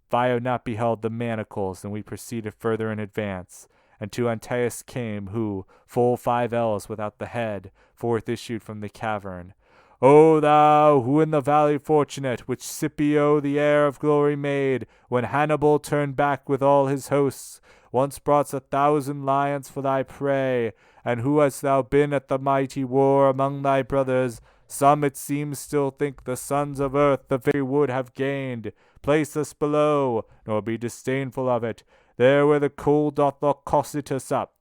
If I had not beheld the manacles, then we proceeded further in advance, and to Antaeus came, who, full 5 ells without the head, forth issued from the cavern. O thou, who in the valley fortunate, which Scipio the heir of glory made, when Hannibal turned back with all his hosts, once broughtst 1,000 lions for thy prey, and who hast thou been at the mighty war among thy brothers? Some, it seems, still think the sons of earth the victory would have gained. Place us below, nor be disdainful of it, there where the cold doth lock Cocytus up.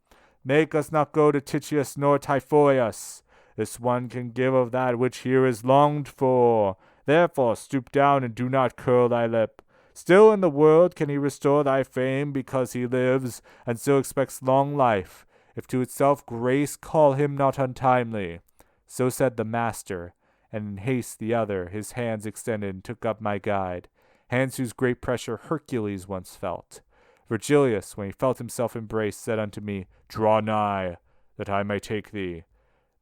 Make us not go to Titius nor Typhoeus. This one can give of that which here is longed for. Therefore stoop down and do not curl thy lip. Still in the world can he restore thy fame, because he lives, and still expects long life. If to itself grace, call him not untimely. So said the master, and in haste the other, his hands extended, took up my guide, hands whose great pressure Hercules once felt. Virgilius, when he felt himself embraced, said unto me, Draw nigh, that I may take thee.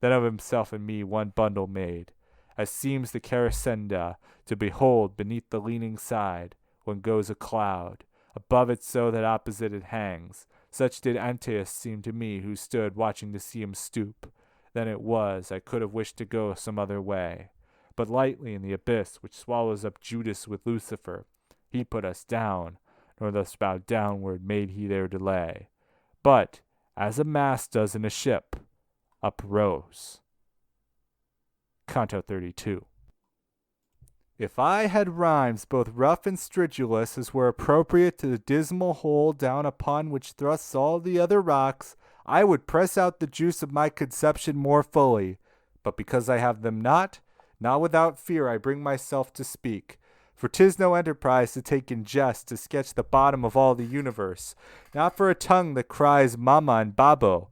Then of himself and me one bundle made, as seems the Caracenda, to behold beneath the leaning side, when goes a cloud, above it so that opposite it hangs, Such did Antaeus seem to me, who stood watching to see him stoop. Then it was I could have wished to go some other way. But lightly in the abyss which swallows up Judas with Lucifer, he put us down, nor thus bowed downward made he their delay. But, as a mast does in a ship, uprose. Canto XXXII. If I had rhymes both rough and stridulous as were appropriate to the dismal hole down upon which thrusts all the other rocks, I would press out the juice of my conception more fully. But because I have them not without fear I bring myself to speak. For 'tis no enterprise to take in jest to sketch the bottom of all the universe, not for a tongue that cries Mama and Babo.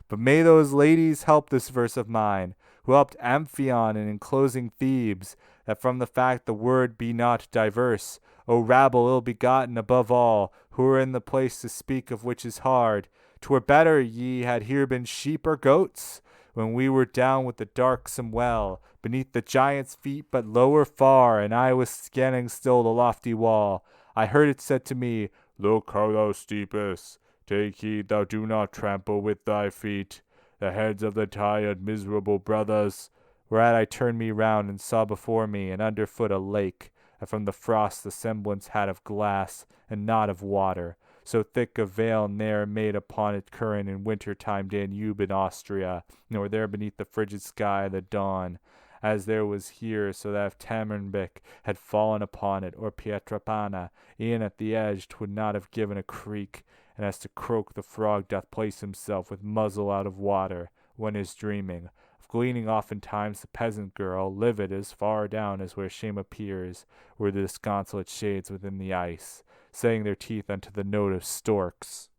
But may those ladies help this verse of mine, who helped Amphion in enclosing Thebes, that from the fact the word be not diverse. O rabble ill-begotten above all, who are in the place to speak of which is hard, 'twere better ye had here been sheep or goats, when we were down with the darksome well, beneath the giant's feet but lower far, and I was scanning still the lofty wall. I heard it said to me, Look how thou steepest, take heed thou do not trample with thy feet the heads of the tired miserable brothers. Whereat I turned me round and saw before me and underfoot a lake, and from the frost the semblance had of glass, and not of water. So thick a veil ne'er made upon it current in winter time Danube in Austria, nor there beneath the frigid sky the dawn, as there was here, so that if Tamernbic had fallen upon it, or Pietrapana, e'en at the edge, 'twould not have given a creak. And as to croak the frog doth place himself with muzzle out of water, when is dreaming, gleaning oftentimes the peasant girl, livid as far down as where shame appears, were the disconsolate shades within the ice, setting their teeth unto the note of storks.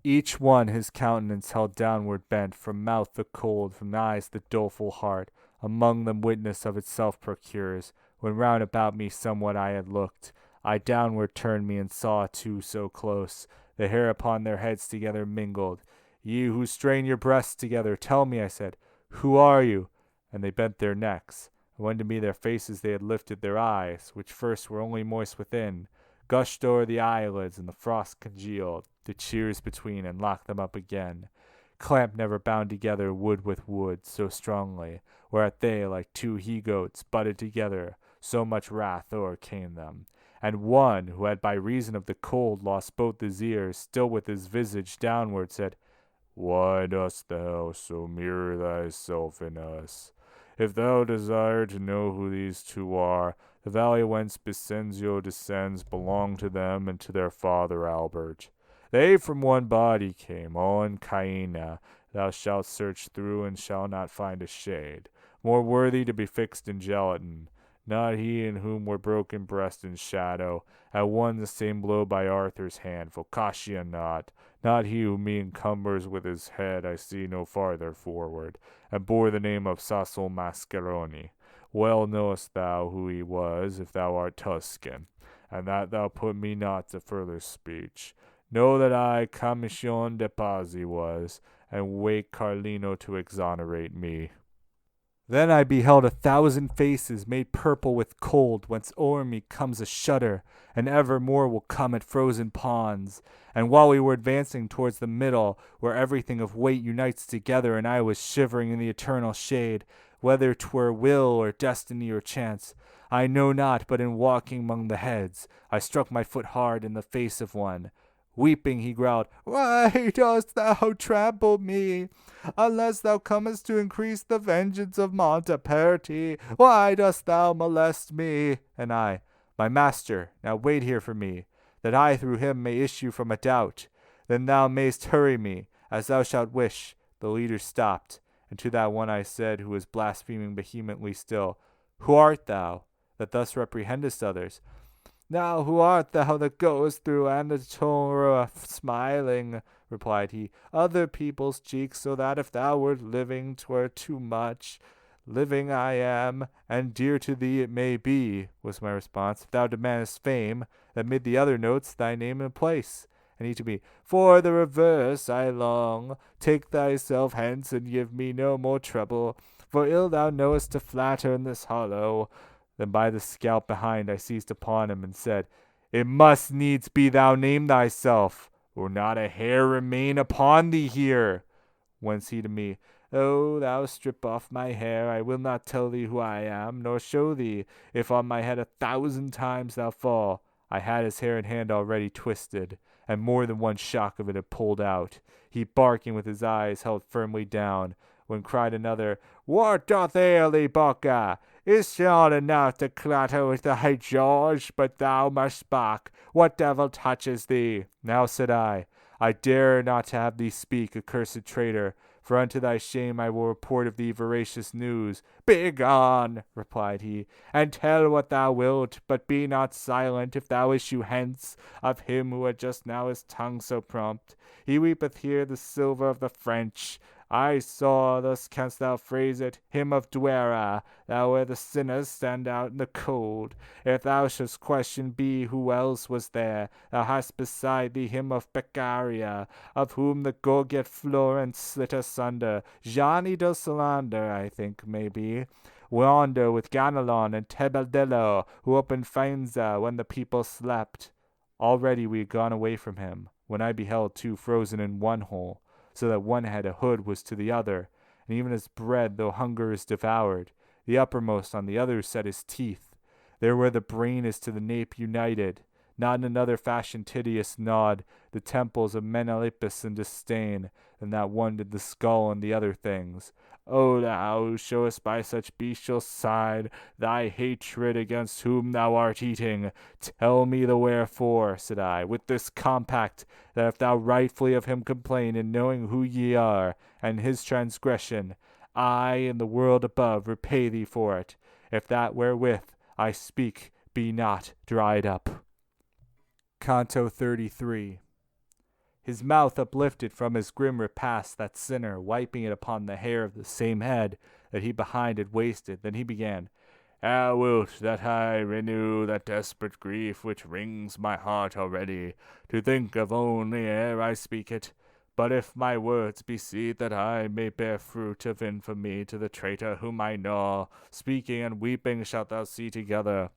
Each one his countenance held downward bent, from mouth the cold, from eyes the doleful heart, among them witness of itself procures. When round about me somewhat I had looked, I downward turned me and saw two so close, the hair upon their heads together mingled. Ye who strain your breasts together, tell me, I said, who are you? And they bent their necks, and when to me their faces they had lifted, their eyes, which first were only moist within, gushed o'er the eyelids, and the frost congealed the tears between, and locked them up again. Clamp never bound together wood with wood so strongly, whereat they, like two he-goats, butted together, so much wrath o'ercame them. And one, who had by reason of the cold lost both his ears, still with his visage downward, said, Why dost thou so mirror thyself in us? If thou desire to know who these two are, the valley whence Bisenzio descends belonged to them and to their father Albert. They from one body came, all in Caena. Thou shalt search through and shalt not find a shade more worthy to be fixed in gelatin. Not he in whom were broken breast and shadow, at one the same blow by Arthur's hand, Focaccia not he who me encumbers with his head I see no farther forward, and bore the name of Sasso Mascheroni. Well knowest thou who he was, if thou art Tuscan, and that thou put me not to further speech. Know that I Commission de Pazzi was, and wait Carlino to exonerate me. Then I beheld 1,000 faces made purple with cold, whence o'er me comes a shudder, and evermore will come at frozen ponds. And while we were advancing towards the middle, where everything of weight unites together, and I was shivering in the eternal shade, whether 'twere will or destiny or chance, I know not, but in walking among the heads, I struck my foot hard in the face of one. Weeping, he growled, Why dost thou trample me? Unless thou comest to increase the vengeance of Monteperti, why dost thou molest me? And I, My master, now wait here for me, that I through him may issue from a doubt. Then thou mayst hurry me, as thou shalt wish. The leader stopped, and to that one I said, who was blaspheming vehemently still, Who art thou, that thus reprehendest others? Now who art thou that goest through Anatolia smiling, replied he, other people's cheeks, so that if thou wert living 'twere too much. Living I am, and dear to thee it may be, was my response, if thou demandest fame, that mid the other notes thy name and place. And he to me, For the reverse I long, take thyself hence and give me no more trouble, for ill thou knowest to flatter in this hollow. Then by the scalp behind I seized upon him and said, It must needs be thou name thyself. will not a hair remain upon thee here. Whence he to me, Oh, thou strip off my hair, I will not tell thee who I am, nor show thee, if on my head 1,000 times thou fall. I had his hair in hand already twisted, and more than one shock of it had pulled out, he barking with his eyes held firmly down, when cried another, What doth ail thee, Bocca? Is not enough to clatter with thy George, but thou must bark. What devil touches thee? Now, said I dare not to have thee speak, accursed traitor, for unto thy shame I will report of thee veracious news. Begone, replied he, and tell what thou wilt, but be not silent, if thou issue hence, of him who had just now his tongue so prompt. He weepeth here the silver of the French. I saw, thus canst thou phrase it, him of Duera, thou where the sinners stand out in the cold. If thou shouldst question be who else was there, thou hast beside thee him of Beccaria, of whom the Gorget Florence slit asunder, Gianni del Solander, I think, may be. Wander with Ganelon and Tebaldello, who opened Faenza when the people slept. Already we had gone away from him, when I beheld two frozen in one hole, so that one head a hood was to the other, and even as bread, though hunger is devoured, the uppermost on the other set his teeth. There where the brain is to the nape united, not in another fashion Titius gnawed the temples of Menelaus in disdain, than that one did the skull and the other things. O thou who showest by such bestial side thy hatred against whom thou art eating, tell me the wherefore, said I, with this compact, that if thou rightfully of him complain in knowing who ye are, and his transgression, I in the world above repay thee for it, if that wherewith I speak be not dried up. Canto XXXIII. His mouth uplifted from his grim repast, that sinner, wiping it upon the hair of the same head that he behind had wasted. Then he began, How wilt that I renew that desperate grief which wrings my heart already, to think of only ere I speak it? But if my words be seed that I may bear fruit of infamy to the traitor whom I gnaw, speaking and weeping shalt thou see together.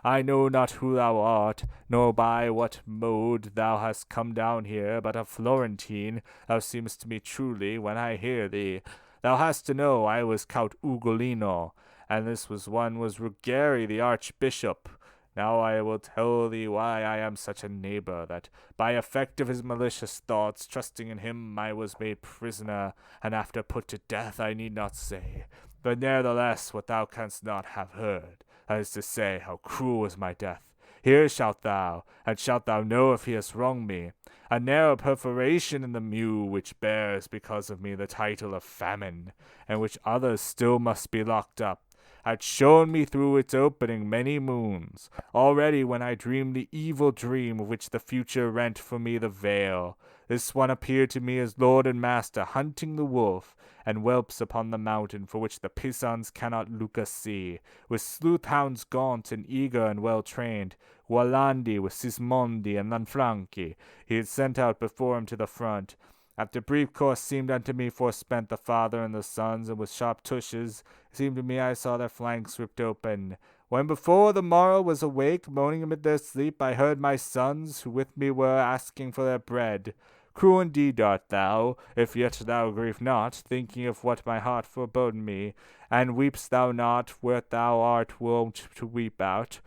I know not who thou art, nor by what mode thou hast come down here, but a Florentine thou seemest to me truly when I hear thee. Thou hast to know I was Count Ugolino, and this was Ruggieri the Archbishop. Now I will tell thee why I am such a neighbor, that by effect of his malicious thoughts, trusting in him, I was made prisoner, and after put to death I need not say. But nevertheless what thou canst not have heard, that is to say, how cruel was my death. Here shalt thou, and shalt thou know if he has wronged me. A narrow perforation in the mew, which bears, because of me, the title of famine, and which others still must be locked up, had shown me through its opening many moons. Already when I dreamed the evil dream of which the future rent for me the veil, this one appeared to me as lord and master hunting the wolf, and whelps upon the mountain for which the Pisans cannot look a see, with sleuth-hounds gaunt and eager and well-trained, Gualandi with Sismondi and Lanfranchi, he had sent out before him to the front. After brief course seemed unto me forespent the father and the sons, and with sharp tushes, it seemed to me I saw their flanks ripped open. When before the morrow was awake, moaning amid their sleep, I heard my sons, who with me were, asking for their bread. Cruel indeed art thou, if yet thou grieve not, thinking of what my heart foreboded me, and weep'st thou not where thou art wont to weep out.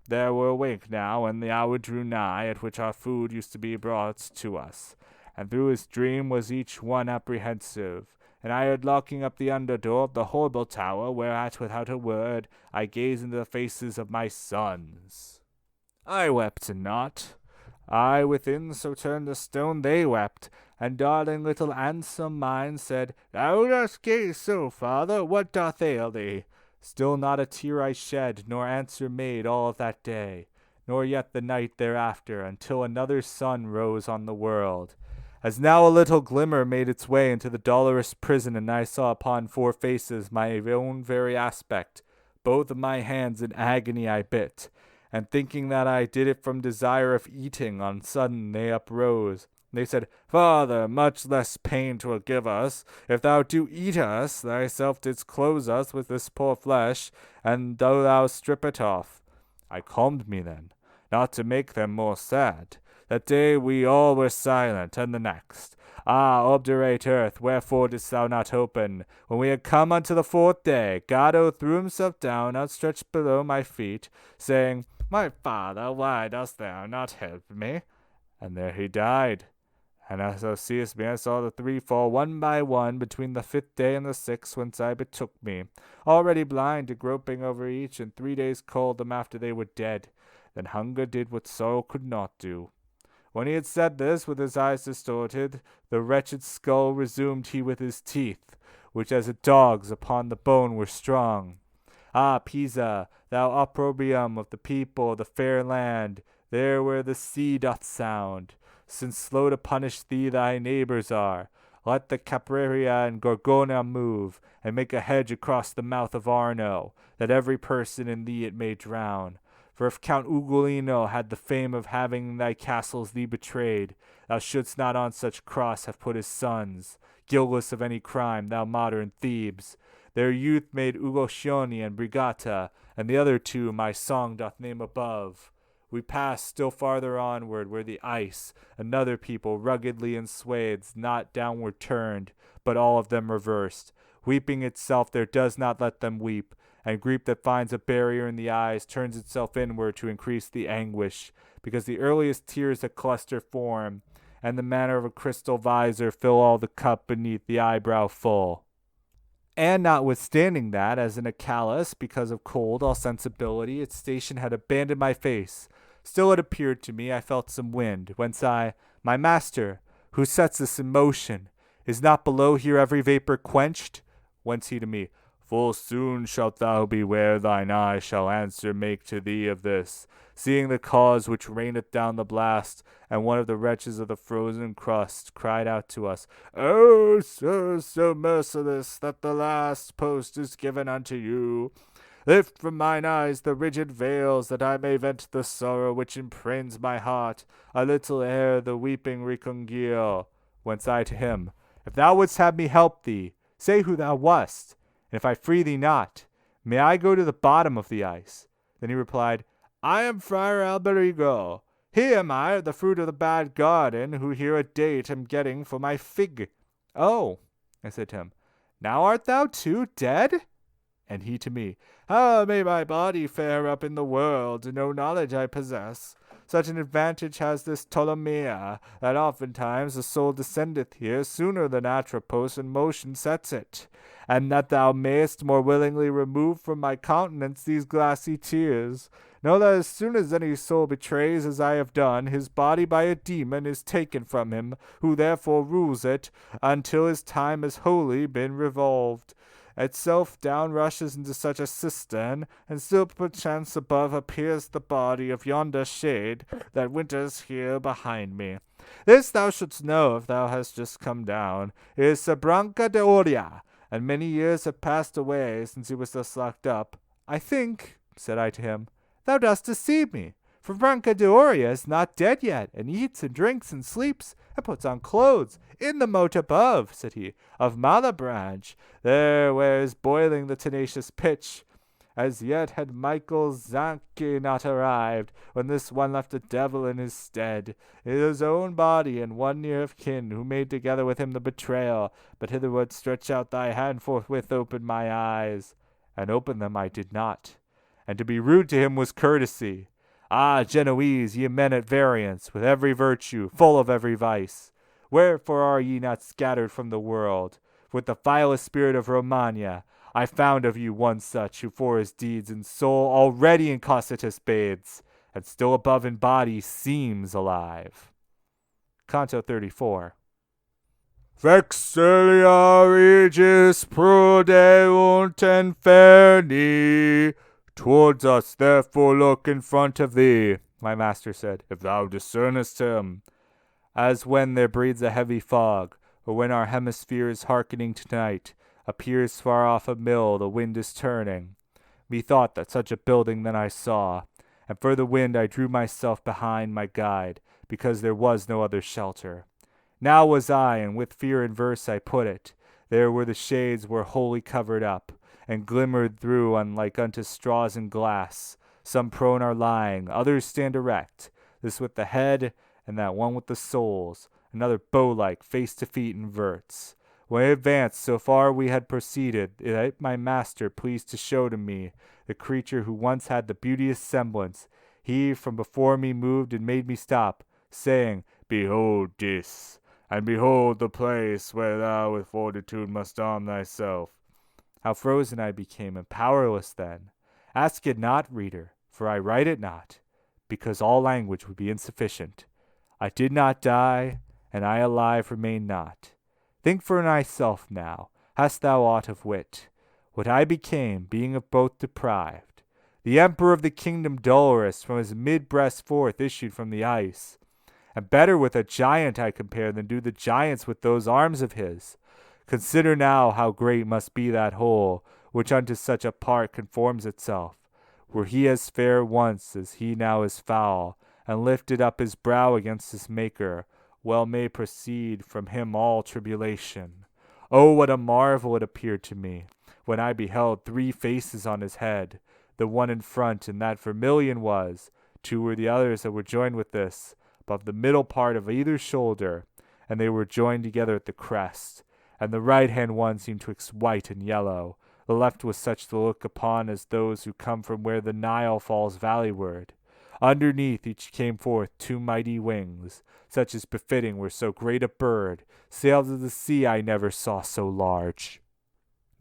They were awake now, and the hour drew nigh at which our food used to be brought to us, and through his dream was each one apprehensive. And I heard locking up the under door of the horrible tower, whereat without a word I gazed into the faces of my sons. I wept not. I within so turned the stone they wept, and darling little Anselm mine said, Thou dost gaze so, father, what doth ail thee? Still not a tear I shed, nor answer made all of that day, nor yet the night thereafter, until another sun rose on the world. As now a little glimmer made its way into the dolorous prison, and I saw upon four faces my own very aspect, both of my hands in agony I bit, and thinking that I did it from desire of eating, on sudden they uprose. They said, Father, much less pain 'twill give us, if thou do eat us, thyself didst close us with this poor flesh, and though thou strip it off. I calmed me then, not to make them more sad, That day we all were silent, and the next. Ah, obdurate earth, wherefore didst thou not open? When we had come unto the fourth day, Gado threw himself down, outstretched below my feet, saying, My father, why dost thou not help me? And there he died. And as thou seest me, I saw the three fall one by one between the fifth day and the sixth, whence I betook me, already blind to groping over each, and 3 days cold them after they were dead. Then hunger did what sorrow could not do. When he had said this, with his eyes distorted, the wretched skull resumed he with his teeth, which as a dog's upon the bone were strong. Ah, Pisa, thou opprobrium of the people of the fair land, there where the sea doth sound, since slow to punish thee thy neighbors are, let the Capraria and Gorgona move, and make a hedge across the mouth of Arno, that every person in thee it may drown. For if Count Ugolino had the fame of having in thy castles thee betrayed, thou shouldst not on such cross have put his sons, guiltless of any crime, thou modern Thebes. Their youth made Ugoscione and Brigata, and the other two my song doth name above. We passed still farther onward, where the ice, another people ruggedly in swathes, not downward turned, but all of them reversed. Weeping itself there does not let them weep, and grief that finds a barrier in the eyes turns itself inward to increase the anguish, because the earliest tears a cluster form, and the manner of a crystal visor fill all the cup beneath the eyebrow full. And notwithstanding that, as in a callous, because of cold, all sensibility, its station had abandoned my face, still it appeared to me I felt some wind, whence I, my master, who sets this in motion, is not below here every vapor quenched? Whence he to me, Full soon shalt thou be where thine eye shall answer make to thee of this, seeing the cause which raineth down the blast. And one of the wretches of the frozen crust cried out to us, O sir, so merciless that the last post is given unto you. Lift from mine eyes the rigid veils, that I may vent the sorrow which impregns my heart, a little ere the weeping recongeal. Whence I to him, If thou wouldst have me help thee, say who thou wast. And if I free thee not, may I go to the bottom of the ice? Then he replied, I am Friar Alberigo. He am I, of the fruit of the bad garden, who here a date am getting for my fig. Oh, I said to him, now art thou too dead? And he to me, How may my body fare up in the world? No knowledge I possess. Such an advantage has this Ptolemaea, that oftentimes the soul descendeth here sooner than Atropos in motion sets it, and that thou mayest more willingly remove from my countenance these glassy tears. Know that as soon as any soul betrays, as I have done, his body by a demon is taken from him, who therefore rules it, until his time has wholly been revolved. Itself down rushes into such a cistern, and still perchance above appears the body of yonder shade that winters here behind me. This thou shouldst know if thou hast just come down. It is Sir Branca de Oria, and many years have passed away since he was thus locked up. I think, said I to him, thou dost deceive me, for Branca de Oria is not dead yet, and eats and drinks and sleeps, and puts on clothes, in the moat above, said he, of Malabranche, there where is boiling the tenacious pitch. As yet had Michael Zanke not arrived, when this one left a devil in his stead, in his own body, and one near of kin, who made together with him the betrayal. But hitherward stretch out thy hand, forthwith open my eyes. And open them I did not. And to be rude to him was courtesy. Ah, Genoese, ye men at variance, with every virtue, full of every vice, wherefore are ye not scattered from the world? With the vilest spirit of Romagna, I found of you one such, who for his deeds in soul already in Cocytus bathes, and still above in body seems alive. Canto XXXIV. Vexillia regis prodeunt inferni. Towards us therefore look in front of thee, my master said, if thou discernest him. As when there breeds a heavy fog, or when our hemisphere is hearkening to night, appears far off a mill the wind is turning. Methought that such a building then I saw, and for the wind I drew myself behind my guide, because there was no other shelter. Now was I, and with fear in verse I put it, there where the shades were wholly covered up, and glimmered through unlike unto straws in glass. Some prone are lying, others stand erect, this with the head, and that one with the soles, another bow-like, face to feet inverts. When I advanced so far we had proceeded, that my master pleased to show to me the creature who once had the beauteous semblance. He from before me moved and made me stop, saying, Behold this, and behold the place where thou with fortitude must arm thyself. How frozen I became, and powerless then. Ask it not, reader, for I write it not, because all language would be insufficient. I did not die, and I alive remain not. Think for thyself now, hast thou aught of wit? What I became, being of both deprived. The emperor of the kingdom dolorous from his mid-breast forth issued from the ice. And better with a giant I compare than do the giants with those arms of his. Consider now how great must be that whole, which unto such a part conforms itself. Were he as fair once as he now is foul, and lifted up his brow against his Maker, well may proceed from him all tribulation. Oh, what a marvel it appeared to me, when I beheld 3 faces on his head. The one in front, and that vermilion was, 2 were the others that were joined with this, above the middle part of either shoulder, and they were joined together at the crest. And the right-hand one seemed twixt white and yellow. The left was such to look upon as those who come from where the Nile falls valleyward. Underneath each came forth 2 mighty wings, such as befitting were so great a bird. Sails of the sea I never saw so large.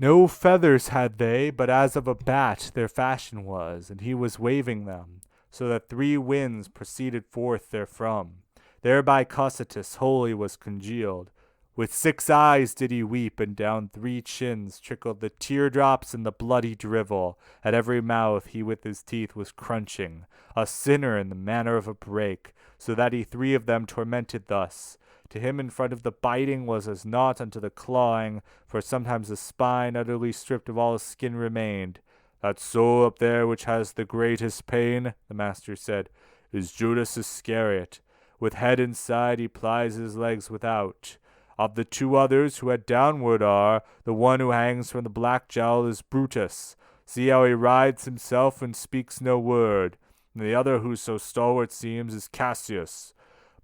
No feathers had they, but as of a bat their fashion was, and he was waving them, so that 3 winds proceeded forth therefrom. Thereby Cocytus wholly was congealed. With 6 eyes did he weep, and down 3 chins trickled the teardrops and the bloody drivel. At every mouth he with his teeth was crunching, a sinner in the manner of a brake, so that he 3 of them tormented thus. To him in front of the biting was as naught unto the clawing, for sometimes the spine utterly stripped of all his skin remained. That soul up there which has the greatest pain, the master said, is Judas Iscariot. With head inside he plies his legs without. Of the 2 others who head downward are, the one who hangs from the black jowl is Brutus. See how he rides himself and speaks no word. And the other who so stalwart seems is Cassius.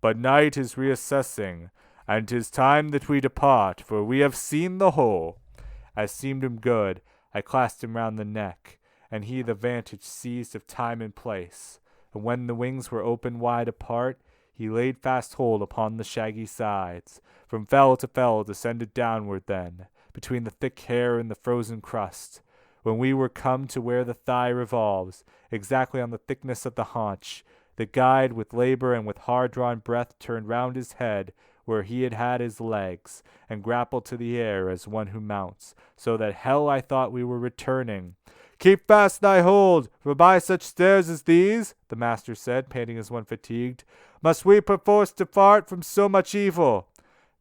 But night is reassessing, and 'tis time that we depart, for we have seen the whole. As seemed him good, I clasped him round the neck, and he the vantage seized of time and place. And when the wings were open wide apart, he laid fast hold upon the shaggy sides. From fell to fell descended downward then, between the thick hair and the frozen crust. When we were come to where the thigh revolves, exactly on the thickness of the haunch, the guide with labor and with hard-drawn breath turned round his head where he had his legs, and grappled to the air as one who mounts, so that hell I thought we were returning. Keep fast thy hold, for by such stairs as these, the master said, panting as one fatigued, must we perforce depart from so much evil.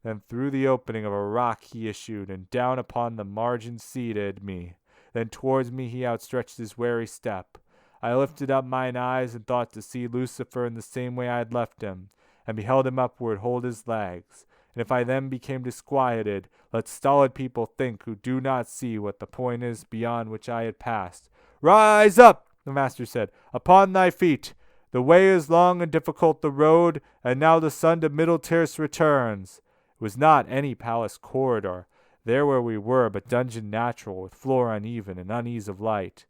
Then through the opening of a rock he issued, and down upon the margin seated me. Then towards me he outstretched his wary step. I lifted up mine eyes, and thought to see Lucifer in the same way I had left him, and beheld him upward hold his legs. And if I then became disquieted, let stolid people think who do not see what the point is beyond which I had passed. Rise up, the master said, upon thy feet. The way is long and difficult the road, and now the sun to middle tierce returns. It was not any palace corridor, there where we were, but dungeon natural, with floor uneven and unease of light.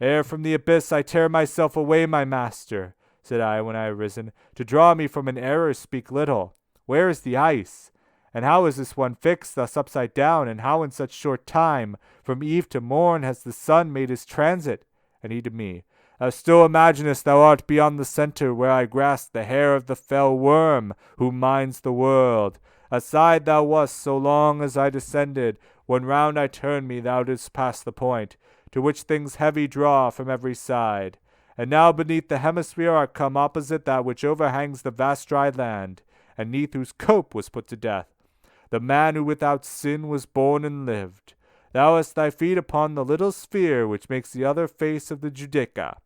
Ere from the abyss I tear myself away, my master, said I when I had risen. To draw me from an error speak little. Where is the ice? And how is this one fixed thus upside down, and how in such short time, from eve to morn, has the sun made his transit? And he to me, Thou still imaginest thou art beyond the centre, where I grasp the hair of the fell worm, who minds the world. Aside thou wast so long as I descended, when round I turned me thou didst pass the point, to which things heavy draw from every side. And now beneath the hemisphere art come opposite that which overhangs the vast dry land, and neath whose cope was put to death the man who without sin was born and lived. Thou hast thy feet upon the little sphere which makes the other face of the Judica.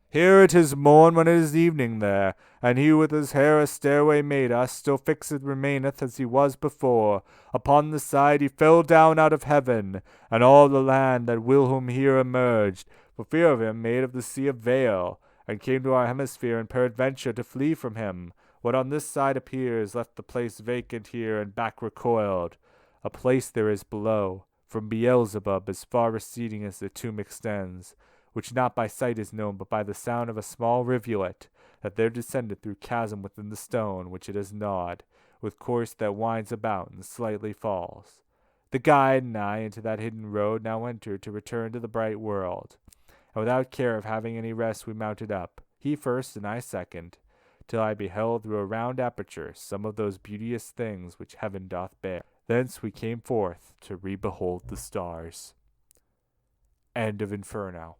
Here it is morn when it is evening there, and he with his hair a stairway made us, still fixed remaineth as he was before. Upon the side he fell down out of heaven, and all the land that whilom here emerged, for fear of him, made of the sea a veil, and came to our hemisphere, and peradventure to flee from him, What on this side appears left the place vacant here and back recoiled. A place there is below, from Beelzebub as far receding as the tomb extends, which not by sight is known, but by the sound of a small rivulet, that there descended through chasm within the stone which it has gnawed, with course that winds about and slightly falls. The guide and I into that hidden road now entered to return to the bright world, and without care of having any rest we mounted up, he first and I second, till I beheld through a round aperture some of those beauteous things which heaven doth bear. Thence we came forth to re-behold the stars. End of Inferno.